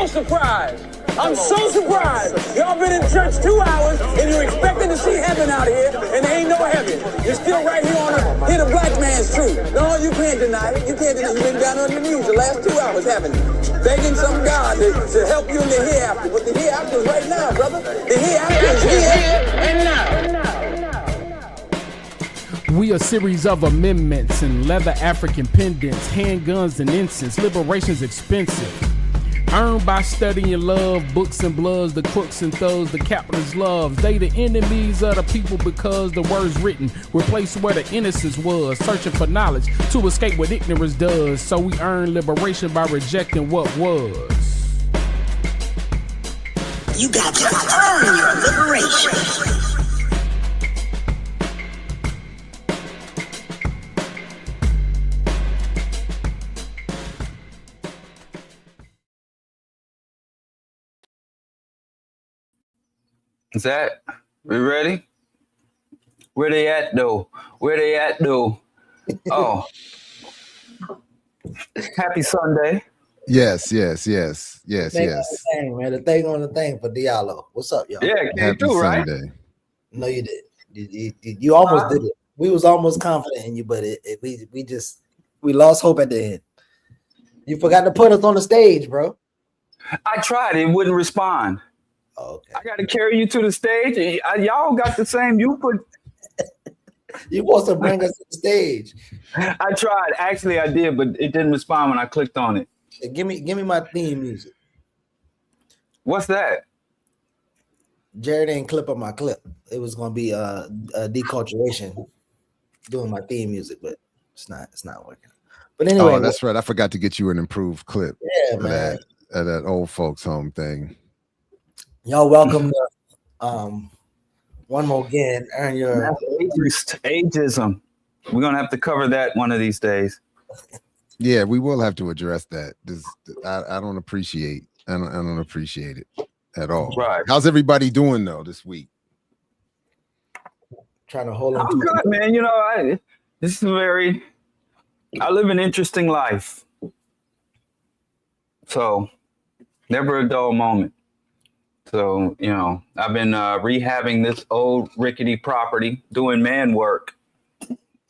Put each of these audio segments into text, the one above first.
so surprised. I'm so surprised. Y'all been in church 2 hours and you're expecting to see heaven out here, and there ain't no heaven. You're still right here on the hear the black man's truth. No, you can't deny it. You can't deny it. You've been down on your knees the last 2 hours, haven't you? Begging some God to help you in the hereafter. But the hereafter is right now, brother. The hereafter is here and now. We a series of amendments and leather African pendants, handguns and incense. Liberation's expensive. Earned by studying love, books and bloods, the crooks and thugs, the capitalist loves. They the enemies of the people because the words written replace where the innocence was. Searching for knowledge to escape what ignorance does. So we earn liberation by rejecting what was. You got to earn your liberation. Is that? We ready? Where they at though? Where they at though? Oh. Happy Sunday. Yes. Thing on the thing for Diallo. What's up, y'all? Yeah, Happy too, right? Sunday. No, you did. You almost did it. We was almost confident in you, but we lost hope at the end. You forgot to put us on the stage, bro. I tried. It wouldn't respond. Okay. I got to carry you to the stage. Y'all got the same. You supposed to bring us to the stage. I tried. Actually, I did, but it didn't respond when I clicked on it. Hey, give me my theme music. What's that? Jared didn't clip up my clip. It was gonna be a deculturation doing my theme music, but it's not working. But anyway, that's right. I forgot to get you an improved clip. Yeah, man. That old folks home thing. Y'all welcome to one more again. Earn your ageism. We're gonna have to cover that one of these days. Yeah, we will have to address that. I don't appreciate. I don't appreciate it at all. Right? How's everybody doing though this week? Trying to hold on. I'm good, man. You know, I live an interesting life. So never a dull moment. So, you know, I've been rehabbing this old rickety property, doing man work.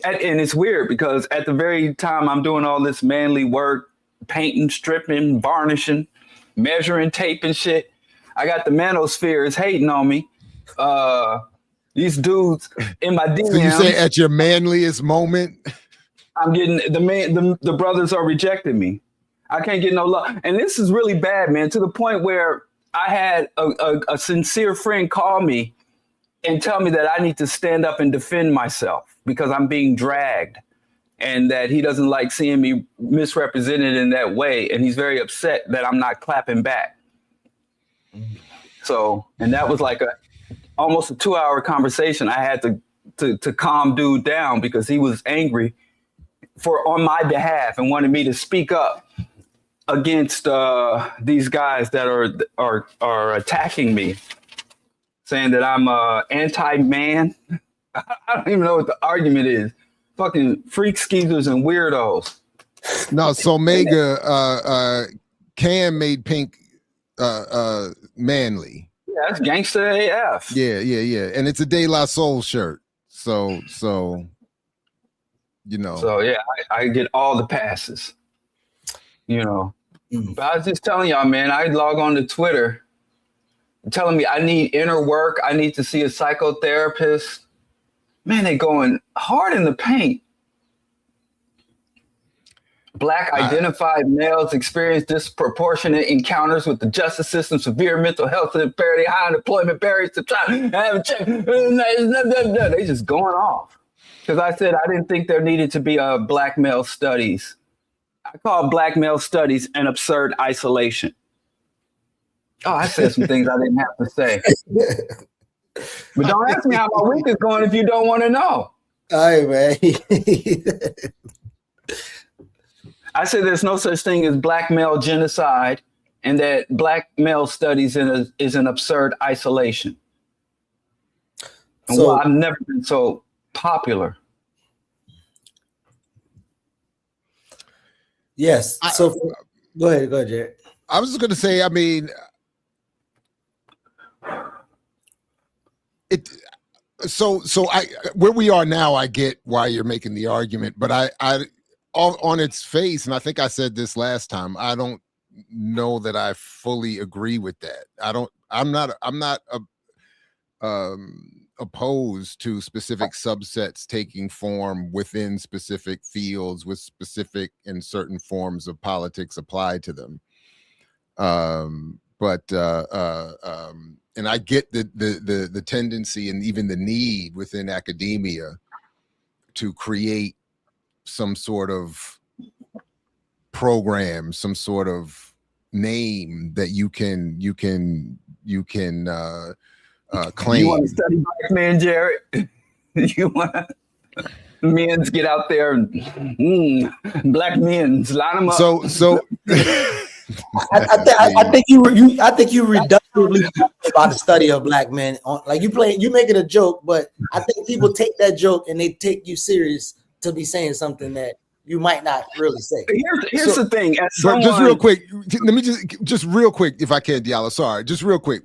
And it's weird because at the very time I'm doing all this manly work, painting, stripping, varnishing, measuring tape and shit, I got the manospheres hating on me. These dudes in my DMs. So you say at your manliest moment? I'm getting the brothers are rejecting me. I can't get no love. And this is really bad, man, to the point where I had a sincere friend call me and tell me that I need to stand up and defend myself because I'm being dragged and that he doesn't like seeing me misrepresented in that way. And he's very upset that I'm not clapping back. So, and that was like almost a 2-hour conversation. I had to calm dude down because he was angry on my behalf and wanted me to speak up against these guys that are attacking me, saying that I'm anti-man. I don't even know what the argument is. Fucking freak skeezers and weirdos. No, so Mega Cam made Pink manly. Yeah, that's gangster AF. Yeah. And it's a De La Soul shirt. So you know. So yeah, I get all the passes. You know. But I was just telling y'all, man, I log on to Twitter telling me I need inner work. I need to see a psychotherapist. Man, they going hard in the paint. Black identified males experience disproportionate encounters with the justice system, severe mental health disparity, high unemployment barriers to try and have a check. They just going off. Because I said I didn't think there needed to be a black male studies. I call black male studies an absurd isolation. Oh, I said some things I didn't have to say. But don't ask me how my week is going if you don't want to know. All right, man. I said there's no such thing as black male genocide and that black male studies is an absurd isolation. And So, I've never been so popular. Yes. Go ahead, Jared. I was just going to say, I mean, so I where we are now, I get why you're making the argument, but I on its face, and I think I said this last time, I don't know that I fully agree with that. I'm not opposed to specific subsets taking form within specific fields with specific and certain forms of politics applied to them. And I get the tendency and even the need within academia to create some sort of program, some sort of name that you can claim. You want to study black men, Jared? You want men's get out there and black men's line them up. So I think you reductively about the study of black men. Like you making a joke, but I think people take that joke and they take you serious to be saying something that you might not really say. Here's the thing. Just real quick, let me just real quick, if I can, Diallo. Sorry, just real quick,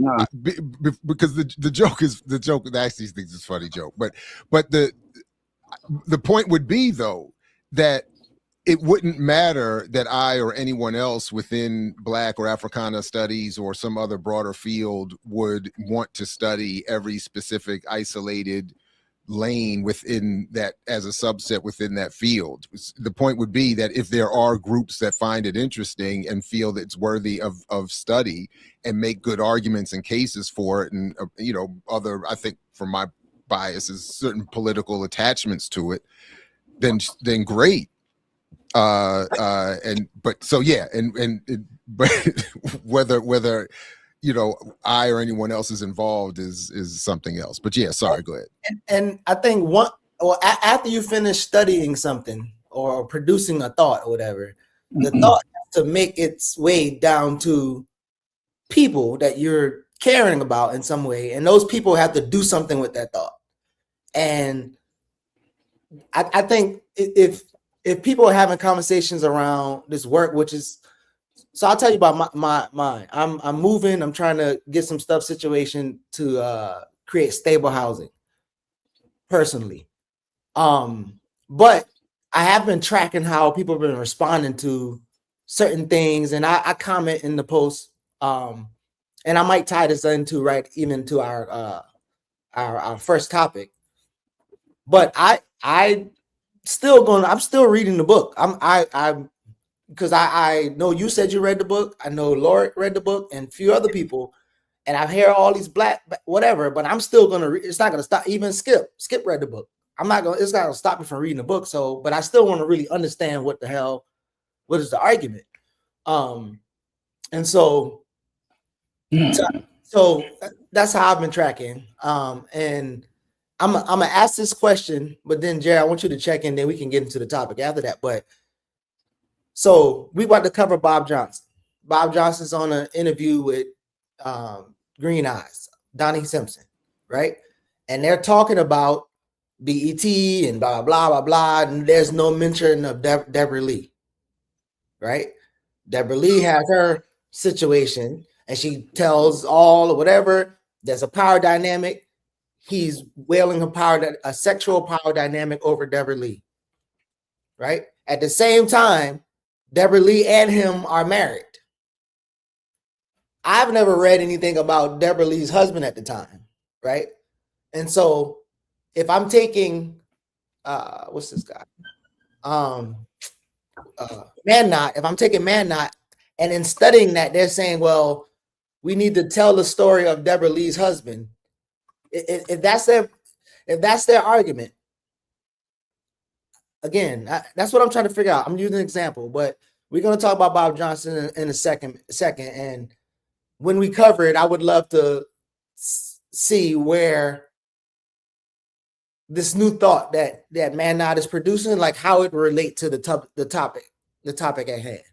because the joke is the joke. Actually, thinks it's a funny joke, but the point would be though that it wouldn't matter that I or anyone else within Black or Africana studies or some other broader field would want to study every specific isolated lane within that as a subset within that field. The point would be that if there are groups that find it interesting and feel that it's worthy of study and make good arguments and cases for it, and other, I think from my biases, certain political attachments to it, then great. But whether I or anyone else is involved is something else. But yeah, sorry, go ahead. And I think after you finish studying something or producing a thought or whatever, the thought has to make its way down to people that you're caring about in some way, and those people have to do something with that thought. And I think if people are having conversations around this work, which is, so I'll tell you about mine. I'm moving. I'm trying to get some stuff situation to create stable housing personally. But I have been tracking how people have been responding to certain things, and I comment in the post. And I might tie this into even to our first topic. But I'm still reading the book. Because I know you said you read the book. I know Laura read the book and a few other people, and I hear all these black whatever, but I'm still gonna read. It's not gonna stop. Even Skip read the book. It's not gonna stop me from reading the book. So, but I still want to really understand what is the argument. And so that's how I've been tracking. And I'm gonna ask this question, but then Jerry, I want you to check in, then we can get into the topic after that. But so we about to cover Bob Johnson. Bob Johnson's on an interview with Green Eyes, Donnie Simpson, right? And they're talking about BET and blah blah blah blah, and there's no mention of Deborah Lee, right? Deborah Lee has her situation, and she tells all or whatever. There's a power dynamic. He's wielding a sexual power dynamic over Deborah Lee, right? At the same time, Deborah Lee and him are married. I've never read anything about Deborah Lee's husband at the time, right? And so if I'm taking, what's this guy? Man Not, if I'm taking Man Not, and in studying that, they're saying, well, we need to tell the story of Deborah Lee's husband. If that's their argument, again, that's what I'm trying to figure out. I'm using an example, but we're going to talk about Bob Johnson in a second. And when we cover it, I would love to see where this new thought that Man Not is producing, like how it relate to the topic at hand.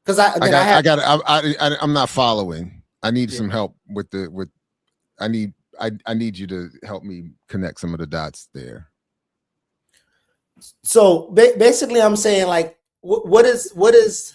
Because I'm not following. I need some help I need you to help me connect some of the dots there. So basically, I'm saying, like, what is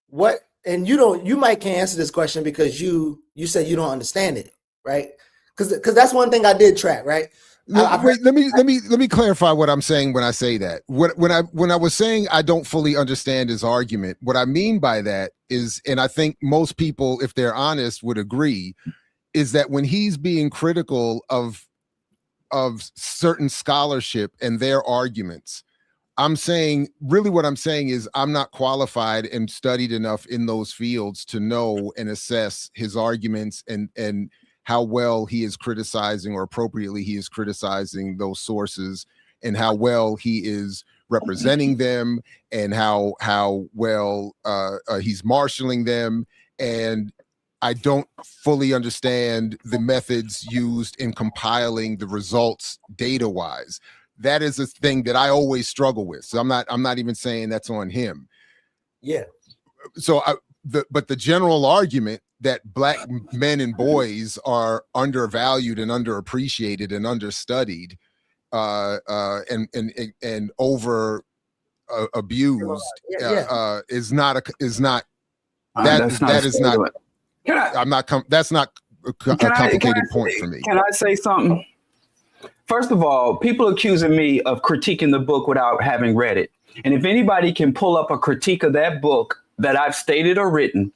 what, and you might can't answer this question because you said you don't understand it, right? Because that's one thing I did track, right? Wait, let me clarify what I'm saying when I say that. When I was saying I don't fully understand his argument, what I mean by that is, and I think most people, if they're honest, would agree, is that when he's being critical of certain scholarship and their arguments, I'm saying, really what I'm saying is I'm not qualified and studied enough in those fields to know and assess his arguments and how well he is criticizing, or appropriately he is criticizing, those sources, and how well he is representing them, and how well he's marshaling them. And I don't fully understand the methods used in compiling the results data-wise. That is a thing that I always struggle with. So I'm not even saying that's on him. Yeah. So but the general argument that Black men and boys are undervalued and underappreciated and understudied, and over abused, is not. That's not a complicated point for me. Can I say something? First of all, people accusing me of critiquing the book without having read it. And if anybody can pull up a critique of that book that I've stated or written,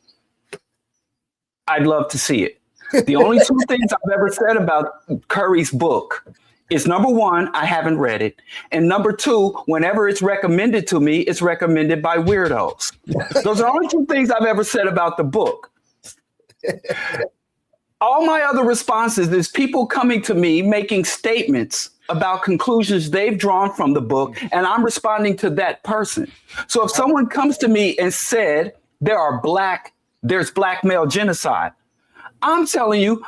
I'd love to see it. The only two things I've ever said about Curry's book is, number one, I haven't read it. And number two, whenever it's recommended to me, it's recommended by weirdos. Those are the only two things I've ever said about the book. All my other responses is people coming to me making statements about conclusions they've drawn from the book, and I'm responding to that person. So if someone comes to me and said there's black male genocide, I'm telling you,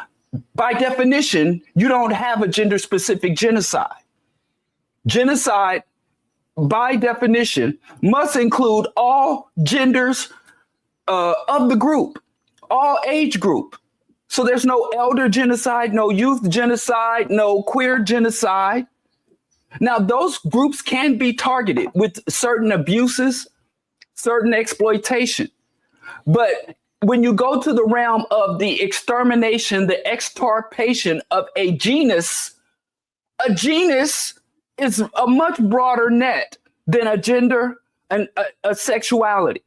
by definition, you don't have a gender-specific genocide. Genocide, by definition, must include all genders of the group, all age group. So there's no elder genocide, no youth genocide, no queer genocide. Now, those groups can be targeted with certain abuses, certain exploitation. But when you go to the realm of the extermination, the extirpation of a genus is a much broader net than a gender and a sexuality.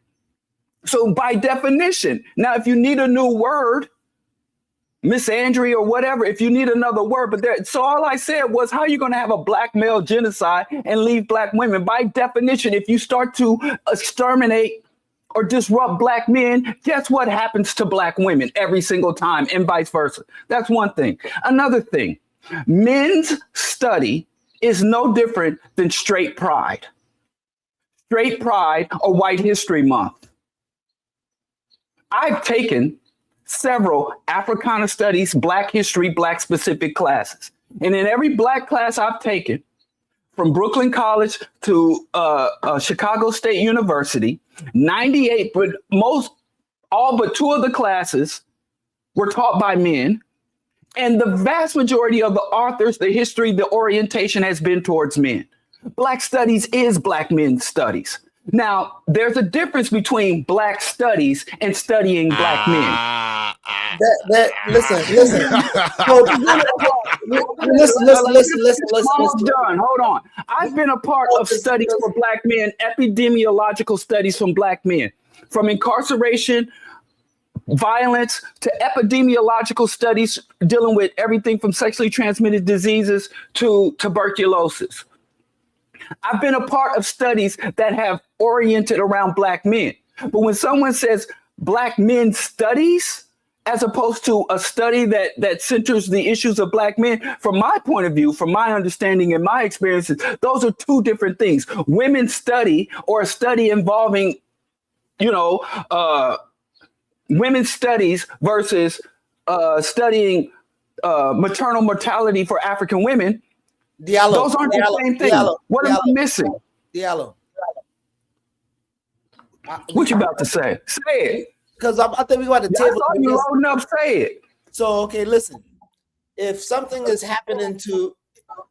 So by definition, now, if you need a new word, Miss Andrea or whatever, if you need another word, so all I said was, how are you going to have a black male genocide and leave black women? By definition, if you start to exterminate or disrupt black men, guess what happens to black women every single time, and vice versa? That's one thing. Another thing, men's study is no different than straight pride. Straight pride or White History Month. I've taken several Africana studies, Black history, Black specific classes. And in every Black class I've taken, from Brooklyn College to Chicago State University, 98, but all but two of the classes were taught by men. And the vast majority of the authors, the history, the orientation has been towards men. Black studies is Black men's studies. Now, there's a difference between Black studies and studying Black men. Listen. Listen. Done. Hold on. I've been a part of studies for Black men, epidemiological studies from Black men, from incarceration, violence, to epidemiological studies dealing with everything from sexually transmitted diseases to tuberculosis. I've been a part of studies that have oriented around Black men. But when someone says Black men studies, as opposed to a study that centers the issues of Black men, from my point of view, from my understanding and my experiences, those are two different things. Women's study, or a study involving, women's studies versus studying maternal mortality for African women. Those aren't the same thing. What am I missing? Diallo. What you about to say? Say it. Because I think we got the table. I saw you loading up. Say it. So, okay, listen. If something is happening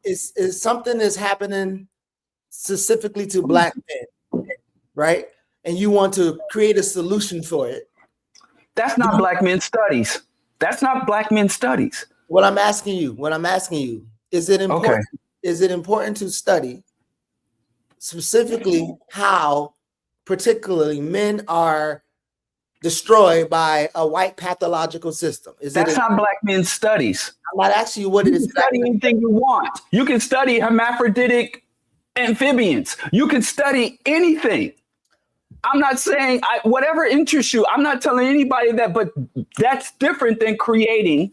is something is happening specifically to Black men, right? and you want to create a solution for it. That's not black men studies. That's not black men studies. What I'm asking you, is it important? Okay. Is it important to study specifically how particularly men are destroyed by a white pathological system? That's not black men studies. I'm not asking you what it is. You can study anything you want. You can study hermaphroditic amphibians. You can study anything. I'm not saying whatever interests you. I'm not telling anybody that, but that's different than creating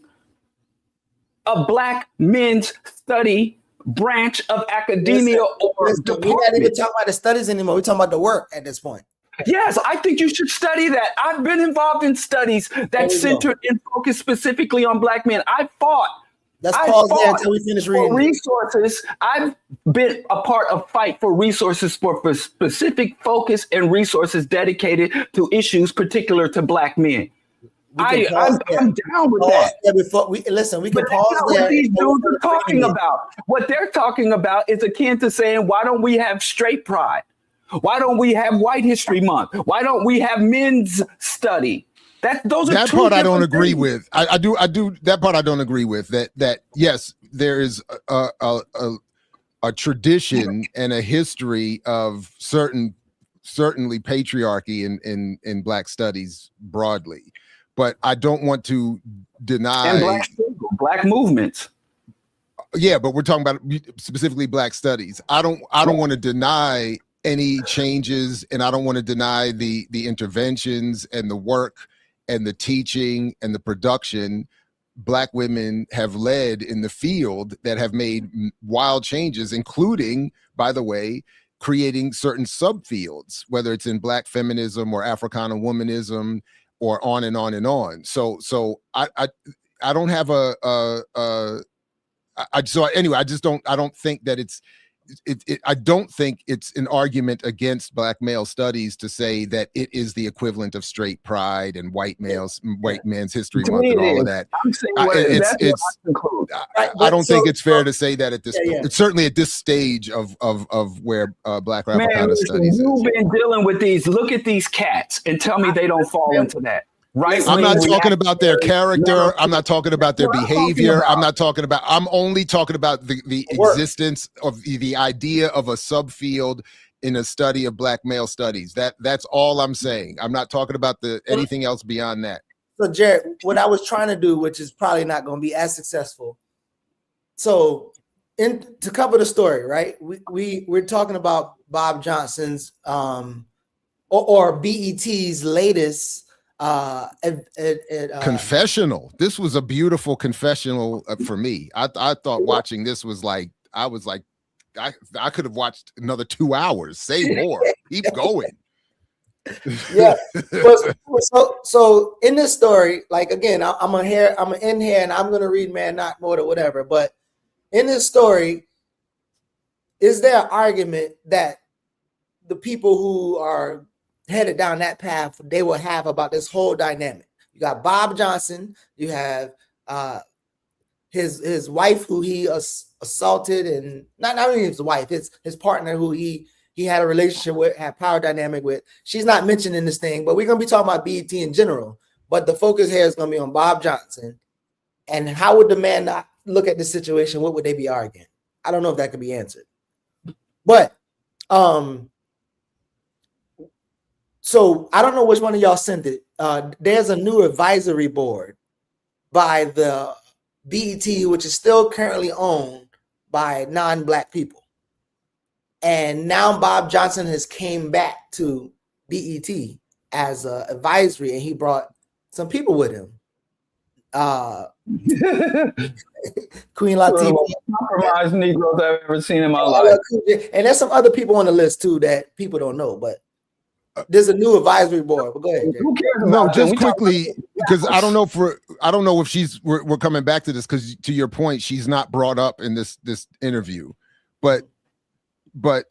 a black men's study branch of academia or department. We're not even talking about the studies anymore. We're talking about the work at this point. Yes, I think you should study that. I've been involved in studies that centered and focused specifically on black men. I fought. Let's pause there until we finish reading. Resources. I've been a part of fight for resources for specific focus and resources dedicated to issues particular to black men. I'm down with that. We can pause there. What these dudes are talking about. What they're talking about is akin to saying, why don't we have straight pride? Why don't we have White History Month? Why don't we have men's study? Those are that two part I don't things. agree with. I do that part I don't agree with. That yes, there is a tradition and a history of certainly patriarchy in black studies broadly. But I don't want to deny and black movements. Yeah, but we're talking about specifically black studies. I don't want to deny any changes, and I don't want to deny the interventions and the work and the teaching and the production black women have led in the field that have made wild changes, including, by the way, creating certain subfields, whether it's in black feminism or Africana womanism, or on and on and on. So I don't have anyway, I don't think that I don't think it's an argument against black male studies to say that it is the equivalent of straight pride and white man's history month and all of that. I don't think it's fair to say that at this point. It's certainly at this stage of where black Africana studies you've been dealing with these. Look at these cats and tell me they don't fall into that. Right. I'm not talking about their character. I'm not talking about their behavior. I'm only talking about the existence of the idea of a subfield in a study of black male studies. That's all I'm saying. I'm not talking about anything else beyond that. So Jared, what I was trying to do, which is probably not going to be as successful. So to cover the story, right? We're talking about Bob Johnson's or BET's latest confessional. This was a beautiful confessional for me. I thought watching this was like I could have watched another 2 hours. Say more. Keep going. Yeah. So in this story, like again, I'm in here and I'm gonna read Man Not More or whatever. But in this story, is there an argument that the people who are headed down that path, they will have about this whole dynamic? You got Bob Johnson, you have his wife who he assaulted, and not only his wife, his partner who he had a relationship with, had power dynamic with. She's not mentioned in this thing, but we're gonna be talking about BET in general. But the focus here is gonna be on Bob Johnson. And how would the man not look at this situation? What would they be arguing? I don't know if that could be answered. But so I don't know which one of y'all sent it. There's a new advisory board by the BET, which is still currently owned by non-black people. And now Bob Johnson has came back to BET as an advisory, and he brought some people with him. Queen Latifah, compromised Negroes I've ever seen in my life. And there's some other people on the list too that people don't know, but there's a new advisory board. But go ahead, Jay. Who cares? No, just quickly, because I don't know if we're coming back to this, because to your point, she's not brought up in this interview. But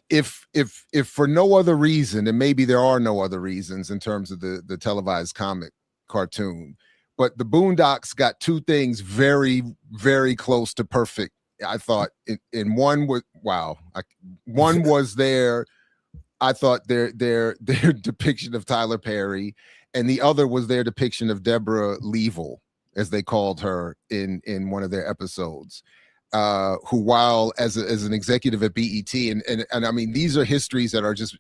if for no other reason, and maybe there are no other reasons in terms of the televised comic cartoon, but the Boondocks got two things very, very close to perfect. I thought in one was one was their I thought their depiction of Tyler Perry, and the other was their depiction of Deborah Leavell, as they called her in one of their episodes. Who, while as an executive at BET, and I mean, these are histories that are just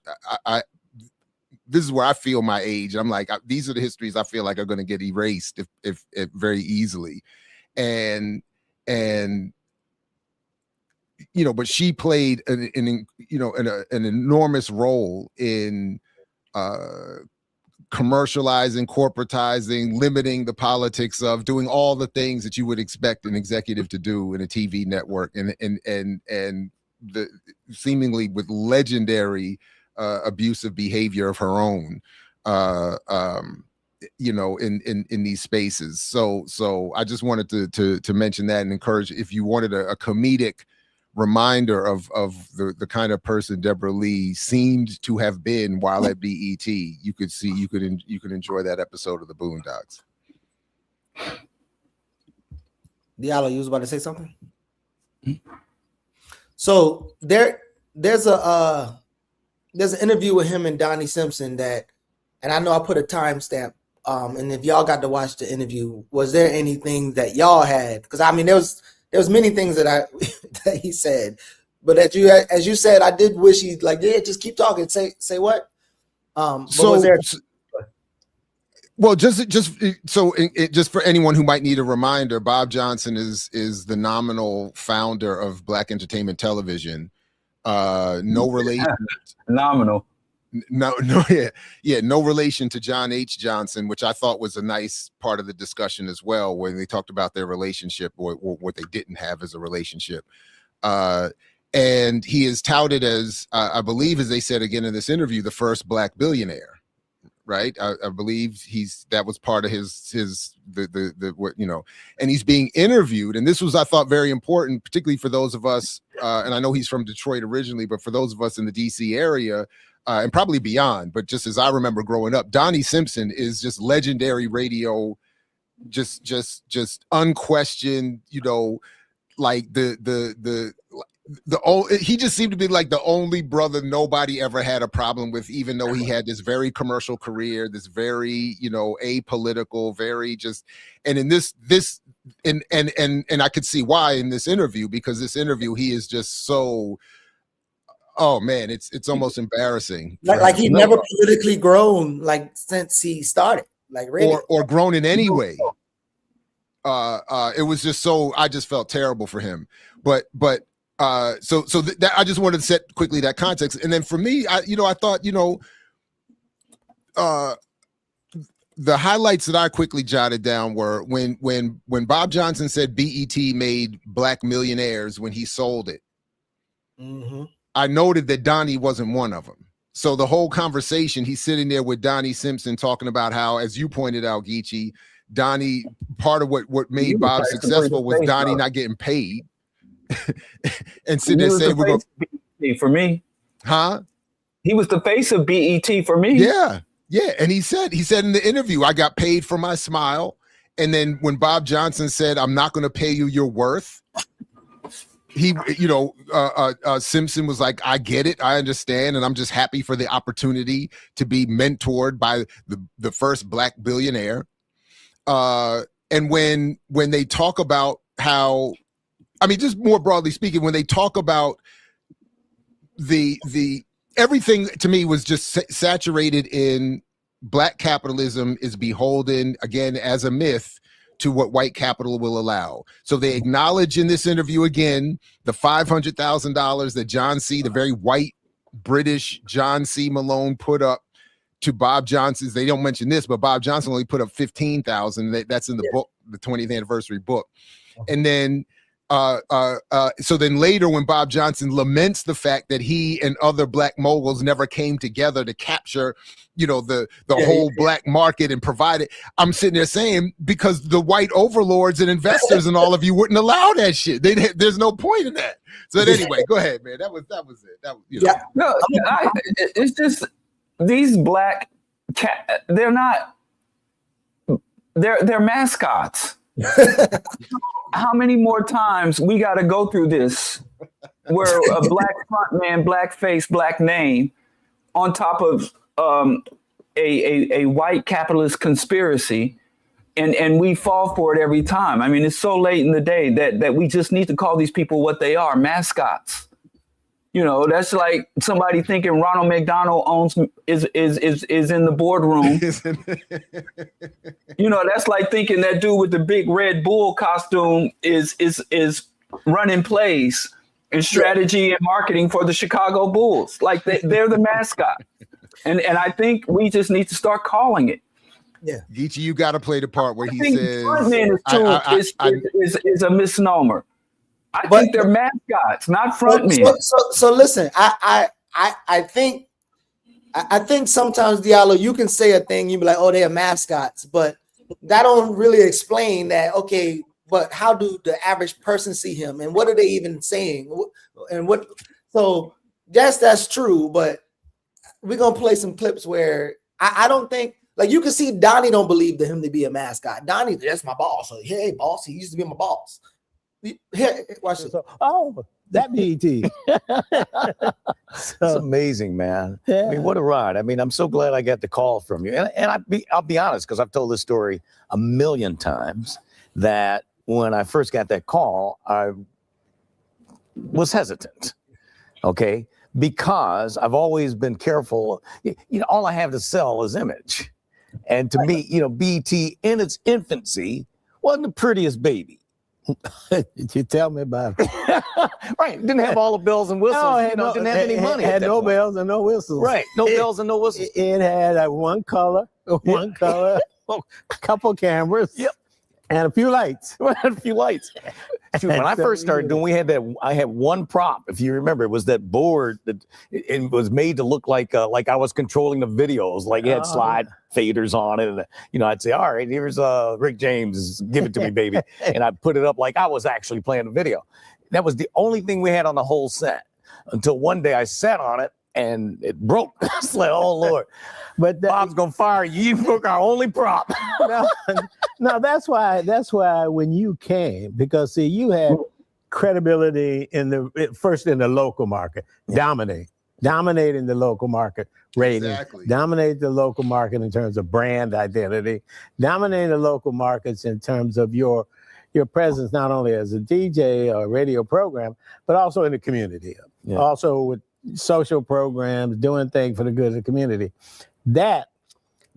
this is where I feel my age. I'm like, these are the histories I feel like are going to get erased if very easily, and but she played an enormous role in commercializing, corporatizing, limiting the politics of doing all the things that you would expect an executive to do in a TV network, and the seemingly with legendary abusive behavior of her own, in these spaces. So I just wanted to mention that and encourage, if you wanted a comedic reminder of the kind of person Deborah Lee seemed to have been while at BET, you could enjoy that episode of the Boondocks. Diallo, you was about to say something? So there's an interview with him and Donnie Simpson that, and I know I put a timestamp. And if y'all got to watch the interview, was there anything that y'all had? Because I mean, there was many things that that he said, but as you said, I did wish he'd like, yeah, just keep talking. Say what? So was there? Well, just for anyone who might need a reminder, Bob Johnson is the nominal founder of Black Entertainment Television. No relation. Nominal. No, no relation to John H. Johnson, which I thought was a nice part of the discussion as well, when they talked about their relationship, or what they didn't have as a relationship. And he is touted as, I believe, as they said again in this interview, the first Black billionaire. Right, I believe that was part of his and he's being interviewed, and this was, I thought, very important, particularly for those of us, and I know he's from Detroit originally, but for those of us in the DC area, and probably beyond, but just as I remember growing up, Donnie Simpson is just legendary radio, just unquestioned, like he just seemed to be like the only brother nobody ever had a problem with, even though he had this very commercial career, this very apolitical, very just, and in this and I could see why in this interview, because this interview he is just so, oh man, it's almost embarrassing, like he never politically grown, like, since he started, like, really, or grown in any way. It was just so, I just felt terrible for him, but so that I just wanted to set quickly that context. And then for me, I thought, the highlights that I quickly jotted down were when Bob Johnson said BET made Black millionaires when he sold it. Mm-hmm. I noted that Donnie wasn't one of them. So the whole conversation, he's sitting there with Donnie Simpson talking about how, as you pointed out, Geechee, Donnie, part of what made Bob successful was Donnie not getting paid. And sitting there saying, "We're going for me, huh?" He was the face of BET for me. Yeah. And he said in the interview, "I got paid for my smile." And then when Bob Johnson said, "I'm not going to pay you your worth," he, Simpson was like, "I get it, I understand, and I'm just happy for the opportunity to be mentored by the first Black billionaire." And when they talk about how, I mean, just more broadly speaking, when they talk about the everything to me was just saturated in Black capitalism is beholden, again, as a myth, to what white capital will allow. So they acknowledge in this interview again the $500,000 that John C., the very white British John C. Malone, put up to Bob Johnson's. They don't mention this, but Bob Johnson only put up $15,000. That's in the book, the 20th anniversary book. And then so then later, when Bob Johnson laments the fact that he and other Black moguls never came together to capture, the whole Black market and provide it, I'm sitting there saying, because the white overlords and investors and all of you wouldn't allow that shit. There's no point in that. So anyway, go ahead, man. That was it. No, it's just these Black they're not. They're mascots. How many more times we got to go through this where a Black front man, Black face, Black name on top of a white capitalist conspiracy, and we fall for it every time. I mean, it's so late in the day that we just need to call these people what they are, mascots. You know, that's like somebody thinking Ronald McDonald is in the boardroom. You know, that's like thinking that dude with the big Red Bull costume is running plays and strategy and marketing for the Chicago Bulls. Like they're the mascot. And I think we just need to start calling it. Yeah, Geechee, you got to play the part where he says frontman is a misnomer. I think they're mascots, not frontmen. So listen, I think sometimes, Diallo, you can say a thing, you be like, oh, they're mascots, but that don't really explain that. Okay, but how do the average person see him, and what are they even saying, and what? So yes, that's true, but we're gonna play some clips where I don't think, like, you can see Donnie don't believe him to be a mascot. Donnie, that's my boss. So, hey, boss, he used to be my boss. Here, watch this. Oh, that BET. It's amazing, man. Yeah. I mean, what a ride. I mean, I'm so glad I got the call from you. And I'll be honest, because I've told this story a million times, that when I first got that call, I was hesitant. Okay. Because I've always been careful. You know, all I have to sell is image. And to me, you know, BET in its infancy wasn't the prettiest baby. You tell me about it. Right. Didn't have all the bells and whistles. No, didn't have any money. Had no bells and no whistles. Right. No bells and no whistles. It had one color, a couple cameras. Yep. And a few lights. A few lights. Shoot, when I first started doing, I had one prop. If you remember, it was that board that it was made to look like I was controlling the videos. Like it had slide faders on it, and you know, I'd say, "All right, here's Rick James, give it to me, baby," and I'd put it up like I was actually playing the video. That was the only thing we had on the whole set until one day I sat on it and it broke. It's like, oh Lord. But Bob's gonna fire you. You broke our only prop. No, that's why when you came, because see, you had credibility in the local market, dominating the local market rating, dominate the local market in terms of brand identity, dominating the local markets in terms of your presence, not only as a DJ or radio program, but also in the community, also with social programs, doing things for the good of the community. That,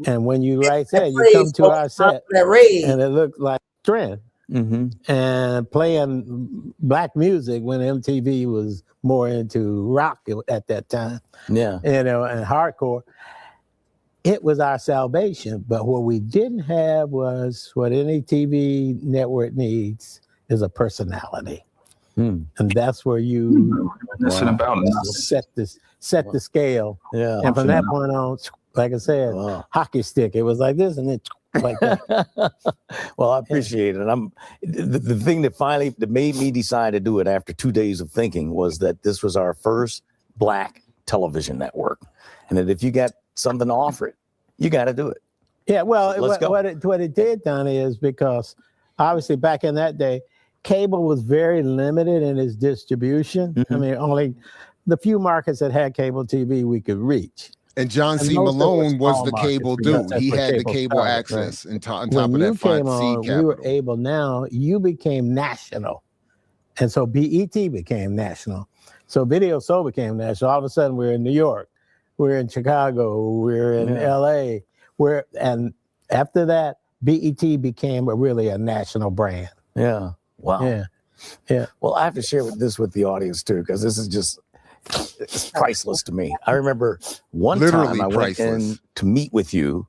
and when you you come to our set and it looked like Trend, and playing black music when MTV was more into rock at that time, you know, and hardcore. It was our salvation. But what we didn't have was what any TV network needs is a personality. And that's where you set the scale. Yeah. And from that point on, like I said, hockey stick. It was like this and then like that. Well, I appreciate it. The thing that made me decide to do it after 2 days of thinking was that this was our first black television network. And that if you got something to offer it, you got to do it. Yeah, well, so what it did, Donnie, is because obviously back in that day, cable was very limited in its distribution. I mean, only the few markets that had cable TV we could reach. And John C. Malone was the cable dude. He had the cable access. And on top of that, we were able, now you became national. And so BET became national. So Video Soul became national. All of a sudden, we're in New York. We're in Chicago. We're in LA. And after that, BET became really a national brand. Yeah. Wow. Yeah. Yeah. Well, I have to share this with the audience too, because this is just, it's priceless to me. I remember one time I went in to meet with you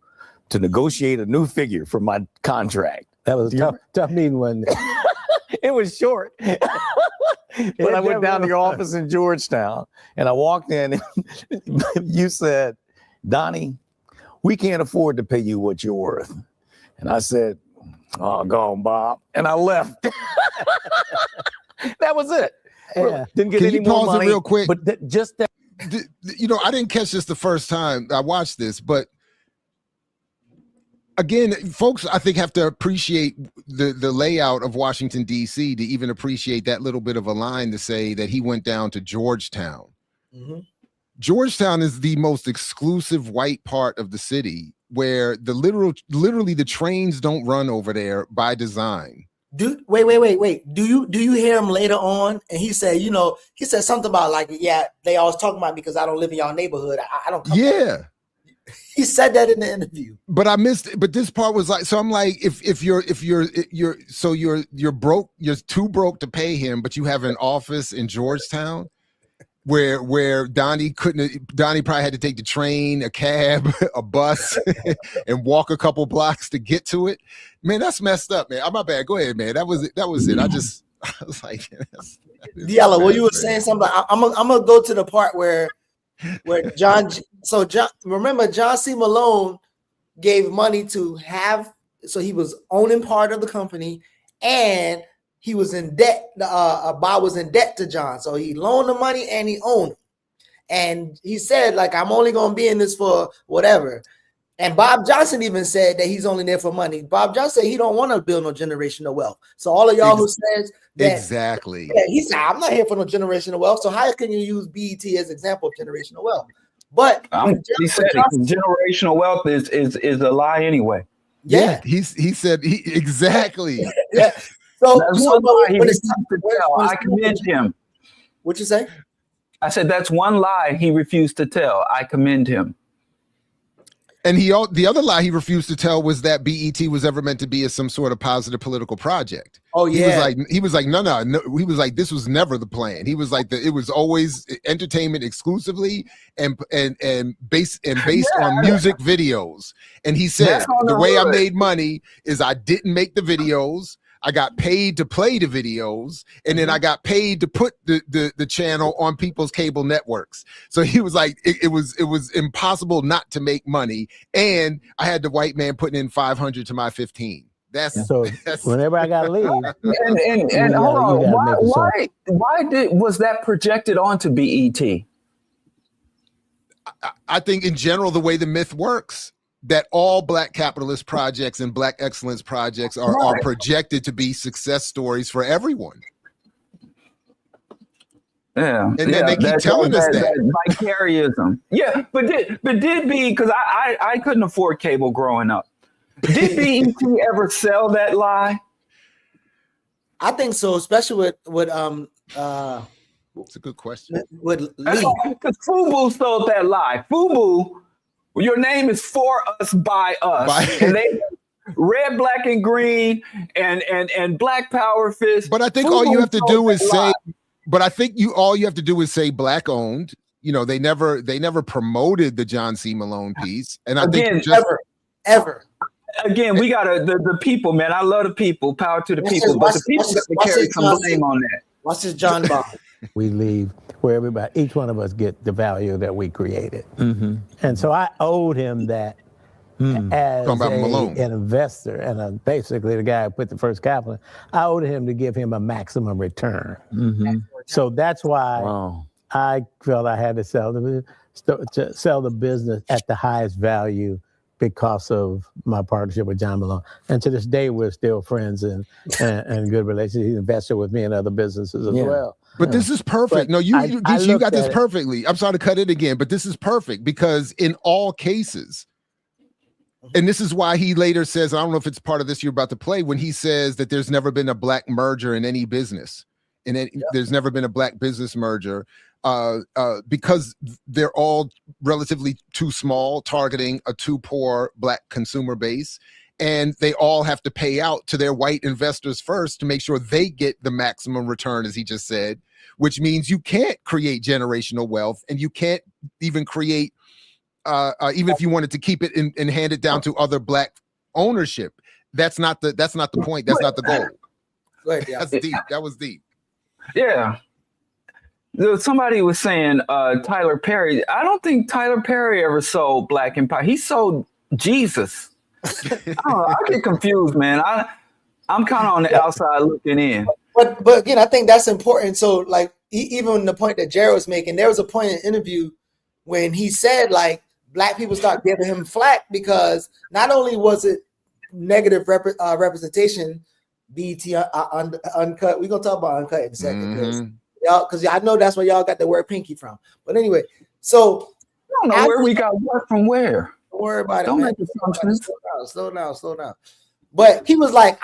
to negotiate a new figure for my contract. That was a tough meeting, wasn't it? It was short. But I went down to your office in Georgetown and I walked in and you said, Donnie, we can't afford to pay you what you're worth. And I said, oh, go on, Bob. And I left. That was it. Yeah. Didn't get Can any you more pause money. it real quick? But just that. You know, I didn't catch this the first time I watched this, but again, folks, I think have to appreciate the layout of Washington, D.C. to even appreciate that little bit of a line to say that he went down to Georgetown. Georgetown is the most exclusive white part of the city, where literally the trains don't run over there by design. Wait. Do you hear him later on? And he said, he said something about like, yeah, they always talk about me because I don't live in y'all neighborhood. I don't come. Yeah. He said that in the interview. But I missed it. But this part was like, so I'm like, if you're broke, you're too broke to pay him, but you have an office in Georgetown where Donnie probably had to take the train, a cab, a bus, and walk a couple blocks to get to it. Man, that's messed up, man. My bad. Go ahead, man. That was it. I was like, Diallo, well, you were saying something. I'm gonna go to the part where John. So remember, John C. Malone gave money to have. So he was owning part of the company, and he was in debt. Bob was in debt to John, so he loaned the money and he owned it. And he said, like, I'm only gonna be in this for whatever. And Bob Johnson even said that he's only there for money. Bob Johnson said he don't want to build no generational wealth. So all of y'all who says that, exactly, he said, I'm not here for no generational wealth. So how can you use BET as example of generational wealth? But he said generational wealth is a lie anyway. Yeah, he said exactly. Yeah. So that's one lie he refused to tell. I commend him. What'd you say? I said that's one lie he refused to tell. I commend him. And the other lie he refused to tell was that BET was ever meant to be some sort of positive political project. Oh yeah, he was like no. He was like, this was never the plan. He was like, it was always entertainment exclusively and based on music videos. And he said the way I made money is I didn't make the videos. I got paid to play the videos, and then I got paid to put the channel on people's cable networks. So he was like, it was impossible not to make money, and I had the white man putting in 500 to my 15. That's whenever I gotta leave. And hold on, why was that projected onto BET? I think in general the way the myth works, that all Black capitalist projects and Black excellence projects are projected to be success stories for everyone. Yeah, and then they keep telling us that vicariousm. Yeah, but did because I couldn't afford cable growing up. Did BET ever sell that lie? I think so, especially with It's a good question. With because FUBU sold that lie. FUBU. Your name is For Us By Us, and they red, black, and green, and Black Power Fist. But I think all you have to do is say. But I think all you have to do is say Black owned. You know, they never promoted the John C. Malone piece, and I think ever. Again, we got the people, man. I love the people. Power to the people, but the people got to carry some blame on that. What's this, John Bob? We leave where each one of us get the value that we created. Mm-hmm. And so I owed him that as an investor and basically the guy who put the first capital. I owed him to give him a maximum return. Mm-hmm. So that's why I felt I had to sell the business at the highest value because of my partnership with John Malone. And to this day, we're still friends and good relations. He's invested with me in other businesses as well. But this is perfect. No, you got this perfectly. I'm sorry to cut it again, but this is perfect because in all cases, and this is why he later says, I don't know if it's part of this you're about to play, when he says that there's never been a Black merger in any business, there's never been a Black business merger because they're all relatively too small, targeting a too poor Black consumer base. And they all have to pay out to their white investors first to make sure they get the maximum return, as he just said, which means you can't create generational wealth, and you can't even create, even if you wanted to keep it and hand it down to other Black ownership. That's not the point. That's not the goal. That's deep. That was deep. Yeah. Somebody was saying Tyler Perry. I don't think Tyler Perry ever sold Black Empire. He sold Jesus. I get confused, man. I'm kind of on the outside looking in. But again, I think that's important. So like even the point that Jared was making, there was a point in the interview when he said like Black people start giving him flack because not only was it negative representation, BET uncut. We're gonna talk about uncut in a second because I know that's where y'all got the word pinky from. But anyway, So I don't know where we got what from where. Don't worry about Don't it, man. make assumptions. Slow down. But he was like,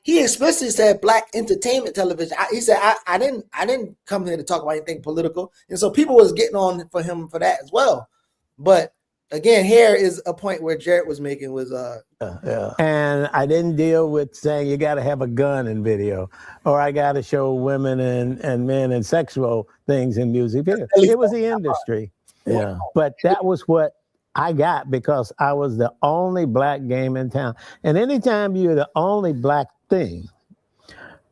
he explicitly said black entertainment television. He said, I didn't come here to talk about anything political, and so people was getting on for him for that as well. But again, here is a point where Jared was making was And I didn't deal with saying you got to have a gun in video, or I got to show women and men and sexual things in music video. It was the industry. Yeah. But that was what I got because I was the only black game in town. And anytime you're the only black thing,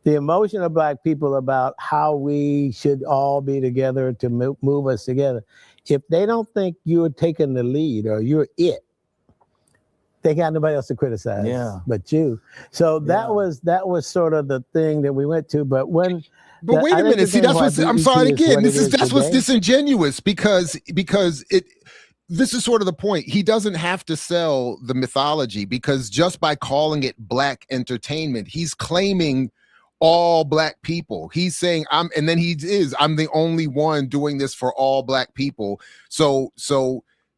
the emotion of black people about how we should all be together to move us together, if they don't think you're taking the lead or you're it, they got nobody else to criticize but you. So that was sort of the thing that we went to. But wait a minute. See, that's what I'm sorry again. That's what's disingenuous because this is sort of the point. He doesn't have to sell the mythology because just by calling it black entertainment, he's claiming all black people. He's saying I'm the only one doing this for all black people. So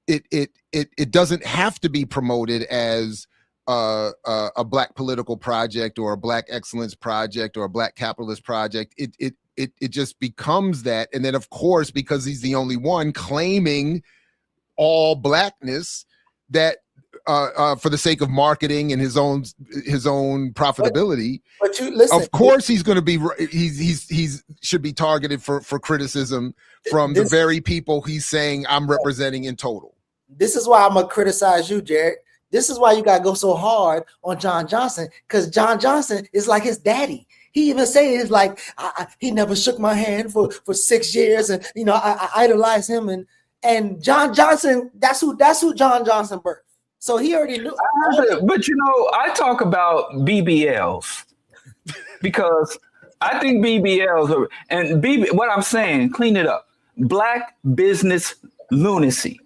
it doesn't have to be promoted as a black political project or a black excellence project or a black capitalist project. It just becomes that. And then of course, because he's the only one claiming all blackness, that for the sake of marketing and his own profitability. But you listen, of course he's going to be he's should be targeted for criticism from the very people he's saying I'm representing in total. This is why I'm gonna criticize you, Jared. This is why you gotta go so hard on John Johnson, because John Johnson is like his daddy. He even said it's like he never shook my hand for 6 years, and I idolize him. And John Johnson, that's who John Johnson birthed. So he already knew. But I talk about BBLs because I think BBLs are, and what I'm saying, clean it up. Black business lunacy.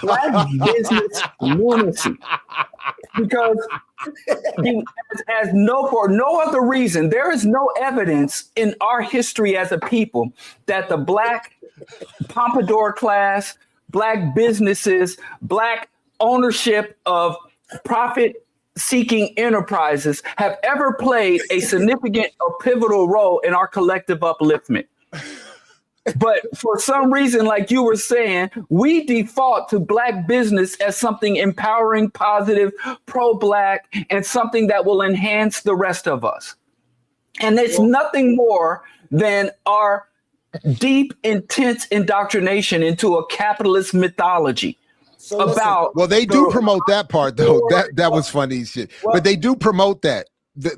Black business lunacy. Because for no other reason, there is no evidence in our history as a people that the black pompadour class, black businesses, black ownership of profit-seeking enterprises have ever played a significant or pivotal role in our collective upliftment. But for some reason, like you were saying, we default to black business as something empowering, positive, pro-black, and something that will enhance the rest of us. And it's nothing more than our deep, intense indoctrination into a capitalist mythology. Well, they do promote that part though. That was funny shit. But they do promote that.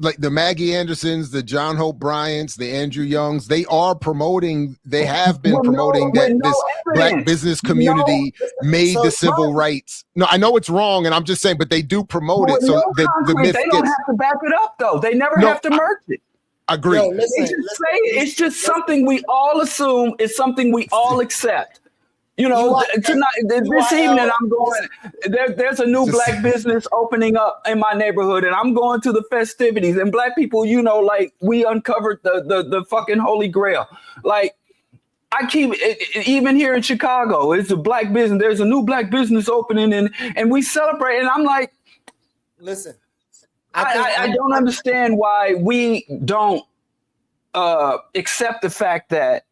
Like the Maggie Andersons, the John Hope Bryants, the Andrew Youngs, they have been promoting that this black business community made the civil rights. No, I know it's wrong, and I'm just saying, but they do promote it. So the myth they don't have to back it up, though. They never have to merge it. Agree. It's just something we all assume. It's something we all accept. Tonight, this evening, I'm going. There's a new black business opening up in my neighborhood, and I'm going to the festivities. And black people, like we uncovered the fucking Holy Grail. Like I keep even here in Chicago, it's a black business. There's a new black business opening, and we celebrate. And I'm like, listen, I don't understand why we don't accept the fact that.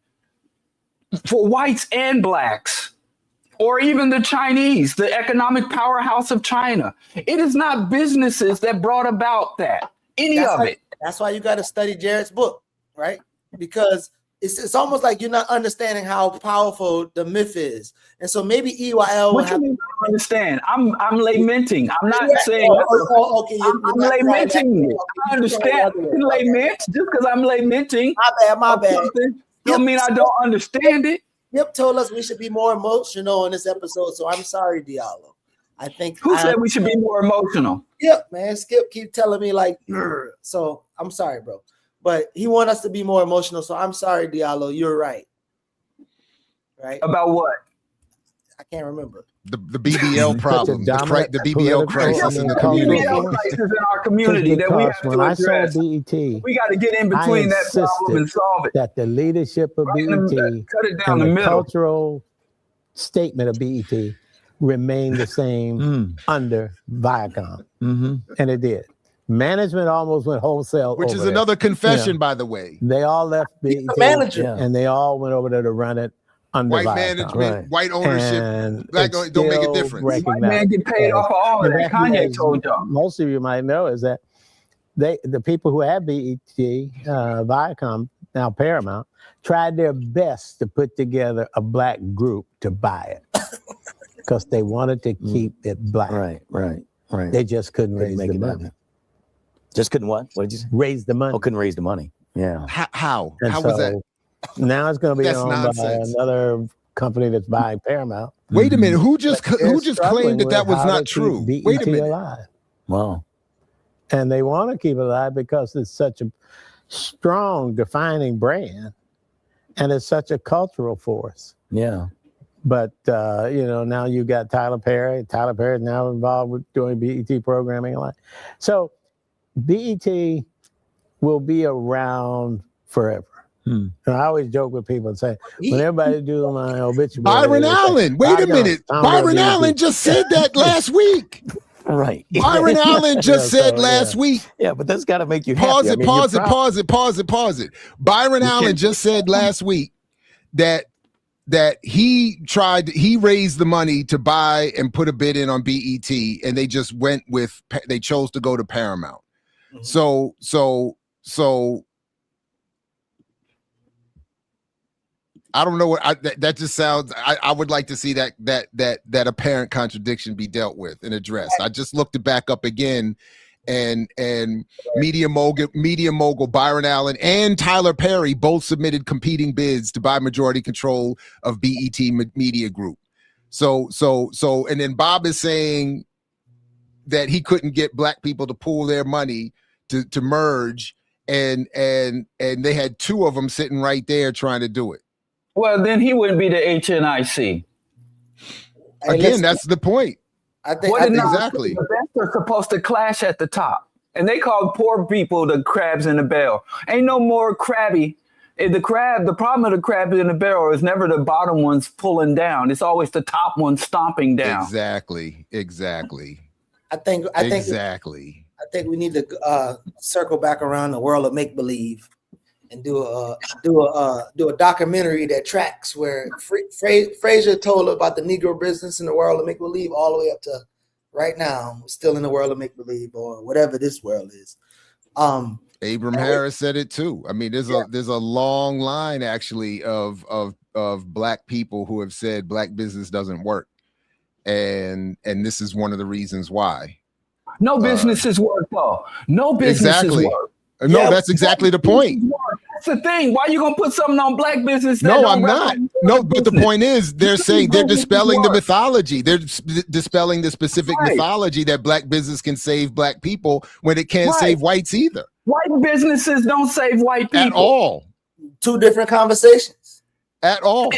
For whites and blacks, or even the Chinese, the economic powerhouse of China, it is not businesses that brought about that. That's why you got to study Jared's book, right? Because it's almost like you're not understanding how powerful the myth is, and so maybe EYL. What you mean? I understand. I'm lamenting. I'm not saying. Okay, I'm lamenting. I understand. Lament just because I'm lamenting. My bad. Don't mean I don't understand it. Skip told us we should be more emotional in this episode, so I'm sorry, Diallo. I think who said we should be more emotional? Skip, man. Skip keep telling me like, so I'm sorry, bro. But he want us to be more emotional, so I'm sorry, Diallo. You're right. Right? About what? I can't remember. The BBL problem, the BBL crisis in the community. BBL crisis in our community that we have to address. When I saw BET, we got to get in between that problem and solve it. That the leadership of BET cut it down the middle. Cultural statement of BET remained the same under Viacom. And it did. Management almost went wholesale. Which is over another there. confession, by the way. They all left BET, manager. and they all went over there to run it under White Viacom. management, white ownership, And black it's don't make a still difference. White man get paid off of all of that. Kanye told y'all. Most of you might know is that the people who had BET, Viacom, now Paramount, tried their best to put together a black group to buy it because they wanted to keep it black. Right. They just couldn't raise the money. Just couldn't what? What did you say? Raise the money. Oh, couldn't raise the money. Yeah. How? And How was that? Now it's going to be That's owned nonsense. by another company that's buying Paramount. Wait a minute. Who just But they're claimed that struggling was with how not to keep true? BET Wait a minute. alive. Wow. And they want to keep it alive because it's such a strong, defining brand, and it's such a cultural force. Yeah. But now you got Tyler Perry. Tyler Perry is now involved with doing BET programming a lot. So BET will be around forever. And I always joke with people and say, when everybody do my obituary, Byron they say, Allen. Wait a "I'm minute. gonna Byron do Allen BET." just said that last week. Right. Byron Allen just said last week. Yeah, but that's got to make you happy. Pause I it, mean, pause you're it, proud. pause it. Byron Allen just said last week that he raised the money to buy and put a bid in on BET, and they just they chose to go to Paramount. So I don't know what that just sounds. I would like to see that apparent contradiction be dealt with and addressed. I just looked it back up again, and media mogul Byron Allen and Tyler Perry both submitted competing bids to buy majority control of BET Media Group. So and then Bob is saying that he couldn't get black people to pool their money to merge, and they had two of them sitting right there trying to do it. Well, then he wouldn't be the HNIC. Again, that's the point. I think exactly. The best are supposed to clash at the top. And they call poor people the crabs in the barrel. Ain't no more crabby. The problem of the crab in the barrel is never the bottom ones pulling down. It's always the top ones stomping down. Exactly. I think we need to circle back around the world of make believe and do a documentary that tracks where Frazier told about the Negro business in the world of make believe all the way up to right now, still in the world of make believe or whatever this world is. Abram Harris said it too. I mean, there's a long line actually of black people who have said black business doesn't work, and this is one of the reasons why. No businesses work though. No businesses work. No, that's exactly the point. That's the thing. Why are you gonna put something on black business? No, I'm not. No, but the point is, they're saying they're dispelling the mythology. They're dispelling the specific mythology that black business can save black people when it can't save whites either. White businesses don't save white people at all. Two different conversations. At all.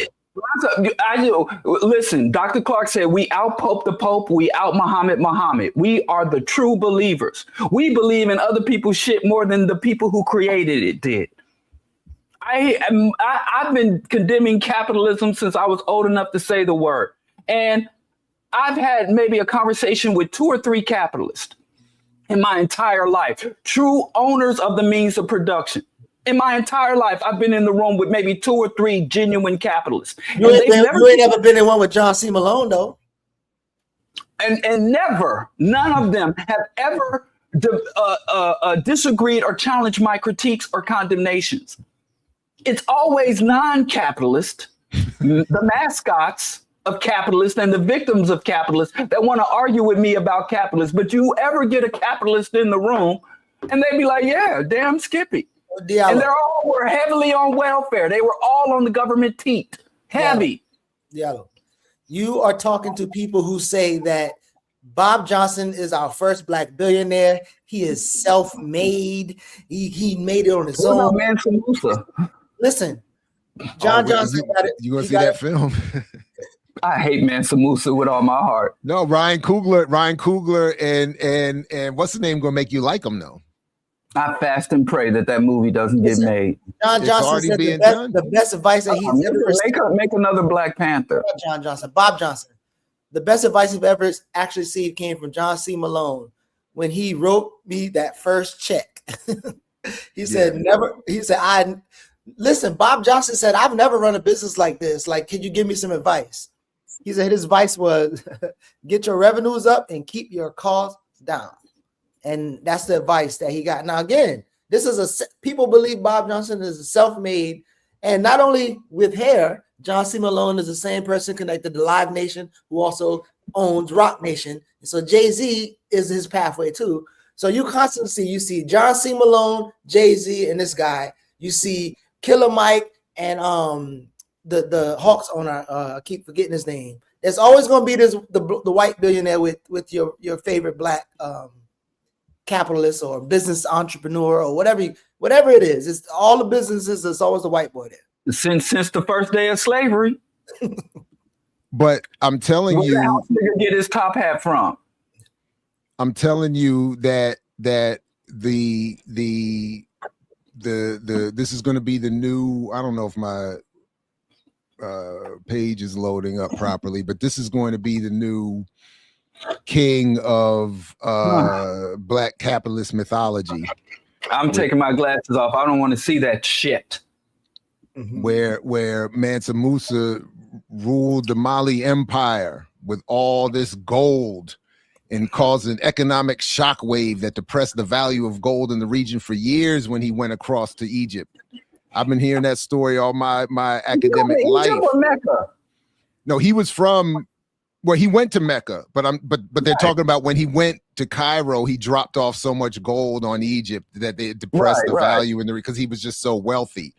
Listen, Dr. Clark said we out Pope the Pope, we out Muhammad. We are the true believers. We believe in other people's shit more than the people who created it did. I've been condemning capitalism since I was old enough to say the word. And I've had maybe a conversation with 2 or 3 capitalists in my entire life, true owners of the means of production. In my entire life, I've been in the room with maybe 2 or 3 genuine capitalists. You ain't never been in one with John C. Malone, though. And never, none of them have ever disagreed or challenged my critiques or condemnations. It's always non-capitalist, the mascots of capitalists and the victims of capitalists that want to argue with me about capitalists. But you ever get a capitalist in the room and they be like, yeah, damn Skippy. Diallo. And were heavily on welfare. They were all on the government teat. Heavy. Diallo. You are talking to people who say that Bob Johnson is our first black billionaire. He is self-made. He made it on his own. Listen, John Johnson got it. You gonna see that film? I hate Mansa Musa with all my heart. No, Ryan Coogler and what's the name gonna make you like him though? I fast and pray that movie doesn't get made. John It's Johnson already said being done. the best advice that he's ever received. Make another Black Panther. Bob Johnson. The best advice he's ever actually received came from John C. Malone when he wrote me that first check. He said, listen, Bob Johnson said, I've never run a business like this. Like, could you give me some advice? He said his advice was get your revenues up and keep your costs down. And that's the advice that he got. Now, again, people believe Bob Johnson is a self-made, and not only with hair, John C. Malone is the same person connected to Live Nation, who also owns Rock Nation. And so Jay-Z is his pathway too. So you constantly see John C. Malone, Jay-Z, and this guy. You see Killer Mike and the Hawks owner. I keep forgetting his name. There's always going to be the white billionaire with your favorite black capitalist or business entrepreneur or whatever it is. It's all the businesses. It's always the white boy there. Since the first day of slavery. But I'm telling Where you, the house nigga get his top hat from? I'm telling you that the this is going to be the new. I don't know if my page is loading up properly, but this is going to be the new king of black capitalist mythology. I'm taking my glasses off. I don't want to see that shit. Where Mansa Musa ruled the Mali Empire with all this gold and caused an economic shockwave that depressed the value of gold in the region for years when he went across to Egypt. I've been hearing that story all my academic life. Egypt or Mecca? No, he was from he went to Mecca, but they're talking about when he went to Cairo, he dropped off so much gold on Egypt that they depressed the value because he was just so wealthy.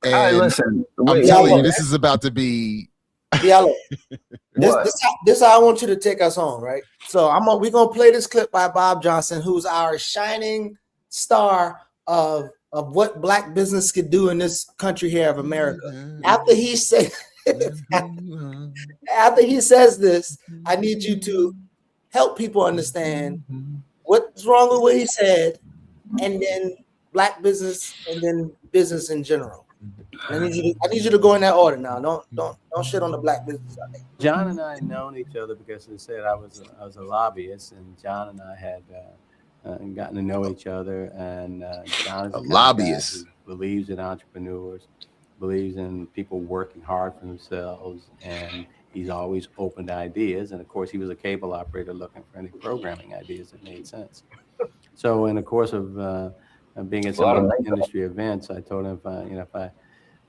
And listen, I'm telling you, this is about to be. Diallo. This how I want you to take us home, right? So we're gonna play this clip by Bob Johnson, who's our shining star of what black business could do in this country here of America. After he says this, I need you to help people understand what's wrong with what he said, and then black business, and then business in general. I need you to go in that order now. Don't shit on the black business. John and I had known each other because, as I said, I was a lobbyist, and John and I had gotten to know each other. And John is a lobbyist who believes in entrepreneurs, believes in people working hard for themselves, and he's always open to ideas. And of course, he was a cable operator looking for any programming ideas that made sense. So, in the course of being at some industry events, I told him if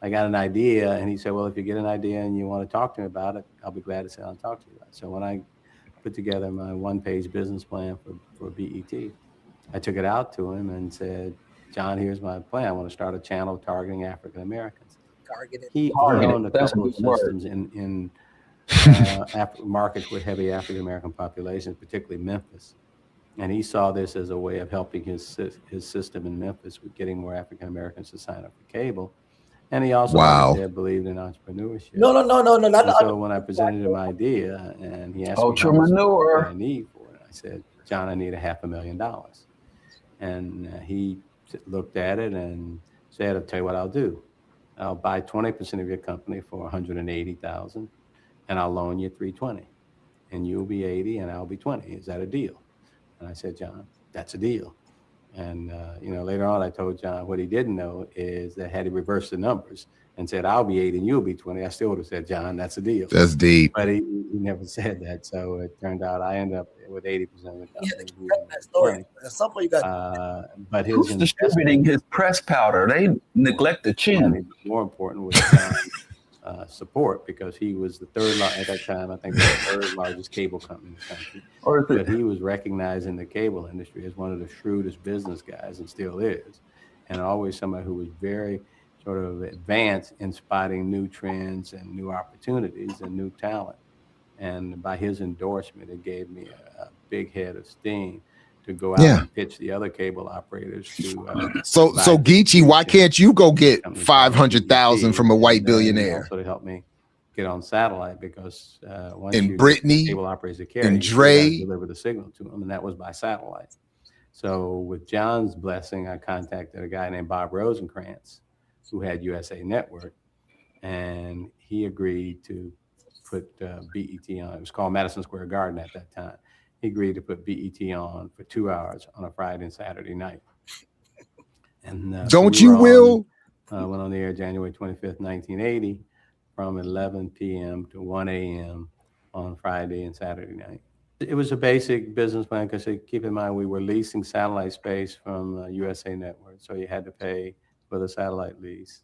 I got an idea, and he said, well, if you get an idea and you want to talk to me about it, I'll be glad to sit down and talk to you about it. So when I put together my one-page business plan for BET, I took it out to him and said, John, here's my plan. I want to start a channel targeting African Americans. He owned a couple of systems in markets with heavy African American populations, particularly Memphis. And he saw this as a way of helping his system in Memphis with getting more African Americans to sign up for cable. And he also believed in entrepreneurship. No. So when I presented him my idea, and he asked me what I need for it, I said, John, I need $500,000. And he looked at it and said, I'll tell you what I'll do. I'll buy 20% of your company for $180,000, and I'll loan you $320,000, and you'll be 80, and I'll be 20. Is that a deal? And I said, John, that's a deal. And, later on, I told John what he didn't know is that had he reversed the numbers and said, I'll be 80 and you'll be 20, I still would have said, John, that's a deal. That's deep. But he never said that. So it turned out I ended up with 80% of the company. That story. At some point, you got. But who's distributing his press powder? They neglect the chin. More important was John's support, because he was the third at that time, I think, the third largest cable company in the country. But he was recognized in the cable industry as one of the shrewdest business guys, and still is, and always somebody who was very sort of advanced in spotting new trends and new opportunities and new talent. And by his endorsement, it gave me a big head of steam to go out and pitch the other cable operators to. So Geechee, why can't you go get 500,000 from a white billionaire? Also to help me get on satellite, because once and Brittany cable operators that carry, and Dre deliver the signal to them, and that was by satellite. So with John's blessing, I contacted a guy named Bob Rosencrantz, who had USA Network, and he agreed to put BET on. It was called Madison Square Garden at that time. He agreed to put BET on for 2 hours on a Friday and Saturday night. And Don't you, Will? Went on the air January 25th, 1980, from 11 p.m. to 1 a.m. on Friday and Saturday night. It was a basic business plan because keep in mind we were leasing satellite space from USA Network, so you had to pay for the satellite lease.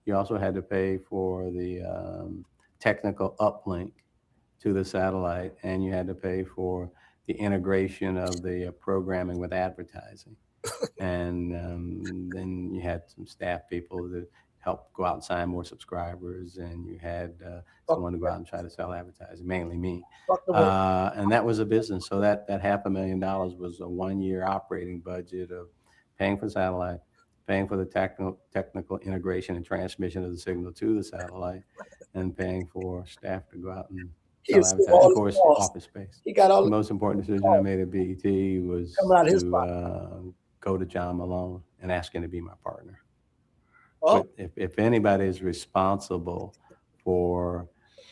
You also had to pay for the technical uplink to the satellite, and you had to pay for the integration of the programming with advertising. And then you had some staff people that helped go out and sign more subscribers, and you had someone to go out and try to sell advertising, mainly me. And that was a business. So that $500,000 was a 1-year operating budget of paying for satellite, paying for the technical integration and transmission of the signal to the satellite, and paying for staff to go out and sell advertising. Of course, office space. He got all the most important decision I made at BET was to go to John Malone and ask him to be my partner. But if anybody is responsible for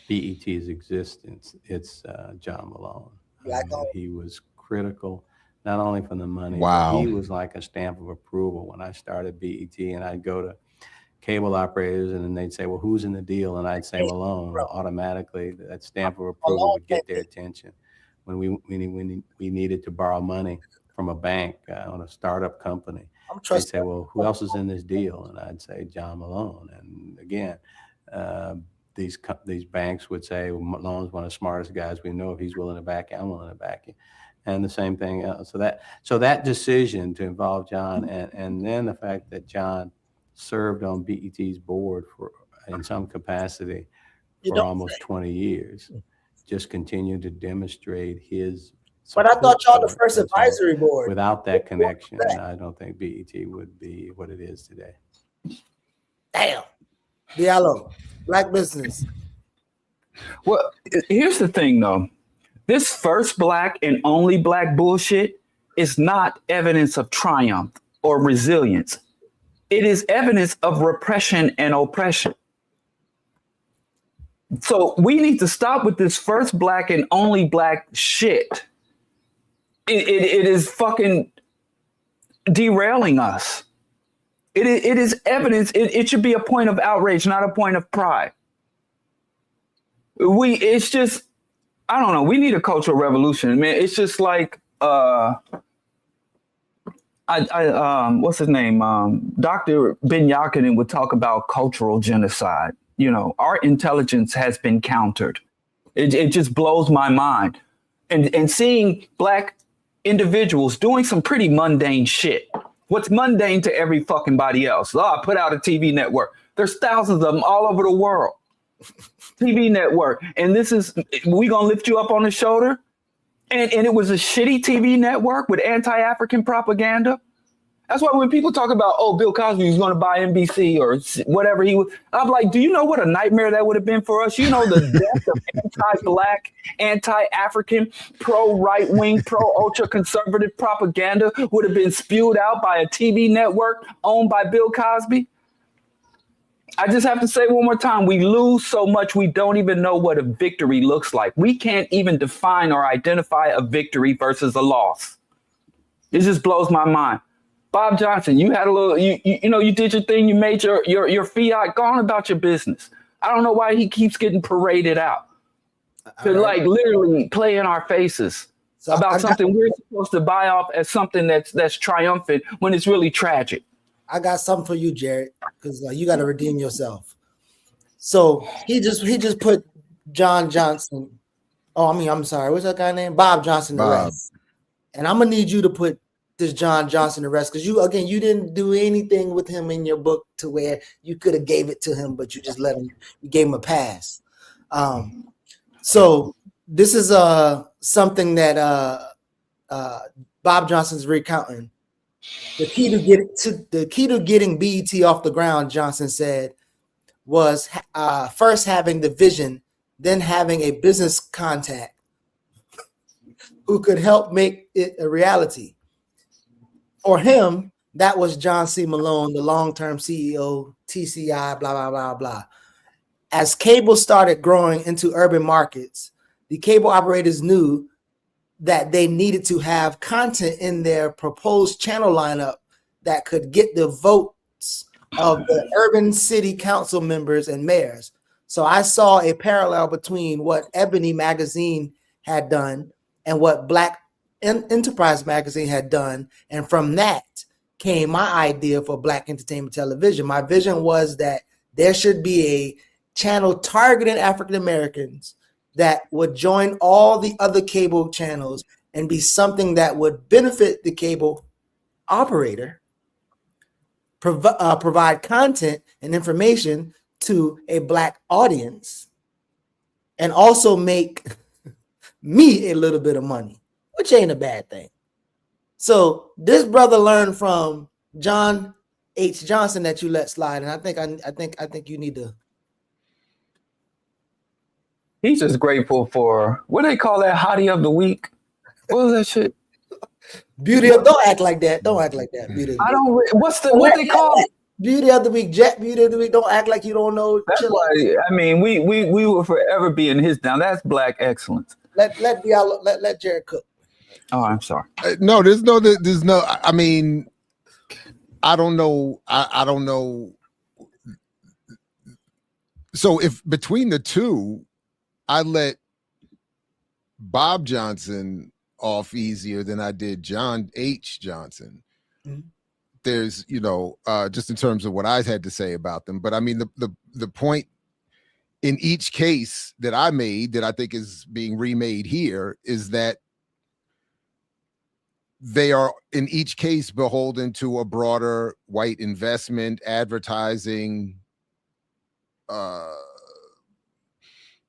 BET's existence, it's John Malone. He was critical, not only from the money, but he was like a stamp of approval when I started BET, and I'd go to cable operators and then they'd say, well, who's in the deal? And I'd say Malone. Automatically, that stamp of approval would get their attention. When we needed to borrow money from a bank on a startup company, they'd say, well, who else is in this deal? And I'd say John Malone. And again, these banks would say, well, Malone's one of the smartest guys we know. If he's willing to back you, I'm willing to back you. And the same thing. So that decision to involve John, and then the fact that John served on BET's board in some capacity for almost 20 years, just continued to demonstrate his. But I thought y'all the first advisory board. Without that connection, I don't think BET would be what it is today. Damn. Diallo, Black business. Well, here's the thing, though. This first Black and only Black bullshit is not evidence of triumph or resilience. It is evidence of repression and oppression. So we need to stop with this first Black and only Black shit. It is fucking derailing us. It is evidence. It should be a point of outrage, not a point of pride. It's just, I don't know. We need a cultural revolution, man. It's just like, what's his name? Dr. Ben Yakinen would talk about cultural genocide. You know, our intelligence has been countered. It just blows my mind. And seeing Black individuals doing some pretty mundane shit. What's mundane to every fucking body else? I put out a TV network. There's thousands of them all over the world. TV network. And we gonna lift you up on the shoulder? And it was a shitty TV network with anti-African propaganda. That's why when people talk about, oh, Bill Cosby was going to buy NBC or whatever I'm like, do you know what a nightmare that would have been for us? You know, the death of anti-Black, anti-African, pro-right-wing, pro-ultra-conservative propaganda would have been spewed out by a TV network owned by Bill Cosby. I just have to say one more time, we lose so much we don't even know what a victory looks like. We can't even define or identify a victory versus a loss. It just blows my mind. Bob Johnson, you had a little, you did your thing, you made your fiat, go on about your business. I don't know why he keeps getting paraded out to literally play in our faces about something we're supposed to buy off as something that's triumphant when it's really tragic. I got something for you, Jared, because you got to redeem yourself. So he just put John Johnson. I'm sorry. What's that guy name? Bob Johnson to rest. And I'm gonna need you to put this John Johnson to rest because you didn't do anything with him in your book to where you could have gave it to him, but you just you gave him a pass. So this is something that Bob Johnson's recounting. The key to getting BET off the ground, Johnson said, was first having the vision, then having a business contact who could help make it a reality. for him, that was John C. Malone, the long-term CEO, TCI, blah, blah, blah, blah. As cable started growing into urban markets, the cable operators knew that they needed to have content in their proposed channel lineup that could get the votes of the urban city council members and mayors. So I saw a parallel between what Ebony magazine had done and what Black Enterprise magazine had done. And from that came my idea for Black entertainment television. My vision was that there should be a channel targeting African Americans that would join all the other cable channels and be something that would benefit the cable operator, provide content and information to a Black audience, and also make me a little bit of money, which ain't a bad thing. So this brother learned from John H. Johnson that you let slide, and I think you need to. He's just grateful for what they call that hottie of the week. What was that shit? Beauty of, don't act like that. Don't act like that. Beauty of the I don't. What they call it? Beauty of the week. Jet beauty of the week. Don't act like you don't know. That's why. I mean, we will forever be in his down. That's Black excellence. Let Jared cook. Oh, I'm sorry. No, there's no. I mean, I don't know. I don't know. So if between the two, I let Bob Johnson off easier than I did John H. Johnson. Mm-hmm. There's, just in terms of what I had to say about them. But I mean, the point in each case that I made that I think is being remade here is that they are in each case beholden to a broader white investment, advertising,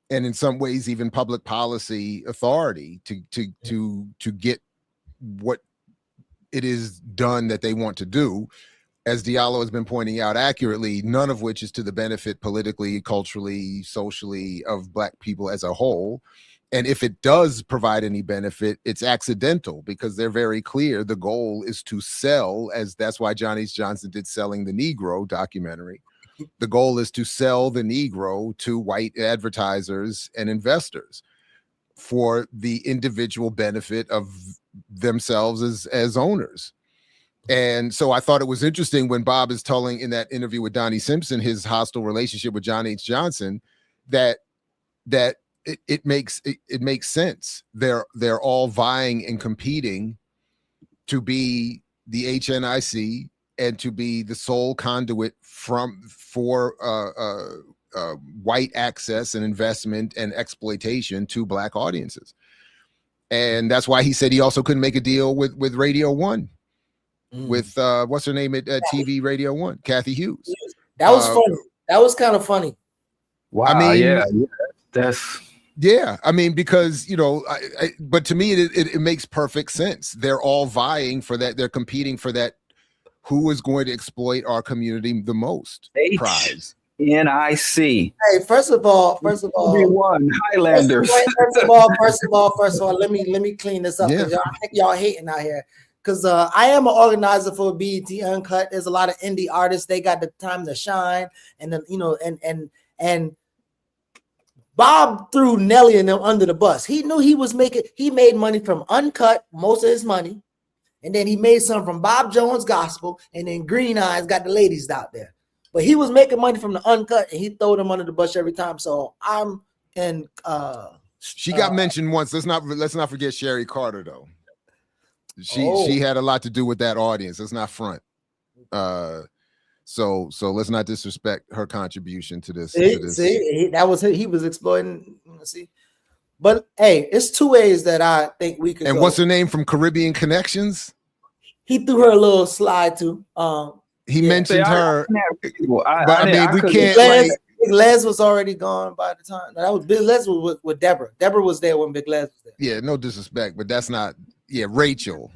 and in some ways even public policy authority to get what it is done that they want to do. As Diallo has been pointing out accurately, none of which is to the benefit politically, culturally, socially of Black people as a whole. And if it does provide any benefit, it's accidental because they're very clear. The goal is to sell, as that's why John H. Johnson did Selling the Negro documentary. The goal is to sell the Negro to white advertisers and investors for the individual benefit of themselves as owners. And so I thought it was interesting when Bob is telling in that interview with Donnie Simpson his hostile relationship with John H. Johnson, that it makes sense. They're all vying and competing to be the HNIC and to be the sole conduit for white access and investment and exploitation to Black audiences. And that's why he said he also couldn't make a deal with Radio 1, with what's her name at TV Radio 1, Kathy Hughes. That was funny. That was kind of funny. Wow. I mean, yeah. I mean, because, but to me, it makes perfect sense. They're all vying for that. They're competing for that. Who is going to exploit our community the most? Prize. NIC. Hey, first of all, one Highlanders. First of all, let me clean this up because I think y'all hating out here. Because I am an organizer for BET Uncut. There's a lot of indie artists. They got the time to shine, and then and Bob threw Nelly and them under the bus. He knew he made money from Uncut, most of his money. And then he made some from Bob Jones Gospel, and then Green Eyes got the ladies out there. But he was making money from the Uncut, and he threw them under the bus every time. So I'm in. She got mentioned once. Let's not forget Sherry Carter though. She had a lot to do with that audience. Let's not front. So let's not disrespect her contribution to this. That was he was exploiting. See. But hey, it's two ways that I think we could. And go. What's her name from Caribbean Connections? He threw her a little slide too. He mentioned her, but I mean, we can't. Big Les was already gone by the time. That was Big Les was with Deborah. Deborah was there when Big Les was there. Yeah, no disrespect, but that's not. Yeah, Rachel.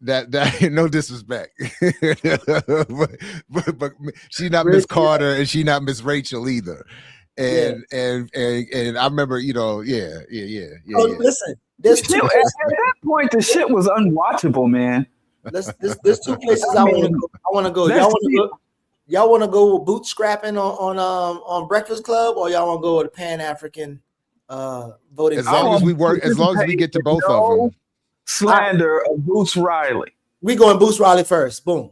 That no disrespect, but she's not Miss Carter and she's not Miss Rachel either. And I remember, Oh, listen, at that point, the shit was unwatchable, man. There's two places I want to go. Y'all want to go boot scrapping on Breakfast Club, or y'all want to go with the Pan African voting? As long as we get to both of them. Slander of Boots Riley. We going Boots Riley first. Boom.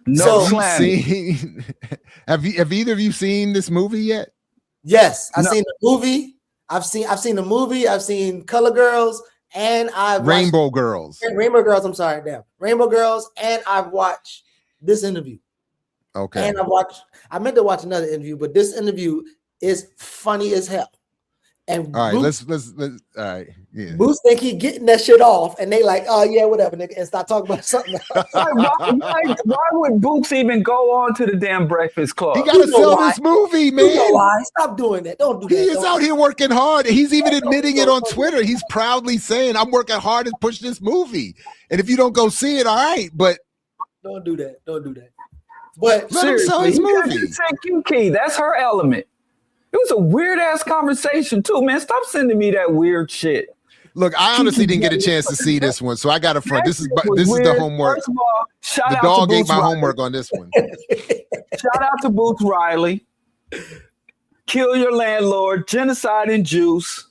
No slander. Have either of you seen this movie yet? Yes, I've seen the movie. I've seen the movie. I've seen Color Girls, and I've Rainbow Girls. Rainbow Girls. I'm sorry, damn. Rainbow Girls, and I've watched this interview. Okay. And I meant to watch another interview, but this interview is funny as hell. And all right, Boots, let's all right. Yeah. Boots think he getting that shit off, and they like, oh yeah, whatever, nigga, and start talking about something else. Why would Boots even go on to the damn Breakfast Club? He gotta sell this movie, man. You know why? Stop doing that. Don't do that. He is out here working hard. He's even admitting it on Twitter. He's proudly saying, I'm working hard to push this movie. And if you don't go see it, all right, but don't do that. Don't do that. But let him sell his movie. Key, that's her element. It was a weird ass conversation too, man. Stop sending me that weird shit. Look, I honestly didn't get a chance to see this one, so I got a front. This is the homework. First of all, the dog ate my homework on this one. Shout out to Boots Riley. Kill your landlord, genocide and juice.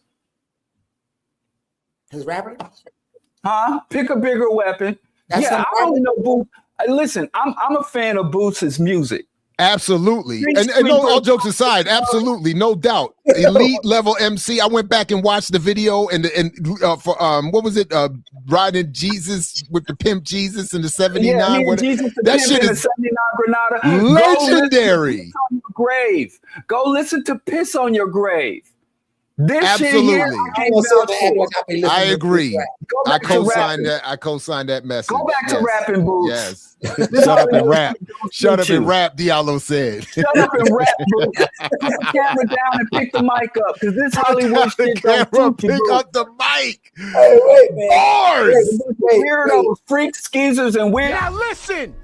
His rapper? Huh? Pick a bigger weapon. I only know Boots. Listen, I'm a fan of Boots' music. Absolutely. And no, all jokes aside, absolutely, no doubt. Elite level MC. I went back and watched the video for what was it? Riding Jesus with the Pimp Jesus in the 79. Yeah, Jesus, that shit is 79 Granada. legendary. Go listen to Piss on Your Grave. This absolutely. Shit here, I agree. I co-sign that. I co-sign that message. Go back to rapping, Boots. Yes. Shut up and rap. Shut up and rap, Diallo said. Shut up and rap, Boots. Put the camera down and pick the mic up, because this Hollywood shit don't pick up the mic. Hey, wait, man. Bars. Weirdos, freaks, skeezers, and weird. Now listen.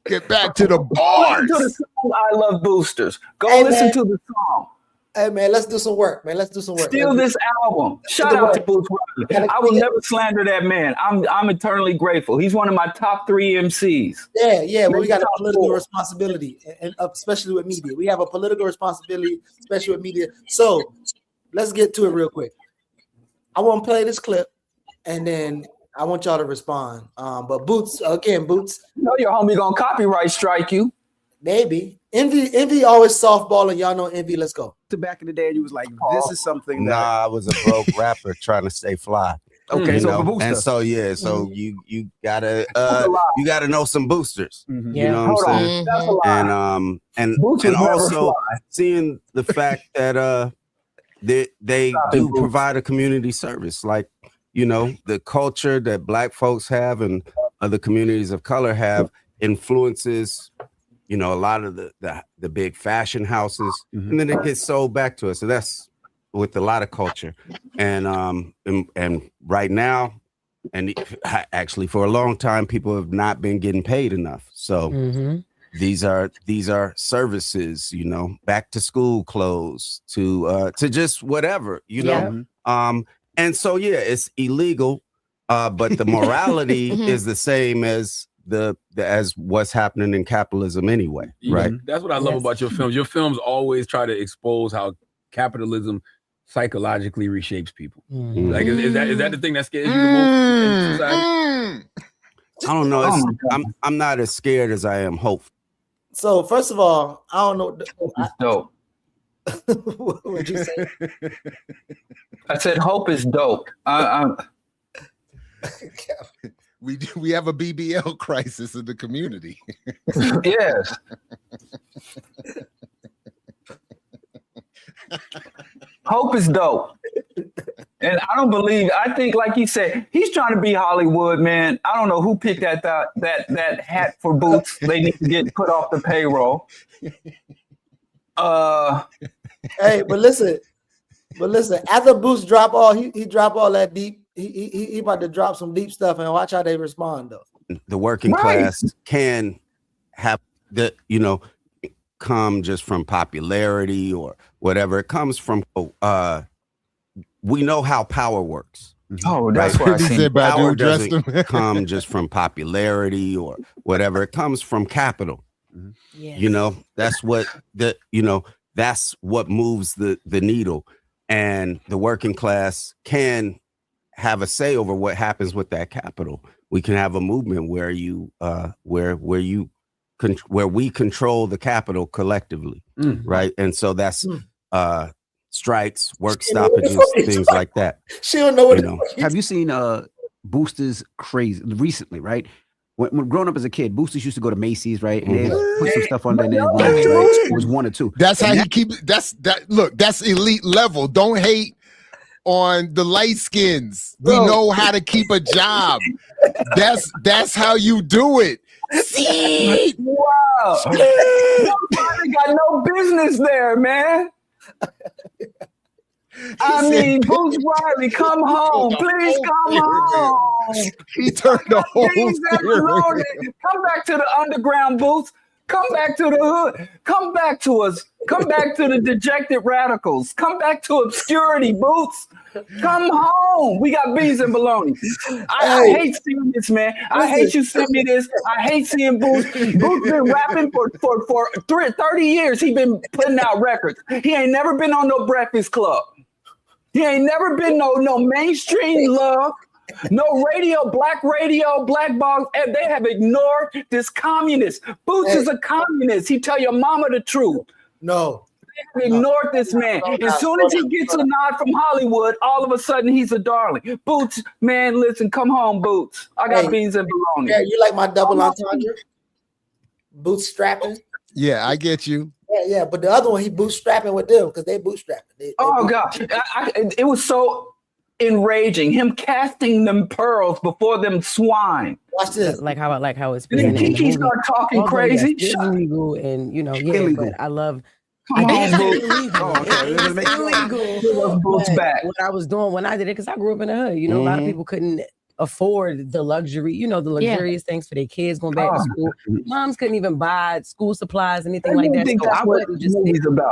Get back to the bars. Go listen to the song I Love Boosters. Go listen to the song. Hey man, let's do some work, man. Let's do some work. Steal this album. Shout out to Boots Riley. I will never slander that man. I'm eternally grateful. He's one of my top 3 MCs. Yeah. Well, we got a political responsibility, and especially with media. We have a political responsibility, especially with media. So let's get to it real quick. I want to play this clip, and then I want y'all to respond. But Boots, you know your homie gonna copyright strike you. Maybe. Envy always softballing. Y'all know Envy. Let's go. Back in the day, you was like, this is something that I was a broke rapper trying to stay fly. Okay, so you gotta know some boosters. Mm-hmm. You know what I'm saying? And also seeing the fact that they do provide a community service, like the culture that Black folks have and other communities of color have influences a lot of the big fashion houses, and then it gets sold back to us. So that's with a lot of culture, and right now, and actually for a long time, people have not been getting paid enough. So these are services, back to school clothes to just whatever, and so it's illegal, but the morality is the same as as what's happening in capitalism anyway, right? That's what I love about your films. Your films always try to expose how capitalism psychologically reshapes people. Like, is that the thing that scares you the most in society? I don't know. I'm not as scared as I am hopeful. So first of all, I don't know. It's dope. What would you say? I said hope is dope. We have a BBL crisis in the community. Yes. Hope is dope. And I think like you said, he's trying to be Hollywood, man. I don't know who picked that hat for Boots. They need to get put off the payroll. Hey, but listen, after Boots drop all, he drop all that deep. He about to drop some deep stuff, and watch how they respond though. The working class can have come just from popularity or whatever. It comes from we know how power works, Oh, that's right? what I seen. Power doesn't come just from popularity or whatever. It comes from capital. You know, that's what that's what moves the needle, and the working class can have a say over what happens with that capital. We can have a movement where we control the capital collectively, right? And so that's strikes, work stoppages, things like that. She don't know what. Have you seen Boosters crazy recently? Right. When growing up as a kid, Boosters used to go to Macy's, right? And they put some stuff on there. And then it was 1 or 2. That's how he keeps. Look, that's elite level. Don't hate on the light skins. We know how to keep a job. That's how you do it. See? Wow. Nobody got no business there, man. I mean, Boots Riley, come home. Please come home. He turned the whole steering. Come back to the underground, Boots. Come back to the hood. Come back to us. Come back to the dejected radicals. Come back to obscurity, Boots. Come home. We got beans and bologna. I hate seeing this, man. I hate you send me this. I hate seeing Boots. Boots been rapping for 30 years. He been putting out records. He ain't never been on no Breakfast Club. He ain't never been no mainstream love. No radio, black box. And they have ignored this communist. Boots is a communist. He tell your mama the truth. No. They have ignored this man. As soon as he gets a nod from Hollywood, all of a sudden he's a darling. Boots, man, listen, come home, Boots. I got beans and bologna. Yeah, you like my double entendre? Bootstrapping? Yeah, I get you. Yeah, but the other one, he bootstrapping with them because they bootstrapping. Gosh. It was so enraging. Him casting them pearls before them swine. Watch this. Like how it's been. Did Kiki start talking crazy? It's illegal, and illegal. But I love. Come on, It's illegal. Boots back. What I was doing when I did it, because I grew up in the hood. A lot of people couldn't afford the luxury, the luxurious things for their kids going back to school. Moms couldn't even buy school supplies, anything like that. So I wasn't just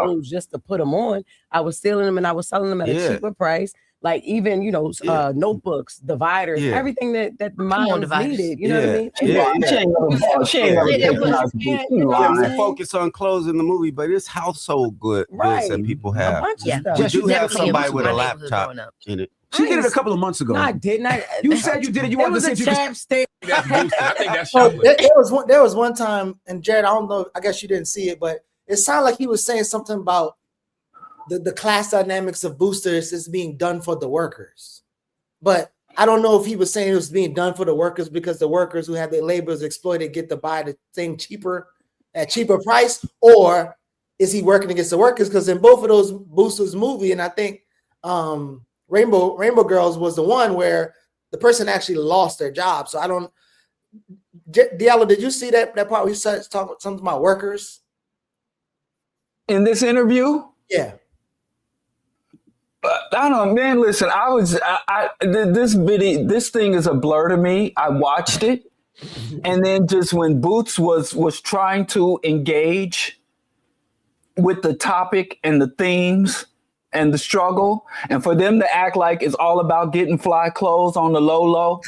clothes just to put them on. I was stealing them and I was selling them at a cheaper price. Like even, notebooks, dividers, everything that the moms needed. You know what I mean? We focus on clothes in the movie, but it's household goods that people have. We do have somebody with a laptop in it. She did it a couple of months ago. No, I didn't. You said you did it. You wanted to say champ state. I think that's there was one time, and Jared, I don't know, I guess you didn't see it, but it sounded like he was saying something about the class dynamics of Boosters is being done for the workers. But I don't know if he was saying it was being done for the workers because the workers who have their labors exploited get to buy the thing at cheaper price, or is he working against the workers? Because in both of those Boosters movie, and I think Rainbow Girls was the one where the person actually lost their job. So I don't. Diallo, did you see that part where he started talking something about workers in this interview? Yeah. I don't know, man. Listen, this thing is a blur to me. I watched it, and then just when Boots was trying to engage with the topic and the themes and the struggle, and for them to act like it's all about getting fly clothes on the low.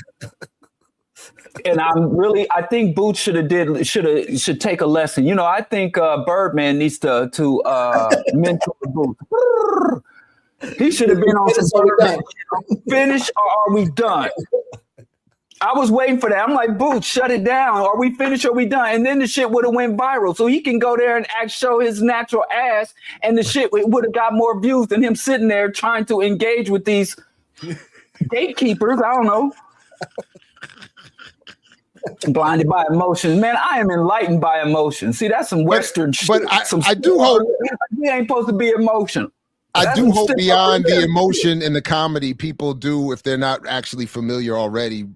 And I think Boots should take a lesson. I think Birdman needs to mentor Boots. He should have been on some Birdman. Finish or are we done? I was waiting for that. I'm like, Boots, shut it down. Are we finished or are we done? And then the shit would have went viral. So he can go there and show his natural ass, and the shit would have got more views than him sitting there trying to engage with these gatekeepers. I don't know. Blinded by emotion, man. I am enlightened by emotion. See, that's some Western shit. But I do hope we ain't supposed to be emotional. I do hope beyond the emotion and the comedy, people do, if they're not actually familiar already,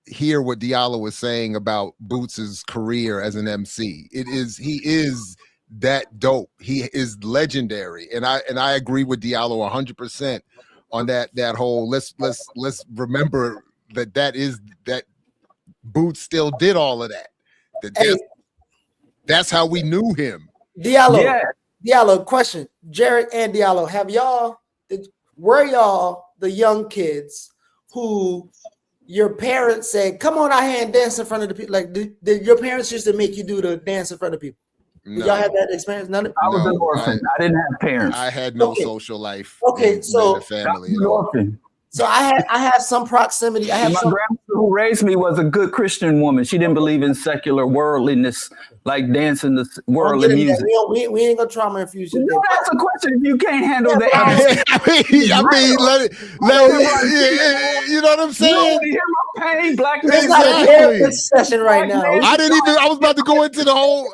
hear what Diallo was saying about Boots's career as an MC. He is that dope. He is legendary, and I agree with Diallo 100% on that whole. Let's remember that Boots still did all of that. That's how we knew him. Diallo, question. Jared and Diallo, were y'all the young kids who your parents said, "Come on out here and dance in front of the people"? Like, did your parents used to make you do the dance in front of people? Did y'all have that experience? None of I was an orphan. I didn't have parents. I had no social life. Okay, so in the family. I was an orphan. So I have some proximity. I have my grandmother who raised me was a good Christian woman. She didn't believe in secular worldliness, like dancing the worldly music. We ain't gonna trauma infuse you. No, that's a question. If you can't handle the you know what I'm saying? You hear my pain, black man. It's not a therapy session right now. I was about to go into the whole.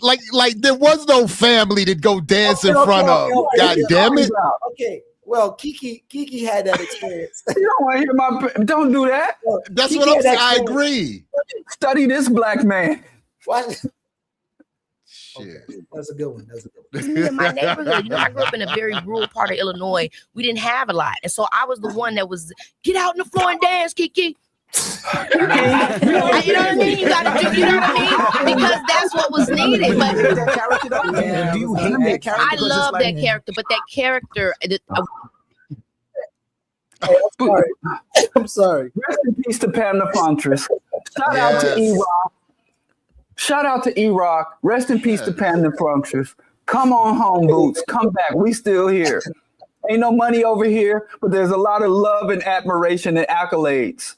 Like there was no family to go dance in front of. God damn it. Okay. Well, Kiki had that experience. You don't want to hear my. Don't do that. That's Kiki what I'm saying. had I agree. Study this black man. Why? Shit. That's a good one. That's a good one. Me in my neighborhood, I grew up in a very rural part of Illinois. We didn't have a lot, and so I was the one that was get out on the floor and dance, Kiki. You know what I mean? You gotta do, you know what I mean? Because that's what was needed. But Do you hate that character? I love that character, but that character. I'm sorry. Rest in peace to Pam the Fontress. Shout out to E-Rock. Shout out to E-Rock. Rest in peace to Pam the Fontress. Come on home, Boots. Come back. We still here. Ain't no money over here, but there's a lot of love and admiration and accolades.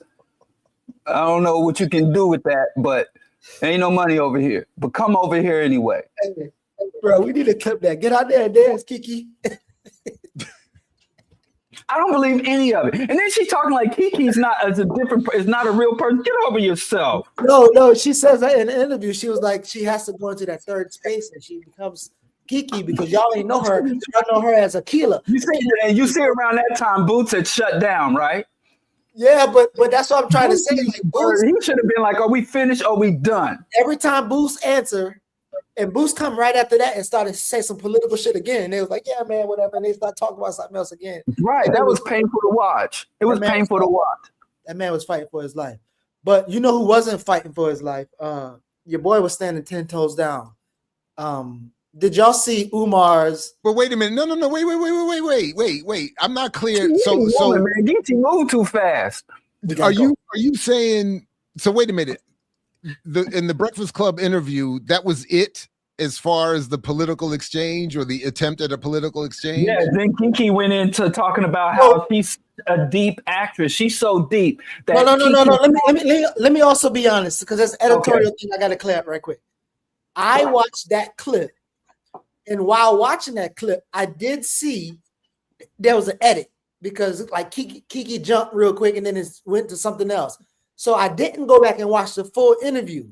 I don't know what you can do with that, but ain't no money over here. But come over here anyway. Hey, bro, we need to clip that. Get out there and dance, Kiki. I don't believe any of it. And then she's talking like Kiki's not is not a real person. Get over yourself. No. She says that in an interview. She was like, she has to go into that third space and she becomes Kiki because y'all ain't know her. Y'all know her as Akila. You see around that time, Boots had shut down, right? Yeah, but that's what I'm trying to say. Like, Boots, he should have been like, "Are we finished? Are we done?" Every time Boots answer, and Boots come right after that and started to say some political shit again. And they was like, "Yeah, man, whatever." And they start talking about something else again. Right, that was painful to watch. It was painful to watch. That man was fighting for his life. But you know who wasn't fighting for his life? Your boy was standing 10 toes down. Did y'all see Umar's? But wait a minute. No. Wait. I'm not clear. So man, DT moved too fast. Are you saying? So wait a minute. In the Breakfast Club interview, that was it as far as the political exchange or the attempt at a political exchange? Yeah. Then Kiki went into talking about how she's a deep actress. She's so deep that No. Let me also be honest because that's editorial thing. I got to clear up right quick. I watched that clip. And while watching that clip, I did see there was an edit because like Kiki jumped real quick and then it went to something else. So I didn't go back and watch the full interview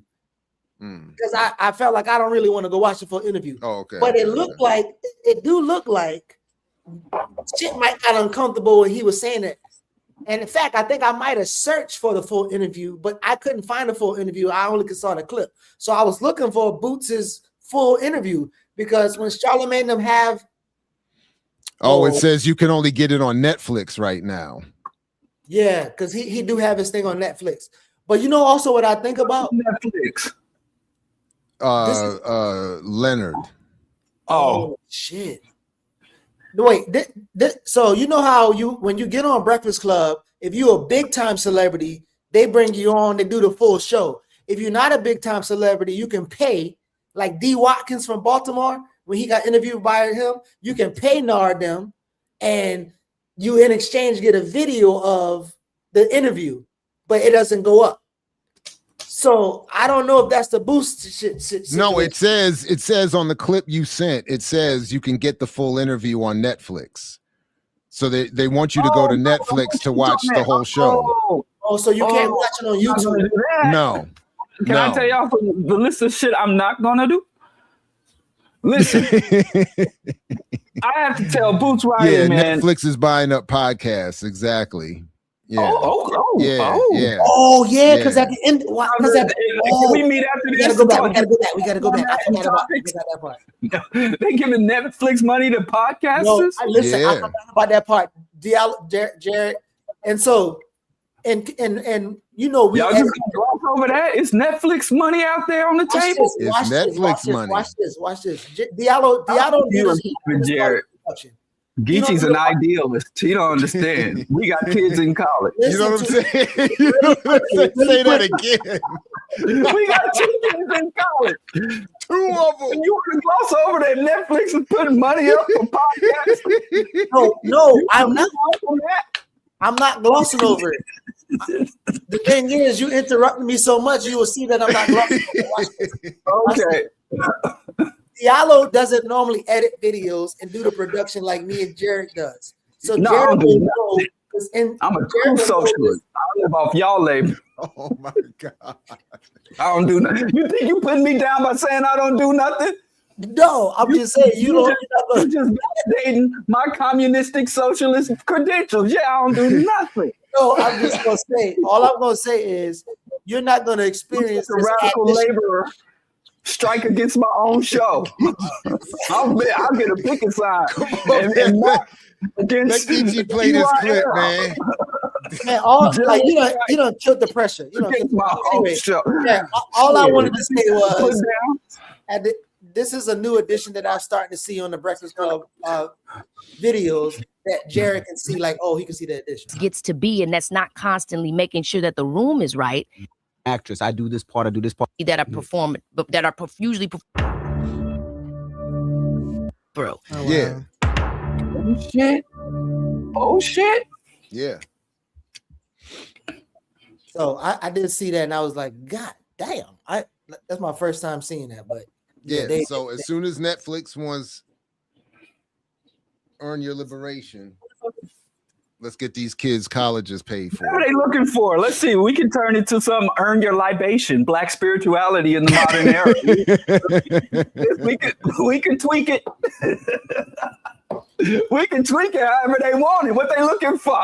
because I felt like I don't really want to go watch the full interview. Oh, okay. But it looked like shit might got uncomfortable when he was saying it. And in fact, I think I might have searched for the full interview, but I couldn't find the full interview. I only saw the clip. So I was looking for Boots's full interview. Because when Charlamagne and them have it says you can only get it on Netflix right now. Yeah, because he do have his thing on Netflix. But you know also what I think about Netflix. Leonard. Oh shit. Wait, so you know how when you get on Breakfast Club, if you're a big time celebrity, they bring you on, they do the full show. If you're not a big time celebrity, you can pay. Like D. Watkins from Baltimore, when he got interviewed by him, you can pay Nardem and you in exchange get a video of the interview, but it doesn't go up. So I don't know if that's the boost shit. No, it says on the clip you sent, it says you can get the full interview on Netflix. So they want you to go to Netflix to watch the whole show. Oh, so you can't watch it on YouTube? No. Can I tell y'all the list of shit I'm not gonna do? Listen, I have to tell Boots Riley, man. Netflix is buying up podcasts. Exactly. Yeah. Yeah. Oh yeah, because at the end, can we meet after this? We gotta go back. I forgot about that part. They giving Netflix money to podcasters. No, listen, I forgot about that part. Jared, and so. And you know we y'all just gloss over that. It's Netflix money out there on the table. It's Netflix money. Watch this. Diallo did his Jared. Geechee's an idealist. He don't understand. We got kids in college. You know what I'm saying? You know what I'm saying? Say that again. We got 2 kids in college. 2 of them. And you want to gloss over that Netflix is putting money up for podcasts? No, I'm not. I'm not glossing over it. The thing is, you interrupted me so much, you will see that I'm not glossing over it. Okay. Diallo doesn't normally edit videos and do the production like me and Jared does. So No, Jared will I'm know. I'm a true socialist. I live off y'all labor. Oh my God. I don't do nothing. You think you putting me down by saying I don't do nothing? No, I'm just saying you just validating my communistic socialist credentials. Yeah, I don't do nothing. No, I'm just gonna say, all I'm gonna say is you're not gonna experience a radical laborer strike against my own show. I'll get a picket sign. And mark against let DG play this clip, man. Man, you don't kill the pressure. You know, anyway, yeah, all I wanted to say was this is a new addition that I'm starting to see on the Breakfast Club videos that Jared can see, like, oh, he can see the addition. Gets to be, and that's not constantly making sure that the room is right. Actress, I do this part, That are perform, but that are usually bro. Oh, yeah. Oh shit. Oh shit. Yeah. So I did see that, and I was like, God damn! That's my first time seeing that, but yeah. So as soon as Netflix wants Earn Your Liberation, let's get these kids colleges paid for. What are they looking for? Let's see. We can turn it to some Earn Your Libation, Black spirituality in the modern era. we can tweak it. We can tweak it however they want it. What they looking for?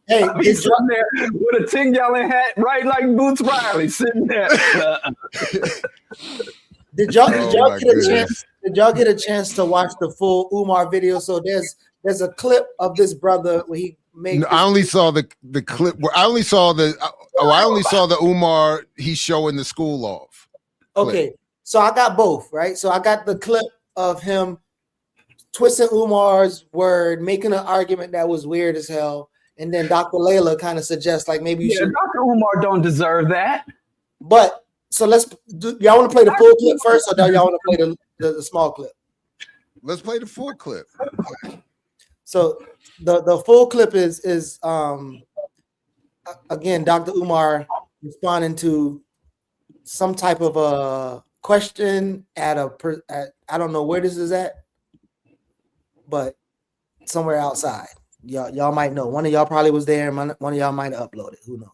Hey, he's sitting there with a 10-gallon hat, right like Boots Riley, sitting there. Did y'all get a chance? Did y'all get a chance to watch the full Umar video? So there's a clip of this brother where he made. No, I only saw the clip. I only saw the Umar he's showing the school off. Okay, so I got both, right? So I got the clip of him twisting Umar's word, making an argument that was weird as hell. And then Dr. Layla kind of suggests, like, maybe you should. Dr. Umar don't deserve that. But so y'all want to play the full clip first, or do y'all want to play the small clip? Let's play the full clip. So the full clip is again Dr. Umar responding to some type of a question at I don't know where this is at, but somewhere outside. Y'all might know. One of y'all probably was there, and one of y'all might have uploaded. Who knows?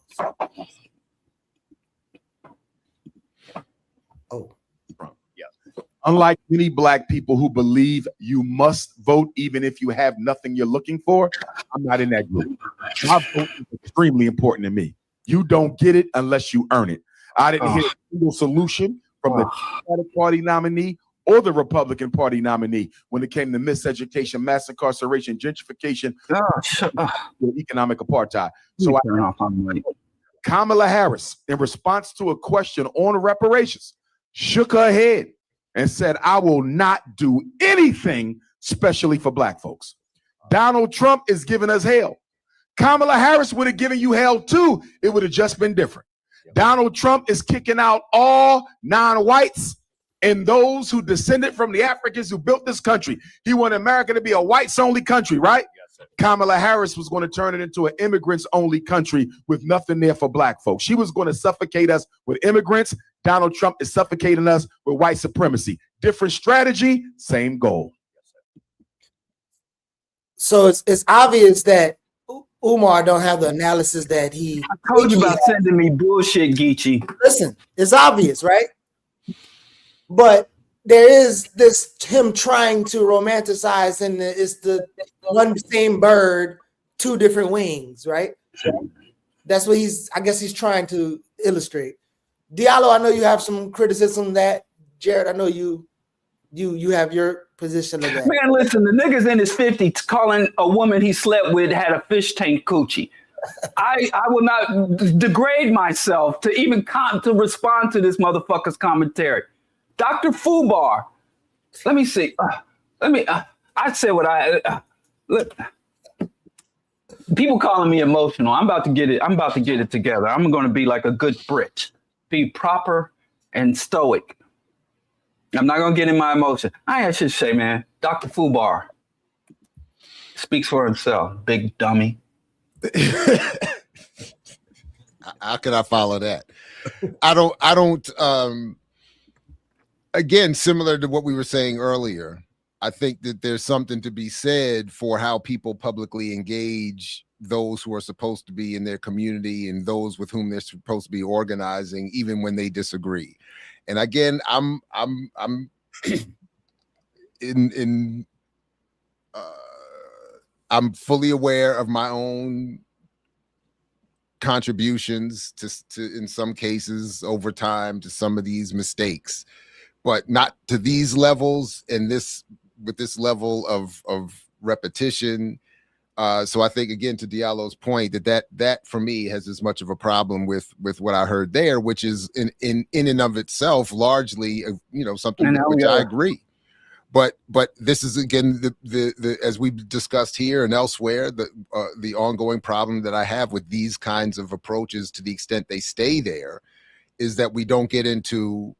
Oh. Yeah. Unlike many black people who believe you must vote even if you have nothing you're looking for, I'm not in that group. My vote is extremely important to me. You don't get it unless you earn it. I didn't hear a single solution from the Democratic Party nominee or the Republican Party nominee when it came to miseducation, mass incarceration, gentrification, economic apartheid. So Kamala Harris, in response to a question on reparations, shook her head and said, I will not do anything specially for black folks. Donald Trump is giving us hell. Kamala Harris would have given you hell too. It would have just been different. Donald Trump is kicking out all non-whites and those who descended from the Africans who built this country. He wanted America to be a whites-only country, right? Yes, Kamala Harris was going to turn it into an immigrants-only country with nothing there for black folks. She was going to suffocate us with immigrants. Donald Trump is suffocating us with white supremacy. Different strategy, same goal. So it's obvious that Umar don't have the analysis that he. I told you about sending me bullshit, Geechee. Listen, it's obvious, right? But there is this him trying to romanticize, and it's the one same bird, two different wings, right? That's what I guess he's trying to illustrate. Diallo, I know you have some criticism of that. Jared, I know you have your position of that. Man, listen, the nigga's in his 50s calling a woman he slept with had a fish tank coochie. I will not degrade myself to even to respond to this motherfucker's commentary. Dr. Fubar, let me see. I said what look. People calling me emotional. I'm about to get it together. I'm going to be like a good Brit, be proper and stoic. I'm not going to get in my emotion. I should say, man, Dr. Fubar speaks for himself. Big dummy. How can I follow that? I don't. Again, similar to what we were saying earlier, I think that there's something to be said for how people publicly engage those who are supposed to be in their community and those with whom they're supposed to be organizing, even when they disagree. And again, I'm I'm fully aware of my own contributions to in some cases over time to some of these mistakes, but not to these levels and with this level of repetition. So I think, again, to Diallo's point, that for me has as much of a problem with what I heard there, which is in and of itself largely something which I agree. But this is, again, the as we've discussed here and elsewhere, the ongoing problem that I have with these kinds of approaches, to the extent they stay there, is that we don't get into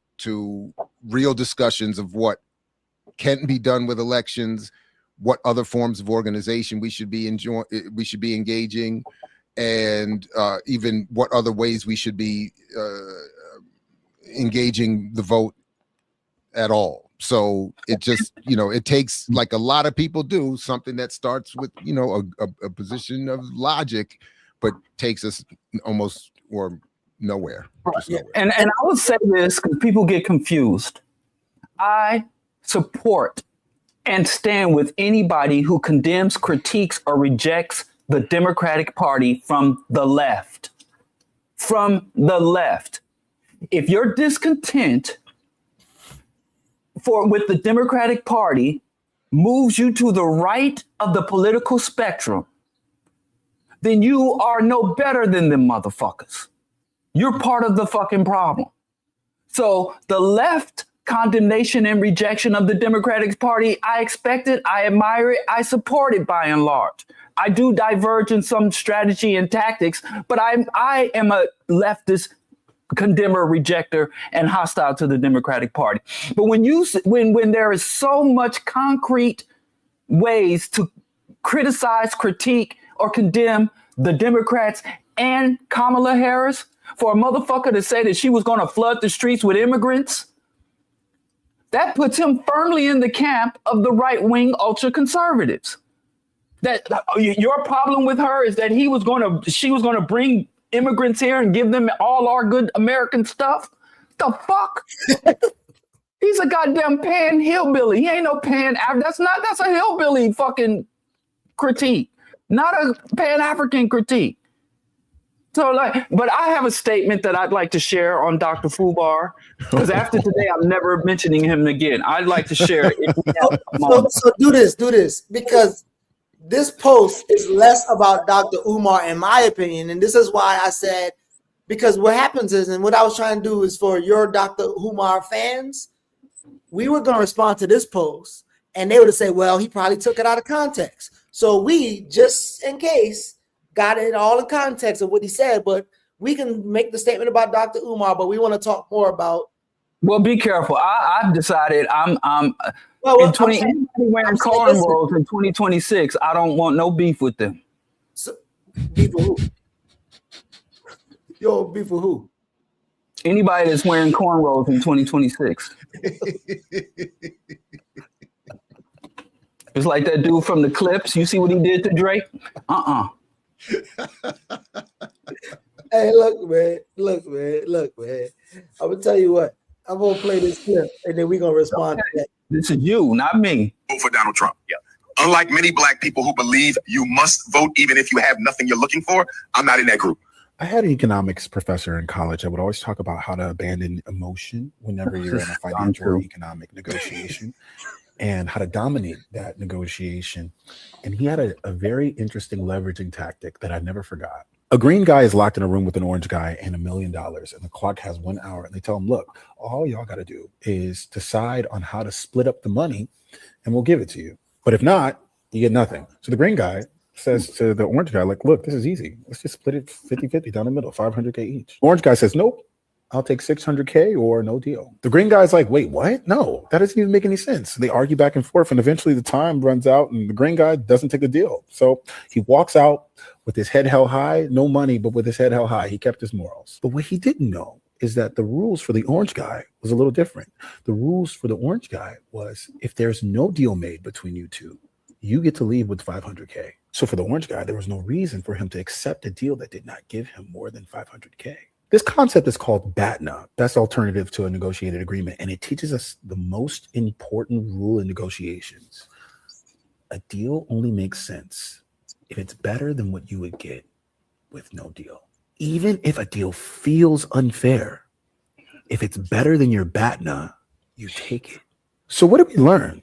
real discussions of what can be done with elections, what other forms of organization we should be engaging, and even what other ways we should be engaging the vote at all. So it just, it takes, like a lot of people do, something that starts with, a position of logic, but takes us almost or nowhere. Yeah. And I would say this because people get confused. I support and stand with anybody who condemns, critiques, or rejects the Democratic Party from the left. From the left. If you're discontent with the Democratic Party moves you to the right of the political spectrum, then you are no better than them motherfuckers. You're part of the fucking problem. So the left condemnation and rejection of the Democratic Party, I expect it, I admire it, I support it by and large. I do diverge in some strategy and tactics, but I am a leftist condemner, rejecter, and hostile to the Democratic Party. But when there is so much concrete ways to criticize, critique, or condemn the Democrats and Kamala Harris, for a motherfucker to say that she was going to flood the streets with immigrants, that puts him firmly in the camp of the right-wing ultra conservatives. That your problem with her is that she was going to bring immigrants here and give them all our good American stuff. The fuck? He's a goddamn pan hillbilly. He ain't no pan. That's a hillbilly fucking critique, not a pan African critique. So but I have a statement that I'd like to share on Dr. Fubar, because after today, I'm never mentioning him again. I'd like to share it. So do this, because this post is less about Dr. Umar, in my opinion. And this is why I said, because what happens is, and what I was trying to do is for your Dr. Umar fans, we were going to respond to this post and they would say, well, he probably took it out of context. So we, just in case, got it all in context of what he said, but we can make the statement about Dr. Umar, but we want to talk more about. Well, be careful. I've decided anybody wearing cornrows in 2026, I don't want no beef with them. So, beef with who? Yo, beef with who? Anybody that's wearing cornrows in 2026. It's like that dude from the Clips. You see what he did to Drake? Hey, look, man. I'm gonna tell you what. I'm gonna play this clip and then we're gonna respond to that. This is you, not me. Vote for Donald Trump. Yeah. Unlike many black people who believe you must vote even if you have nothing you're looking for, I'm not in that group. I had an economics professor in college that would always talk about how to abandon emotion whenever you're in a financial or economic negotiation, and how to dominate that negotiation. And he had a very interesting leveraging tactic that I never forgot. A green guy is locked in a room with an orange guy and $1 million, and the clock has 1 hour. And they tell him, look, all y'all got to do is decide on how to split up the money and we'll give it to you. But if not, you get nothing. So the green guy says to the orange guy, like, look, this is easy. Let's just split it 50-50 down the middle, 500K each. Orange guy says, nope, I'll take 600K or no deal. The green guy's like, wait, what? No, that doesn't even make any sense. They argue back and forth, and eventually the time runs out, and the green guy doesn't take the deal. So he walks out with his head held high, no money, but with his head held high. He kept his morals. But what he didn't know is that the rules for the orange guy was a little different. The rules for the orange guy was if there's no deal made between you two, you get to leave with 500K. So for the orange guy, there was no reason for him to accept a deal that did not give him more than 500K. This concept is called BATNA, best alternative to a negotiated agreement, and it teaches us the most important rule in negotiations. A deal only makes sense if it's better than what you would get with no deal. Even if a deal feels unfair, if it's better than your BATNA, you take it. So what did we learn?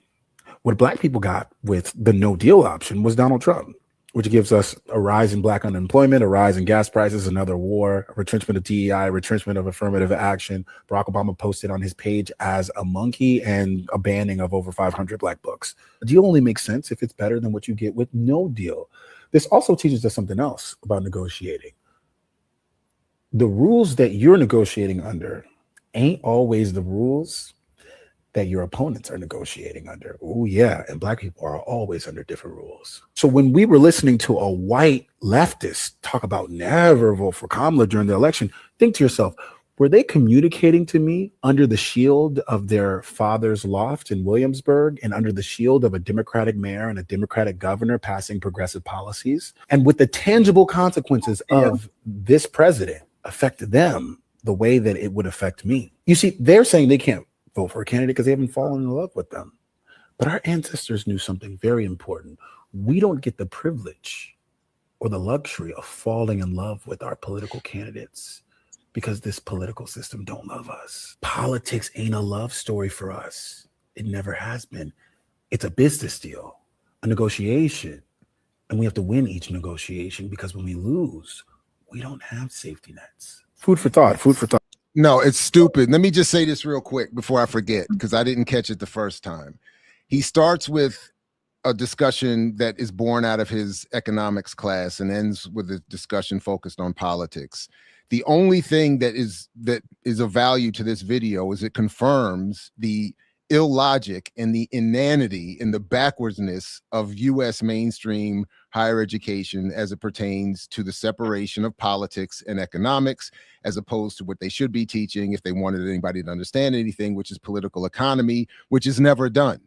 What Black people got with the no deal option was Donald Trump, which gives us a rise in Black unemployment, a rise in gas prices, another war, a retrenchment of DEI, retrenchment of affirmative action. Barack Obama posted on his page as a monkey, and a banning of over 500 Black books. A deal only makes sense if it's better than what you get with no deal. This also teaches us something else about negotiating. The rules that you're negotiating under ain't always the rules that your opponents are negotiating under. Oh yeah, and Black people are always under different rules. So when we were listening to a white leftist talk about never vote for Kamala during the election, think to yourself, were they communicating to me under the shield of their father's loft in Williamsburg and under the shield of a Democratic mayor and a Democratic governor passing progressive policies? And with the tangible consequences of this president affect them the way that it would affect me. You see, they're saying they can't vote for a candidate because they haven't fallen in love with them. But our ancestors knew something very important. We don't get the privilege or the luxury of falling in love with our political candidates because this political system don't love us. Politics ain't a love story for us. It never has been. It's a business deal, a negotiation. And we have to win each negotiation because when we lose, we don't have safety nets. Food for thought, food for thought. No, it's stupid. Let me just say this real quick before I forget, because I didn't catch it the first time. He starts with a discussion that is born out of his economics class and ends with a discussion focused on politics. The only thing that is of value to this video is it confirms the illogic and the inanity and the backwardsness of U.S. mainstream higher education as it pertains to the separation of politics and economics, as opposed to what they should be teaching if they wanted anybody to understand anything, which is political economy, which is never done.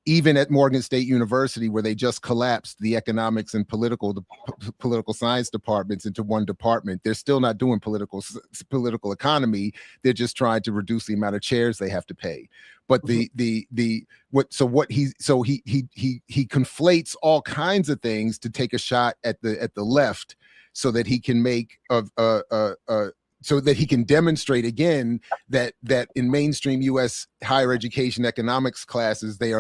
Even at Morgan State University, where they just collapsed the economics and political science departments into one department, they're still not doing political economy. They're just trying to reduce the amount of chairs they have to pay. But he conflates all kinds of things to take a shot at the left, so that he can make so that he can demonstrate again that in mainstream U.S. higher education economics classes, they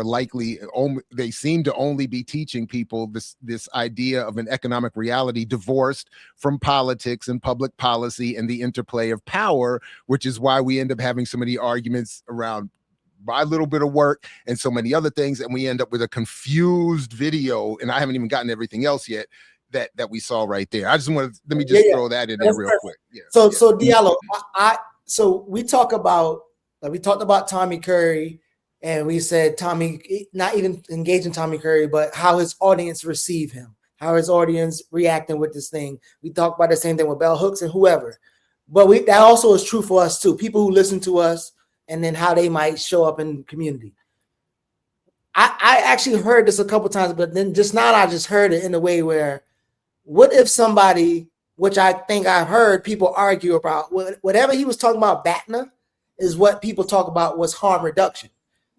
seem to only be teaching people this idea of an economic reality divorced from politics and public policy and the interplay of power, which is why we end up having so many arguments around my little bit of work and so many other things, and we end up with a confused video, and I haven't even gotten everything else yet that we saw right there. I just want to let me just throw that in there real quick. Yeah. So Diallo, so we talked about Tommy Curry, and we said Tommy, not even engaging Tommy Curry, but how his audience receive him, how his audience reacting with this thing. We talked about the same thing with Bell Hooks and whoever, but that also is true for us too. People who listen to us, and then how they might show up in the community. I actually heard this a couple times, but then just now I just heard it in a way where, what if somebody, which I think I've heard people argue about, whatever he was talking about, BATNA, is what people talk about was harm reduction.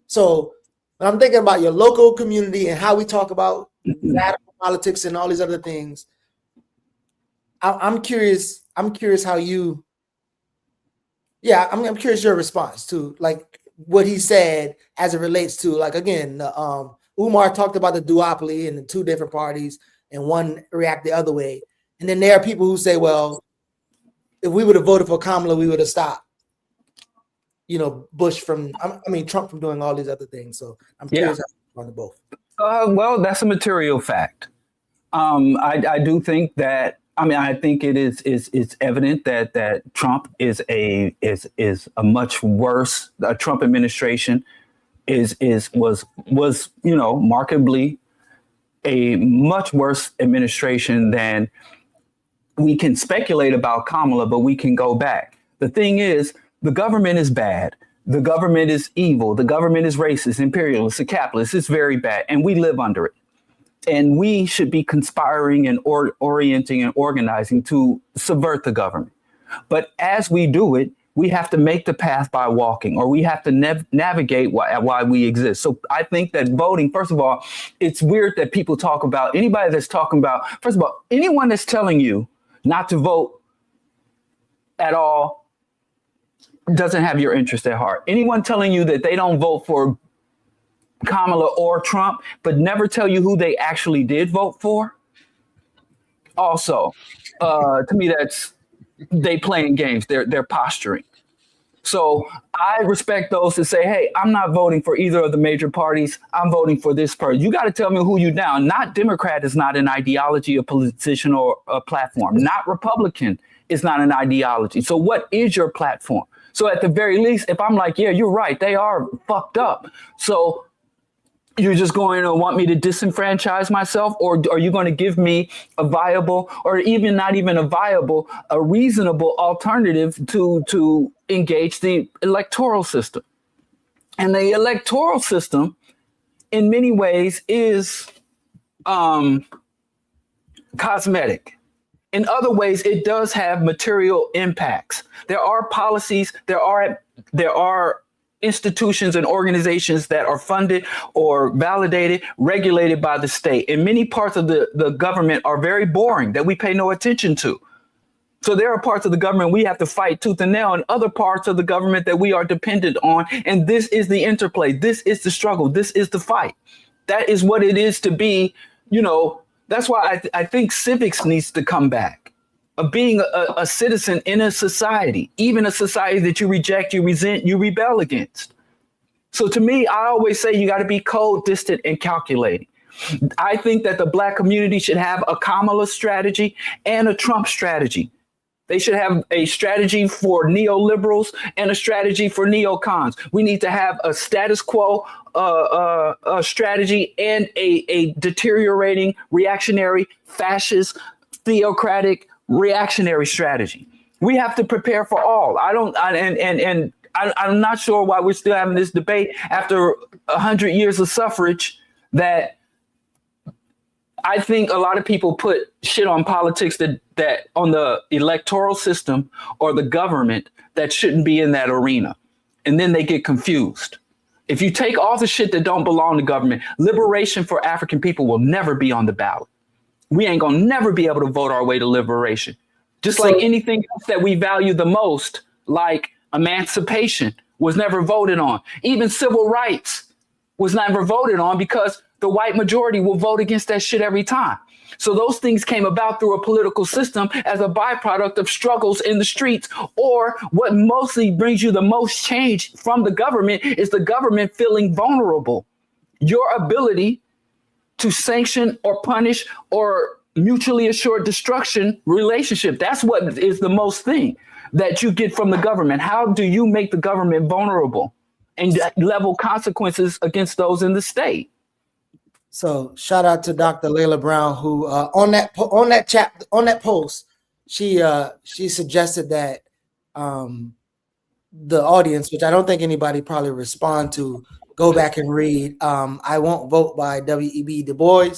So when I'm thinking about your local community and how we talk about radical politics and all these other things, I'm curious how you, I'm curious your response to like what he said as it relates to, like, again, Umar talked about the duopoly and the two different parties, and one react the other way. And then there are people who say, well, if we would have voted for Kamala, we would have stopped, Trump from doing all these other things. So I'm curious on the both? Well, that's a material fact. I do think that. I mean, I think it's evident that Trump is a much worse. The Trump administration was markedly a much worse administration than we can speculate about Kamala, but we can go back. The thing is, the government is bad. The government is evil. The government is racist, imperialist, a capitalist. It's very bad, and we live under it. And we should be conspiring and orienting and organizing to subvert the government. But as we do it, we have to make the path by walking, or we have to navigate why we exist. So I think that voting, first of all, it's weird that people talk about, anybody that's talking about, first of all, anyone that's telling you not to vote at all doesn't have your interest at heart. Anyone telling you that they don't vote for Kamala or Trump, but never tell you who they actually did vote for. Also, to me, that's they playing games. They're posturing. So I respect those that say, "Hey, I'm not voting for either of the major parties. I'm voting for this person." You got to tell me who you down. Not Democrat is not an ideology, a position, or a platform. Not Republican is not an ideology. So what is your platform? So at the very least, if I'm like, "Yeah, you're right. They are fucked up." So you're just going to want me to disenfranchise myself, or are you going to give me a viable, or even not even a viable, a reasonable alternative to engage the electoral system? And the electoral system, in many ways, is cosmetic. In other ways, it does have material impacts. There are policies, there are institutions and organizations that are funded or validated, regulated by the state. And many parts of the government are very boring that we pay no attention to. So there are parts of the government we have to fight tooth and nail, and other parts of the government that we are dependent on. And this is the interplay. This is the struggle. This is the fight. That is what it is to be, that's why I think civics needs to come back. Of being a citizen in a society, even a society that you reject, you resent, you rebel against. So to me, I always say you got to be cold, distant, and calculating. I think that the Black community should have a Kamala strategy and a Trump strategy. They should have a strategy for neoliberals and a strategy for neocons. We need to have a status quo strategy and a deteriorating, reactionary, fascist, theocratic, reactionary strategy. We have to prepare for all. I'm not sure why we're still having this debate after 100 years of suffrage, that I think a lot of people put shit on politics that on the electoral system or the government that shouldn't be in that arena. And then they get confused. If you take all the shit that don't belong to government, liberation for African people will never be on the ballot. We ain't gonna never be able to vote our way to liberation. Just like anything else that we value the most, like emancipation, was never voted on. Even civil rights was never voted on because the white majority will vote against that shit every time. So those things came about through a political system as a byproduct of struggles in the streets. Or what mostly brings you the most change from the government is the government feeling vulnerable. Your ability to sanction or punish or mutually assured destruction relationship. That's what is the most thing that you get from the government. How do you make the government vulnerable and level consequences against those in the state? So shout out to Dr. Layla Brown, who on that post, she suggested that the audience, which I don't think anybody probably respond to, go back and read I Won't Vote by W.E.B. Du Bois.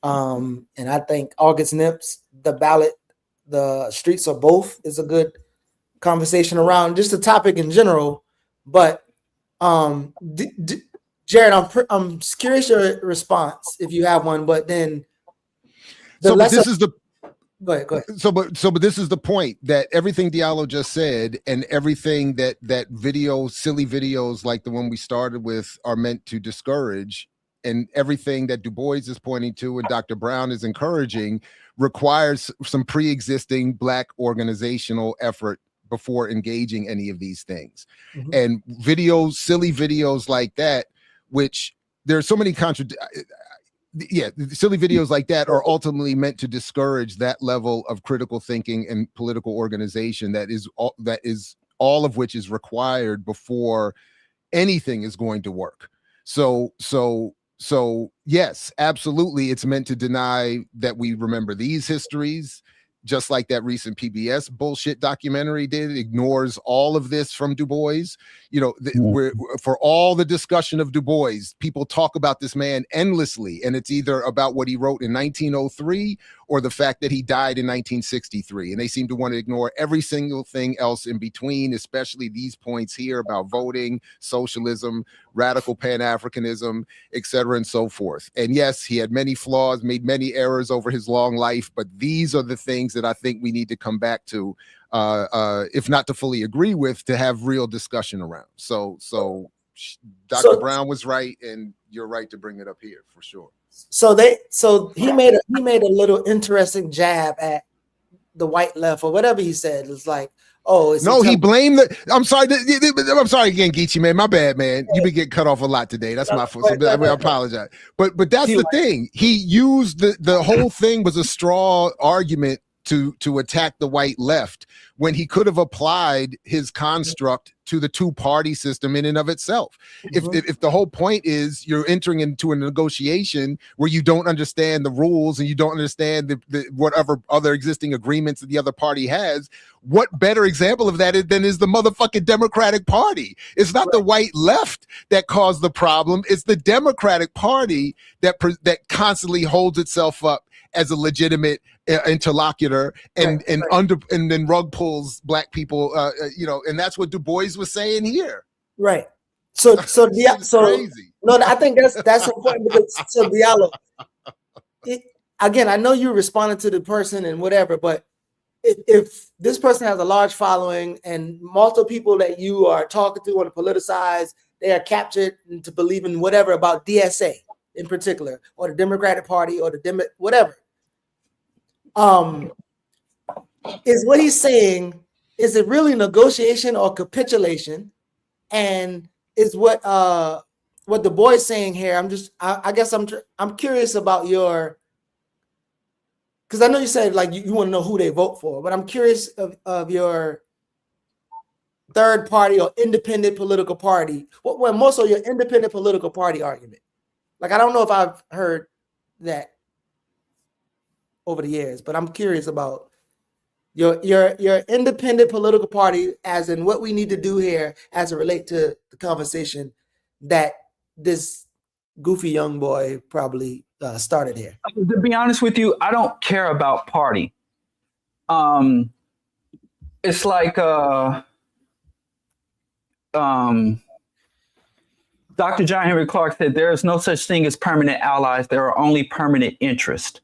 And I think August Nips, The Ballot, The Streets Are Both is a good conversation around just the topic in general. But Jared, I'm curious your response if you have one, but then Go ahead. But this is the point, that everything Diallo just said and everything that silly videos like the one we started with are meant to discourage, and everything that Du Bois is pointing to and Dr. Brown is encouraging requires some pre-existing Black organizational effort before engaging any of these things. Mm-hmm. And silly videos like that, which there's so many silly videos like that are ultimately meant to discourage that level of critical thinking and political organization that is all of which is required before anything is going to work. So yes, absolutely, it's meant to deny that we remember these histories, just like that recent PBS bullshit documentary did. It ignores all of this from Du Bois. You know, for all the discussion of Du Bois, people talk about this man endlessly, and it's either about what he wrote in 1903 or the fact that he died in 1963. And they seem to want to ignore every single thing else in between, especially these points here about voting, socialism, radical Pan-Africanism, et cetera, and so forth. And yes, he had many flaws, made many errors over his long life, but these are the things that I think we need to come back to, if not to fully agree with, to have real discussion around. So Dr. Brown was right, and you're right to bring it up here for sure. So he made a little interesting jab at the white left or whatever he said. It's like, oh, he blamed the. I'm sorry again, Geechee, man. My bad, man. You've been getting cut off a lot today. That's my fault. I apologize. But that's the thing. He used the whole thing was a straw argument to attack the white left when he could have applied his construct to the two-party system in and of itself. If the whole point is you're entering into a negotiation where you don't understand the rules and you don't understand the whatever other existing agreements that the other party has, what better example of that than is the motherfucking Democratic Party? It's not the white left that caused the problem. It's the Democratic Party that constantly holds itself up as a legitimate interlocutor and then rug pulls black people, and that's what Du Bois was saying here. Right. So crazy. No, I think that's important because Diallo. Again, I know you responded to the person and whatever, but if this person has a large following and multiple people that you are talking to want to politicize, they are captured into believing whatever about DSA in particular, or the Democratic Party, or whatever. Is what he's saying, is it really negotiation or capitulation? And is what Du Bois is saying here? I guess I'm curious about because I know you said like you want to know who they vote for, but I'm curious of your third party or independent political party. Well, more so your independent political party argument. Like, I don't know if I've heard that over the years, but I'm curious about your independent political party, as in what we need to do here as it relates to the conversation that this goofy young boy probably started here. To be honest with you, I don't care about party. It's like Dr. John Henry Clark said, there is no such thing as permanent allies. There are only permanent interests.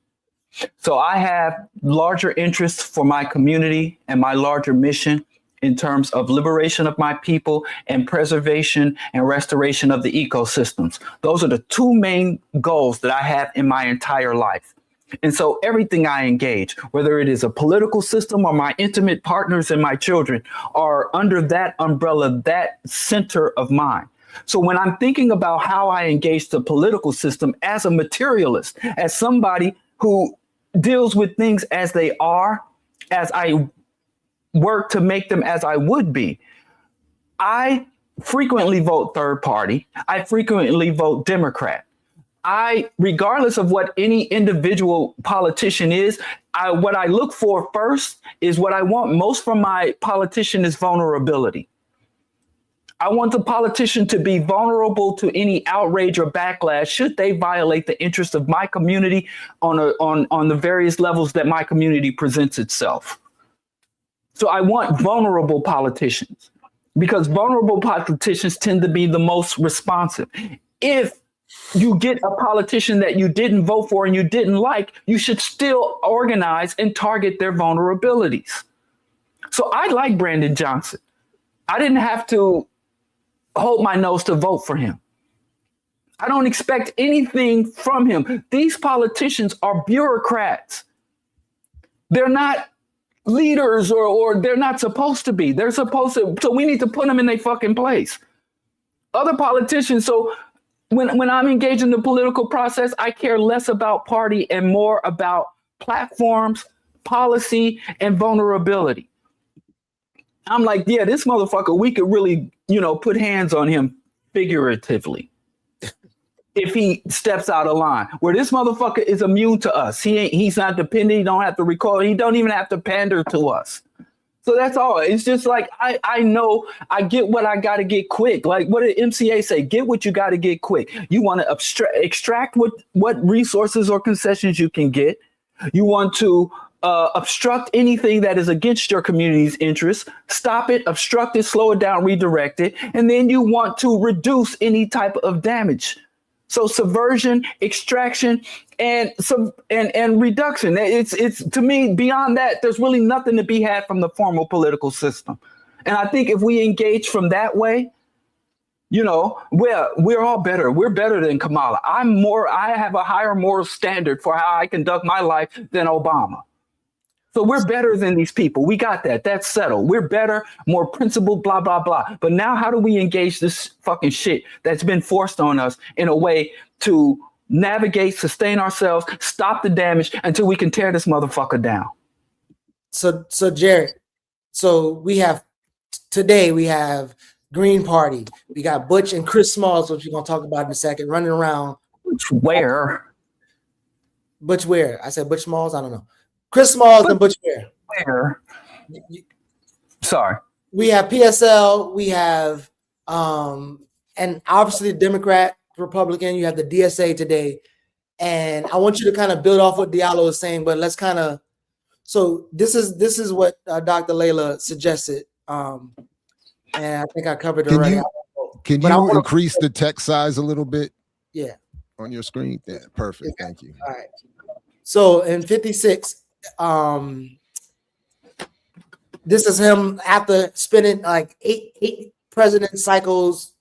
So I have larger interests for my community and my larger mission in terms of liberation of my people and preservation and restoration of the ecosystems. Those are the two main goals that I have in my entire life. And so everything I engage, whether it is a political system or my intimate partners and my children, are under that umbrella, that center of mine. So when I'm thinking about how I engage the political system as a materialist, as somebody who deals with things as they are, as I work to make them as I would be, I frequently vote third party. I frequently vote Democrat. Regardless of what any individual politician is, what I look for first is what I want most from my politician is vulnerability. I want the politician to be vulnerable to any outrage or backlash should they violate the interests of my community on the various levels that my community presents itself. So I want vulnerable politicians, because vulnerable politicians tend to be the most responsive. If you get a politician that you didn't vote for and you didn't like, you should still organize and target their vulnerabilities. So I like Brandon Johnson. I didn't have to hold my nose to vote for him. I don't expect anything from him. These politicians are bureaucrats. They're not leaders, or they're not supposed to be. They're supposed to, so we need to put them in their fucking place. Other politicians, so when I'm engaged in the political process, I care less about party and more about platforms, policy, and vulnerability. I'm like, yeah, this motherfucker, we could really, put hands on him figuratively if he steps out of line. Where this motherfucker is immune to us. He's not dependent. He don't have to recall. He don't even have to pander to us. So that's all. It's just like, I know I get what I got to get quick. Like, what did MCA say? Get what you got to get quick. You want to extract what resources or concessions you can get. You want to obstruct anything that is against your community's interests. Stop it, obstruct it, slow it down, redirect it. And then you want to reduce any type of damage. So subversion, extraction, and reduction. It's to me, beyond that, there's really nothing to be had from the formal political system. And I think if we engage from that way, we're all better. We're better than Kamala. I have a higher moral standard for how I conduct my life than Obama. So we're better than these people. We got that. That's settled. We're better, more principled, blah, blah, blah. But now how do we engage this fucking shit that's been forced on us in a way to navigate, sustain ourselves, stop the damage until we can tear this motherfucker down? So Jared, we have Green Party. We got Butch and Chris Smalls, which we're going to talk about in a second, running around. Butch where? Butch where? I said Butch Smalls? I don't know. Chris Smalls and Butch where? Sorry. We have PSL. We have, and obviously Democrat, Republican. You have the DSA today. And I want you to kind of build off what Diallo is saying, but let's kind of, so this is what Dr. Layla suggested. And I think I covered it already. Can you increase the text size a little bit? Yeah. On your screen? Yeah, perfect. Thank you. All right. So in 56, this is him after spending like eight president cycles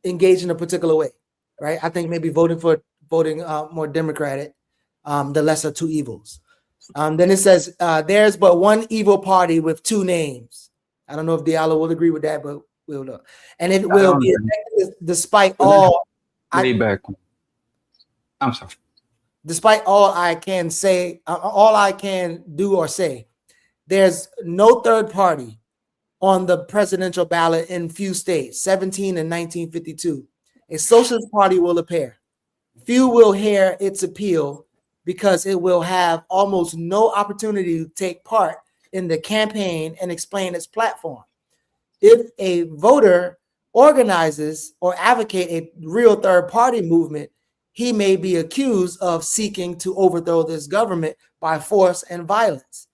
engaged in a particular way, right? I think maybe voting more Democratic, the lesser two evils. Then it says, there's but one evil party with two names. I don't know if Diallo will agree with that, but we'll know. And it will be effective despite all. I'm sorry. Despite all I can say, all I can do or say, there's no third party on the presidential ballot in few states, 17 and 1952. A socialist party will appear. Few will hear its appeal because it will have almost no opportunity to take part in the campaign and explain its platform. If a voter organizes or advocate a real third party movement, he may be accused of seeking to overthrow this government by force and violence.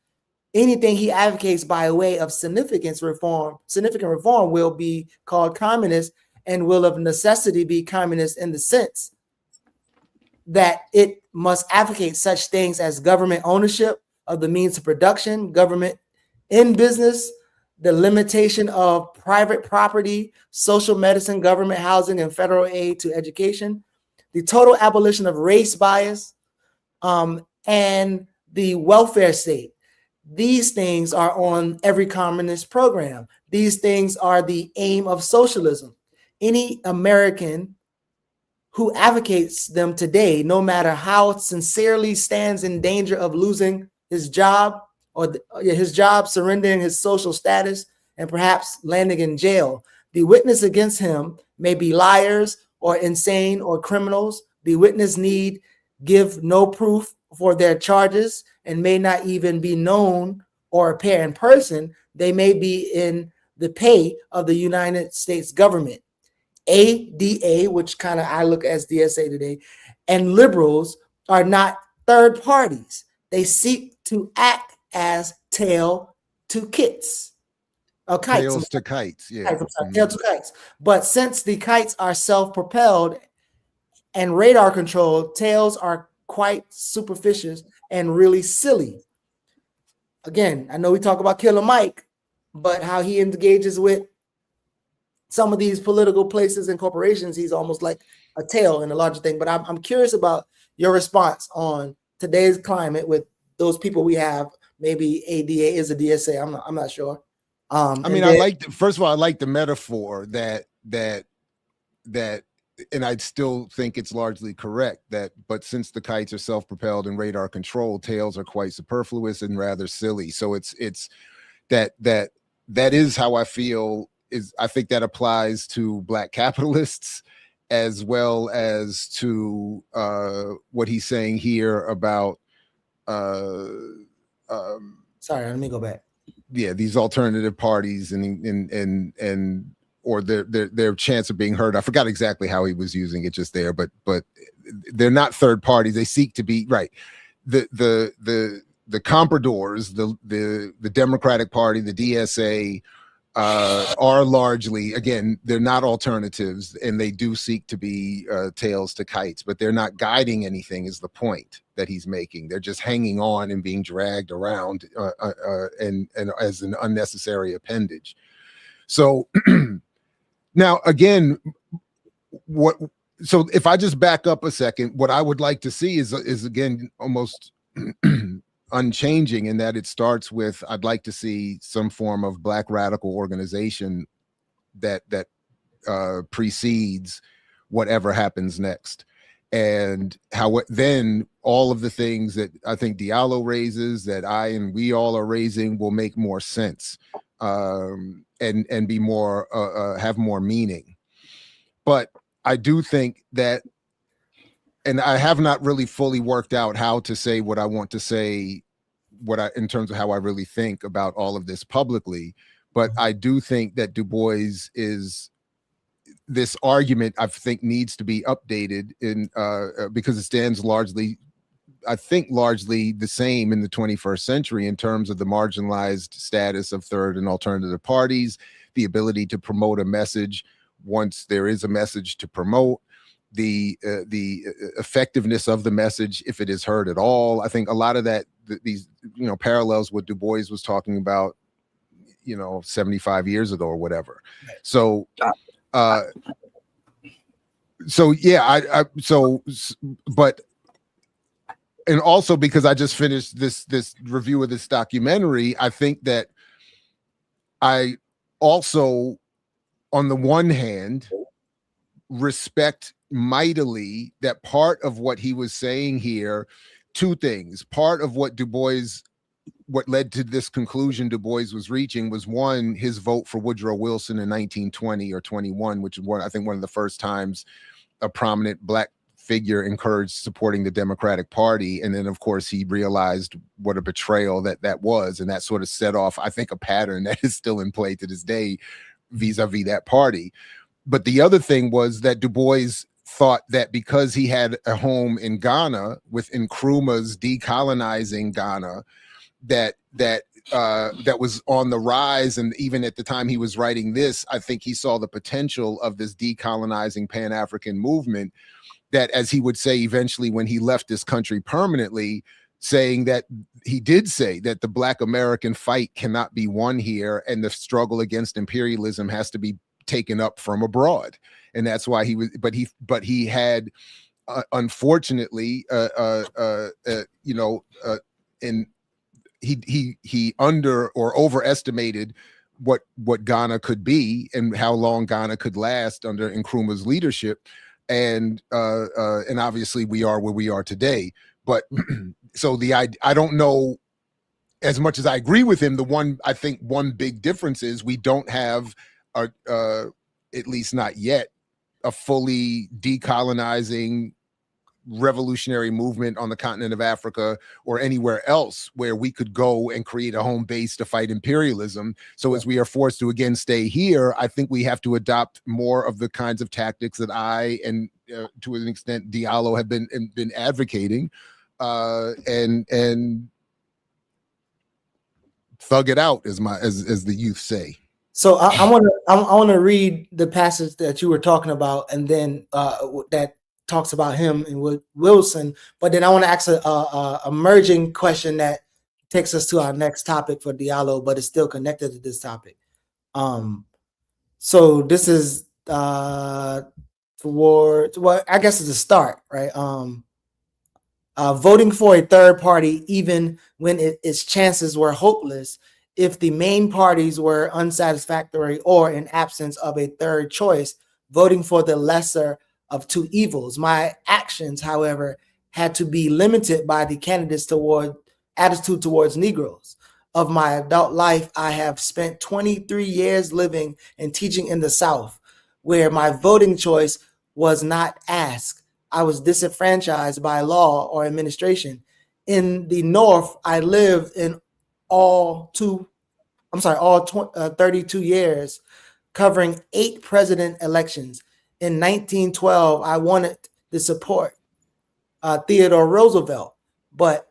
Anything he advocates by way of significant reform will be called communist and will of necessity be communist in the sense that it must advocate such things as government ownership of the means of production, government in business, the limitation of private property, social medicine, government housing, and federal aid to education, the total abolition of race bias, and the welfare state. These things are on every communist program. These things are the aim of socialism. Any American who advocates them today, no matter how sincerely stands in danger of losing his job or surrendering his social status, and perhaps landing in jail. The witness against him may be liars or insane or criminals. The witness need give no proof for their charges and may not even be known or appear in person. They may be in the pay of the United States government. ADA, which kind of I look as DSA today, and liberals are not third parties. They seek to act as tail to kites. Kites. Tails to kites, yeah. Tail to kites. But since the kites are self-propelled and radar controlled, tails are quite superficial and really silly. Again, I know we talk about Killer Mike, but how he engages with some of these political places and corporations, he's almost like a tail in a larger thing. But I'm curious about your response on today's climate with those people we have. Maybe ADA is a DSA. I'm not sure. I mean, first of all, I like the metaphor that and I still think it's largely correct that, but since the kites are self-propelled and radar controlled, tails are quite superfluous and rather silly. So it's that is how I feel. I think that applies to Black capitalists as well as to what he's saying here about sorry, let me go back. Yeah, these alternative parties and or their chance of being heard. I forgot exactly how he was using it just there, but they're not third parties. They seek to be right. The compradors, the Democratic Party, the DSA, are largely, again, they're not alternatives, and they do seek to be tails to kites, but they're not guiding anything, is the point that he's making. They're just hanging on and being dragged around and as an unnecessary appendage. So now, again, so if I just back up a second, what I would like to see is again, almost unchanging, in that it starts with, I'd like to see some form of Black radical organization that precedes whatever happens next, and how then all of the things that I think Diallo raises, that I and we all are raising, will make more sense, and be more have more meaning. But I do think that, and I have not really fully worked out how to say what I want to say, in terms of how I really think about all of this publicly. But I do think that Du Bois is, this argument, I think, needs to be updated because it stands largely, I think, largely the same in the 21st century in terms of the marginalized status of third and alternative parties, the ability to promote a message once there is a message to promote, the effectiveness of the message if it is heard at all. I think a lot of that, these parallels what Du Bois was talking about 75 years ago or whatever. So yeah, but and also because I just finished this review of this documentary, I think that I also, on the one hand, respect mightily that part of what he was saying here, two things. Part of what what led to this conclusion Du Bois was reaching was, one, his vote for Woodrow Wilson in 1920 or 21, which was I think one of the first times a prominent Black figure encouraged supporting the Democratic Party. And then, of course, he realized what a betrayal that was, and that sort of set off, I think, a pattern that is still in play to this day vis-a-vis that party. But the other thing was that Du Bois thought that because he had a home in Ghana with Nkrumah's decolonizing Ghana, that was on the rise, and even at the time he was writing this, I think he saw the potential of this decolonizing Pan-African movement, that, as he would say eventually when he left this country permanently, saying that he did say that the Black American fight cannot be won here, and the struggle against imperialism has to be taken up from abroad. And that's why he was, but he had unfortunately he under or overestimated what Ghana could be and how long Ghana could last under Nkrumah's leadership, and obviously we are where we are today. But so I don't know, as much as I agree with him, I think one big difference is we don't have at least not yet, a fully decolonizing revolutionary movement on the continent of Africa or anywhere else where we could go and create a home base to fight imperialism. So as we are forced to again stay here, I think we have to adopt more of the kinds of tactics that I and to an extent Diallo have been advocating, and thug it out, as the youth say. So I want to read the passage that you were talking about, and then that talks about him and Wilson. But then I want to ask a merging question that takes us to our next topic for Diallo, but it's still connected to this topic. So this is towards, well, I guess it's a start, right? Voting for a third party, even when its chances were hopeless, if the main parties were unsatisfactory or in absence of a third choice, voting for the lesser of two evils. My actions, however, had to be limited by the candidates' attitude towards Negroes. Of my adult life, I have spent 23 years living and teaching in the South, where my voting choice was not asked. I was disenfranchised by law or administration. In the North, I lived in all 32 years, covering 8 president elections. In 1912, I wanted to support Theodore Roosevelt, but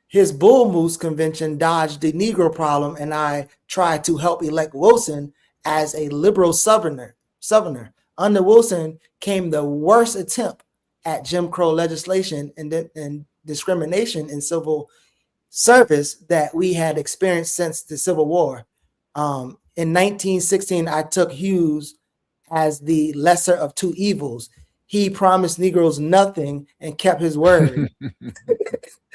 his Bull Moose convention dodged the Negro problem, and I tried to help elect Wilson as a liberal Southerner. Under Wilson came the worst attempt at Jim Crow legislation and discrimination in civil service that we had experienced since the Civil War. In 1916, I took Hughes as the lesser of two evils. He promised Negroes nothing and kept his word.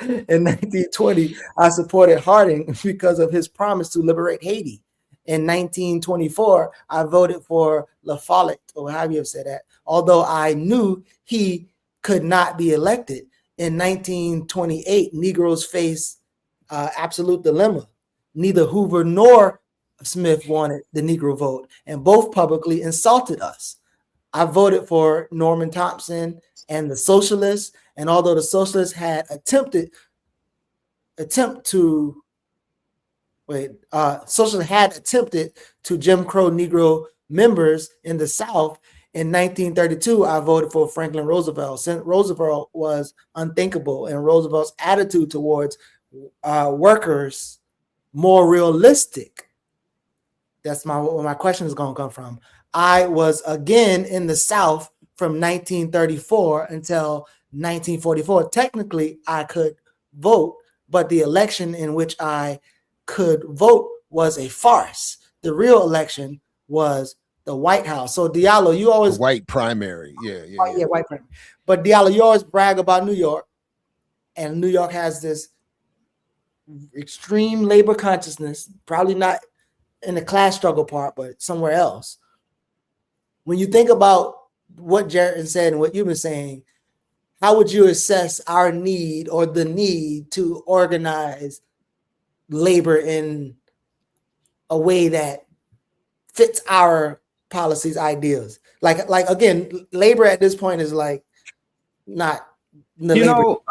In 1920, I supported Harding because of his promise to liberate Haiti. In 1924, I voted for La Follette, or however you say that, although I knew he could not be elected. In 1928, Negroes faced absolute dilemma. Neither Hoover nor Smith wanted the Negro vote, and both publicly insulted us. I voted for Norman Thompson and the Socialists, and although the Socialists had attempted to Jim Crow Negro members in the South, in 1932, I voted for Franklin Roosevelt. Since Roosevelt was unthinkable, and Roosevelt's attitude towards workers more realistic. That's where my question is going to come from. I was again in the South from 1934 until 1944. Technically, I could vote, but the election in which I could vote was a farce. The real election was the White House. So Diallo, you always white primary. Yeah, white primary. But Diallo, you always brag about New York, and New York has this extreme labor consciousness, probably not in the class struggle part, but somewhere else. When you think about what Jared said and what you've been saying, how would you assess our need or the need to organize labor in a way that fits our policies, ideas? Like again, labor at this point is like not the you labor. know,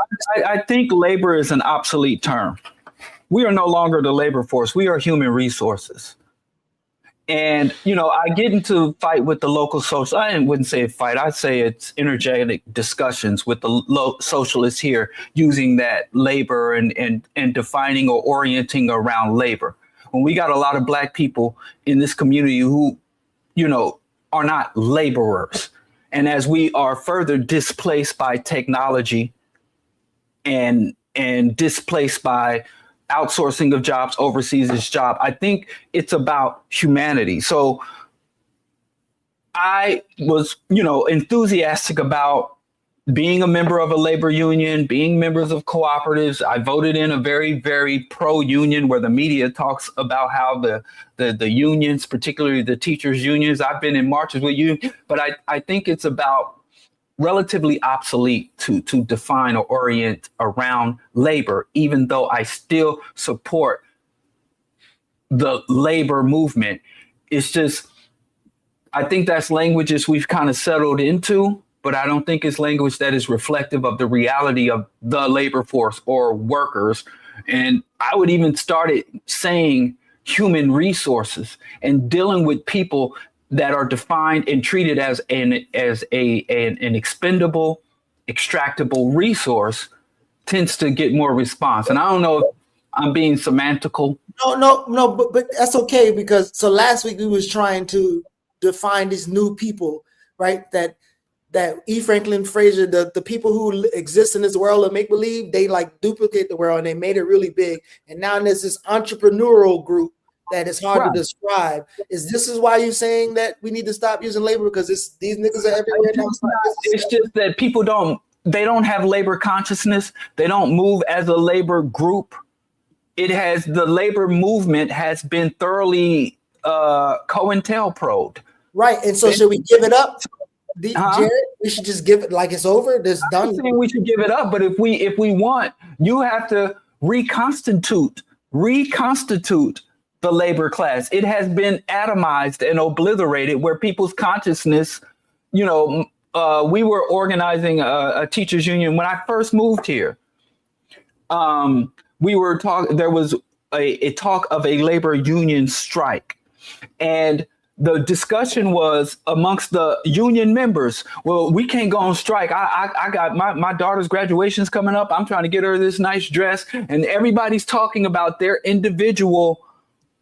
I think labor is an obsolete term. We are no longer the labor force. We are human resources. And, you know, I get into fight with the local social. I wouldn't say a fight. I'd say it's energetic discussions with the socialists here using that labor and defining or orienting around labor. When we got a lot of Black people in this community who, you know, are not laborers. And as we are further displaced by technology and displaced by outsourcing of jobs overseas is job, I think it's about humanity. So I was, you know, enthusiastic about being a member of a labor union, being members of cooperatives. I voted in a very, very pro-union, where the media talks about how the unions, particularly the teachers' unions, I've been in marches with you, but I think it's about relatively obsolete to define or orient around labor, even though I still support the labor movement. It's just, I think that's languages we've kind of settled into, but I don't think it's language that is reflective of the reality of the labor force or workers. And I would even started saying human resources and dealing with people that are defined and treated as an expendable, extractable resource tends to get more response. And I don't know if I'm being semantical. No, but that's okay, because so last week we was trying to define these new people, right? That E. Franklin Frazier, the people who exist in this world of make believe, they like duplicate the world and they made it really big. And now there's this entrepreneurial group that is hard to describe. This is why you're saying that we need to stop using labor, because these niggas are everywhere now? It's just that people don't have labor consciousness. They don't move as a labor group. The labor movement has been thoroughly COINTELPRO'd. Right, and so should we give it up? Jared, we should just give it like it's over. This done. I'm saying we should give it up, but if we want, you have to reconstitute the labor class. It has been atomized and obliterated, where people's consciousness, we were organizing a teachers union when I first moved here. There was a talk of a labor union strike, and the discussion was amongst the union members. Well, we can't go on strike. I got my daughter's graduation's coming up. I'm trying to get her this nice dress. And everybody's talking about their individual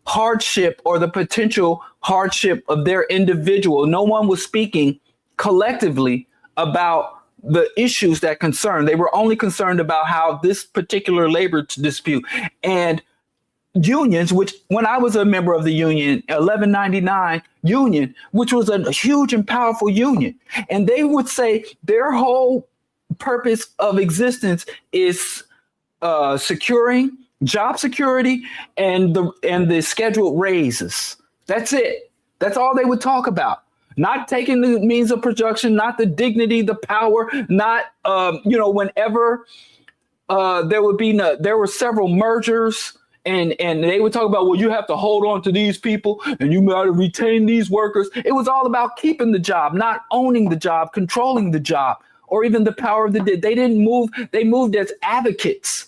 hardship or the potential hardship of their individual. No one was speaking collectively about the issues that concern. They were only concerned about how this particular labor dispute. And unions, which when I was a member of the union, 1199 union, which was a huge and powerful union, and they would say their whole purpose of existence is securing job security and the scheduled raises. That's it. That's all they would talk about. Not taking the means of production, not the dignity, the power, not whenever there were several mergers. And they would talk about, well, you have to hold on to these people and you got to retain these workers. It was all about keeping the job, not owning the job, controlling the job, or even the power of the dead. They didn't move. They moved as advocates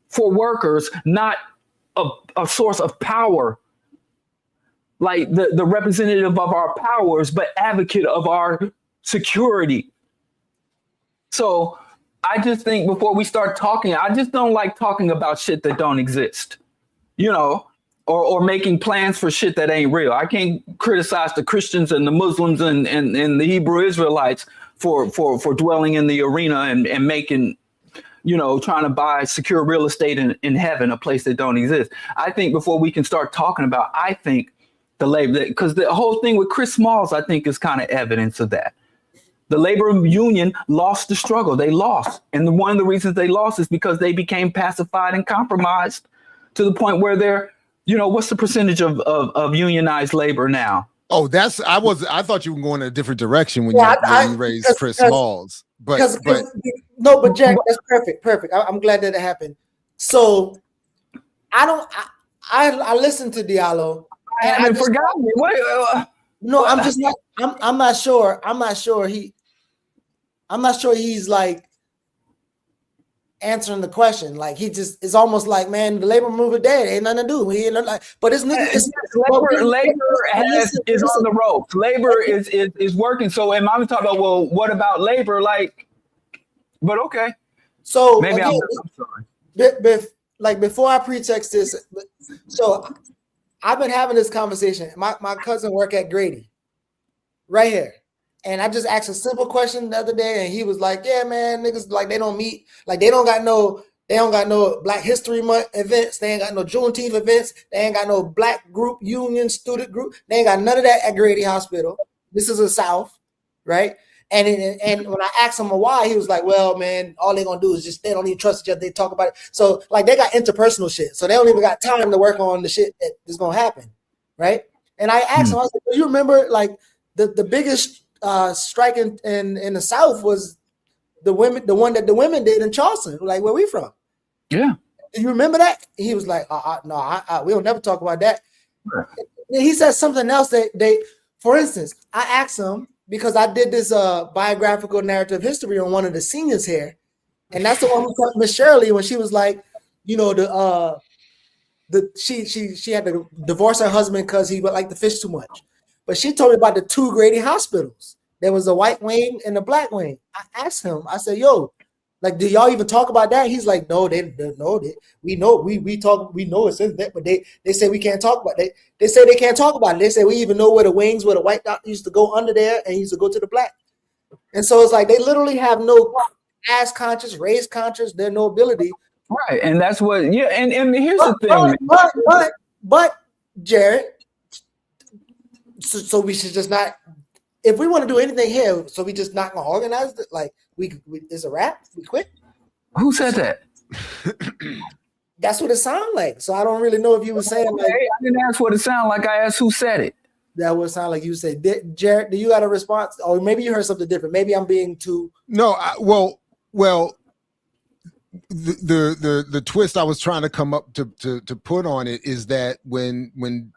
for workers, not a source of power, like the representative of our powers, but advocate of our security. So I just think before we start talking, I just don't like talking about shit that don't exist. Or making plans for shit that ain't real. I can't criticize the Christians and the Muslims and the Hebrew Israelites for dwelling in the arena and making, trying to buy secure real estate in heaven, a place that don't exist. I think before we can start talking about, the labor, because the whole thing with Chris Smalls, I think is kind of evidence of that. The labor union lost the struggle. They lost. And one of the reasons they lost is because they became pacified and compromised to the point where they're, what's the percentage of unionized labor now? Oh, I thought you were going in a different direction when you raised Chris Smalls. But Jack, that's perfect. I'm glad that it happened. So I listened to Diallo. I haven't forgotten it. No, I'm just not. I'm not sure. I'm not sure he's like answering the question. Like it's almost like, man, the labor movement dead. Ain't nothing to do. He ain't like, but it's labor is on the ropes. Labor is working. So am I talking about? Well, what about labor? Like, but okay. So maybe again, I'm sorry. Before I pretext this, so I've been having this conversation. My cousin work at Grady, right here. And I just asked a simple question the other day, and he was like, "Yeah, man, niggas like they don't meet, like they don't got no Black History Month events, they ain't got no Juneteenth events, they ain't got no Black group union student group, they ain't got none of that at Grady Hospital. This is the South, right?" And when I asked him why, he was like, "Well, man, all they gonna do is just they don't even trust each other. They talk about it, so like they got interpersonal shit, so they don't even got time to work on the shit that is gonna happen, right?" And I asked him, I was like, "Do you remember like the biggest strike in the South was the one that the women did in Charleston, like where we from?" Yeah. Do you remember that? He was like, "No, we don't never talk about that." Right. He said something else that for instance, I asked him because I did this biographical narrative history on one of the seniors here, and that's the one who told Miss Shirley when she was like, she had to divorce her husband because he would like to fish too much. But she told me about the two Grady hospitals. There was a white wing and a black wing. I asked him, I said, "Yo, like, do y'all even talk about that?" He's like, "No, we know it says that, but they say we can't talk about it. They say they can't talk about it. They say we even know where the wings, where the white doctor used to go under there and he used to go to the black." And so it's like they literally have no ass conscious, race conscious, there's no ability. Right. And that's what, and here's the thing. But Jared, so we should just not, if we want to do anything here, so we just not gonna organize it. Like we it's a wrap. We quit. Who said that? That's what it sounded like. So I don't really know if you were saying. Okay, I didn't ask what it sounded like. I asked who said it. that would sound like you said. Jared, do you got a response? Or maybe you heard something different. Maybe I'm being too. No, well, the twist I was trying to come up to put on it is that when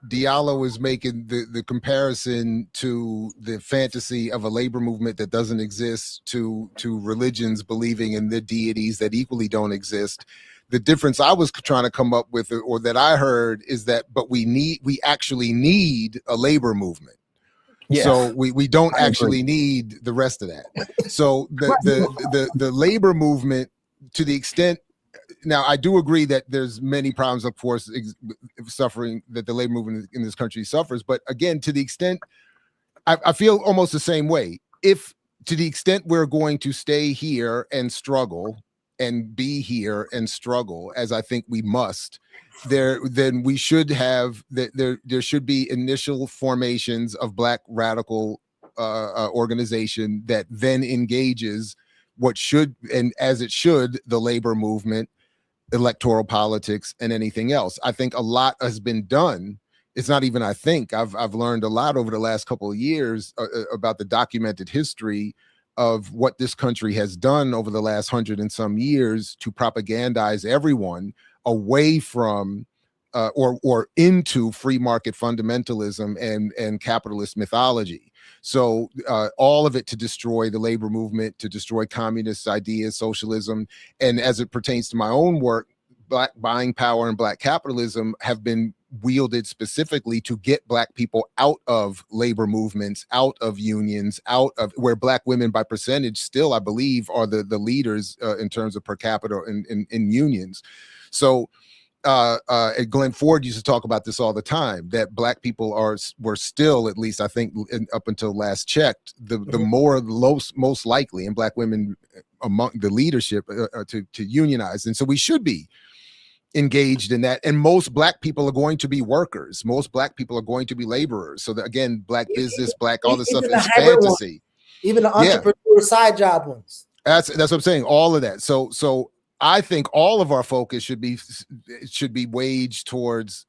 Diallo is making the comparison to the fantasy of a labor movement that doesn't exist to religions believing in the deities that equally don't exist, the difference I was trying to come up with, or that I heard, is that but we actually need a labor movement. Yes. So we don't actually need the rest of that. So the labor movement, to the extent, now I do agree that there's many problems, of course, suffering that the labor movement in this country suffers. But again, to the extent, I feel almost the same way. If to the extent we're going to stay here and struggle and be here and struggle, as I think we must, then we should have there should be initial formations of Black radical organization that then engages what should, and as it should, the labor movement, electoral politics, and anything else. I think a lot has been done. It's not even I think. I've learned a lot over the last couple of years about the documented history of what this country has done over the last 100 and some years to propagandize everyone away from or into free market fundamentalism and capitalist mythology. So all of it to destroy the labor movement, to destroy communist ideas, socialism. And as it pertains to my own work, Black buying power and Black capitalism have been wielded specifically to get Black people out of labor movements, out of unions, out of where Black women by percentage still, I believe, are the leaders in terms of per capita in unions. So Glenn Ford used to talk about this all the time, that Black people were still, at least I think up until last checked, the most likely, and Black women among the leadership to unionize. And so we should be engaged in that. And most Black people are going to be workers. Most Black people are going to be laborers. So that, again, Black business, Black, all this stuff is fantasy. Even the entrepreneur side job ones. That's what I'm saying. All of that. So I think all of our focus should be waged towards,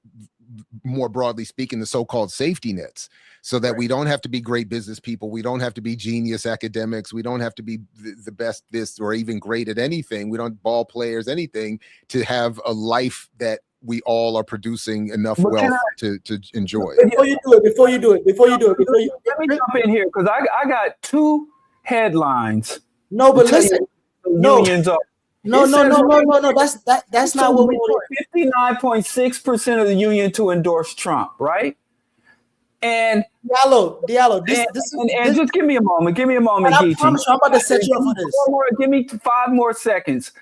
more broadly speaking, the so-called safety nets, so that we don't have to be great business people. We don't have to be genius academics. We don't have to be the best this or even great at anything. We don't ball players, anything, to have a life that we all are producing enough wealth to enjoy. Before you do it, let me jump in here, because I got two headlines. No, but listen, unions are. No. That's not what we want. 59.6% of the union to endorse Trump, right? And Diallo, and just give me a moment, I promise you, I'm about to set you up for this. Give me 5 more seconds.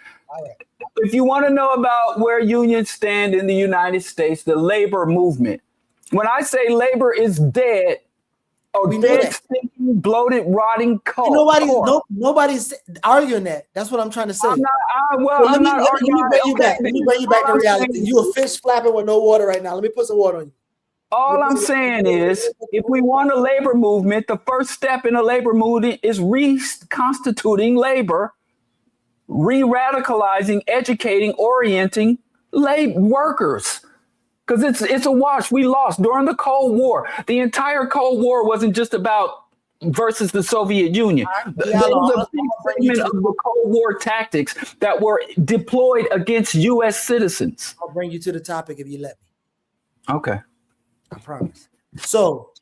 If you want to know about where unions stand in the United States, the labor movement. When I say labor is dead, dead, stinking, bloated, rotting coal. Nobody's arguing that. That's what I'm trying to say. I'm not arguing. Let me bring you back to reality. You a fish flapping with no water right now. Let me put some water on you. All I'm saying is, if we want a labor movement, the first step in a labor movement is reconstituting labor, re-radicalizing, educating, orienting workers. Because it's a wash. We lost during the Cold War. The entire Cold War wasn't just about versus the Soviet Union. There was a big segment of the Cold War tactics that were deployed against U.S. citizens. I'll bring you to the topic if you let me. Okay. I promise. So,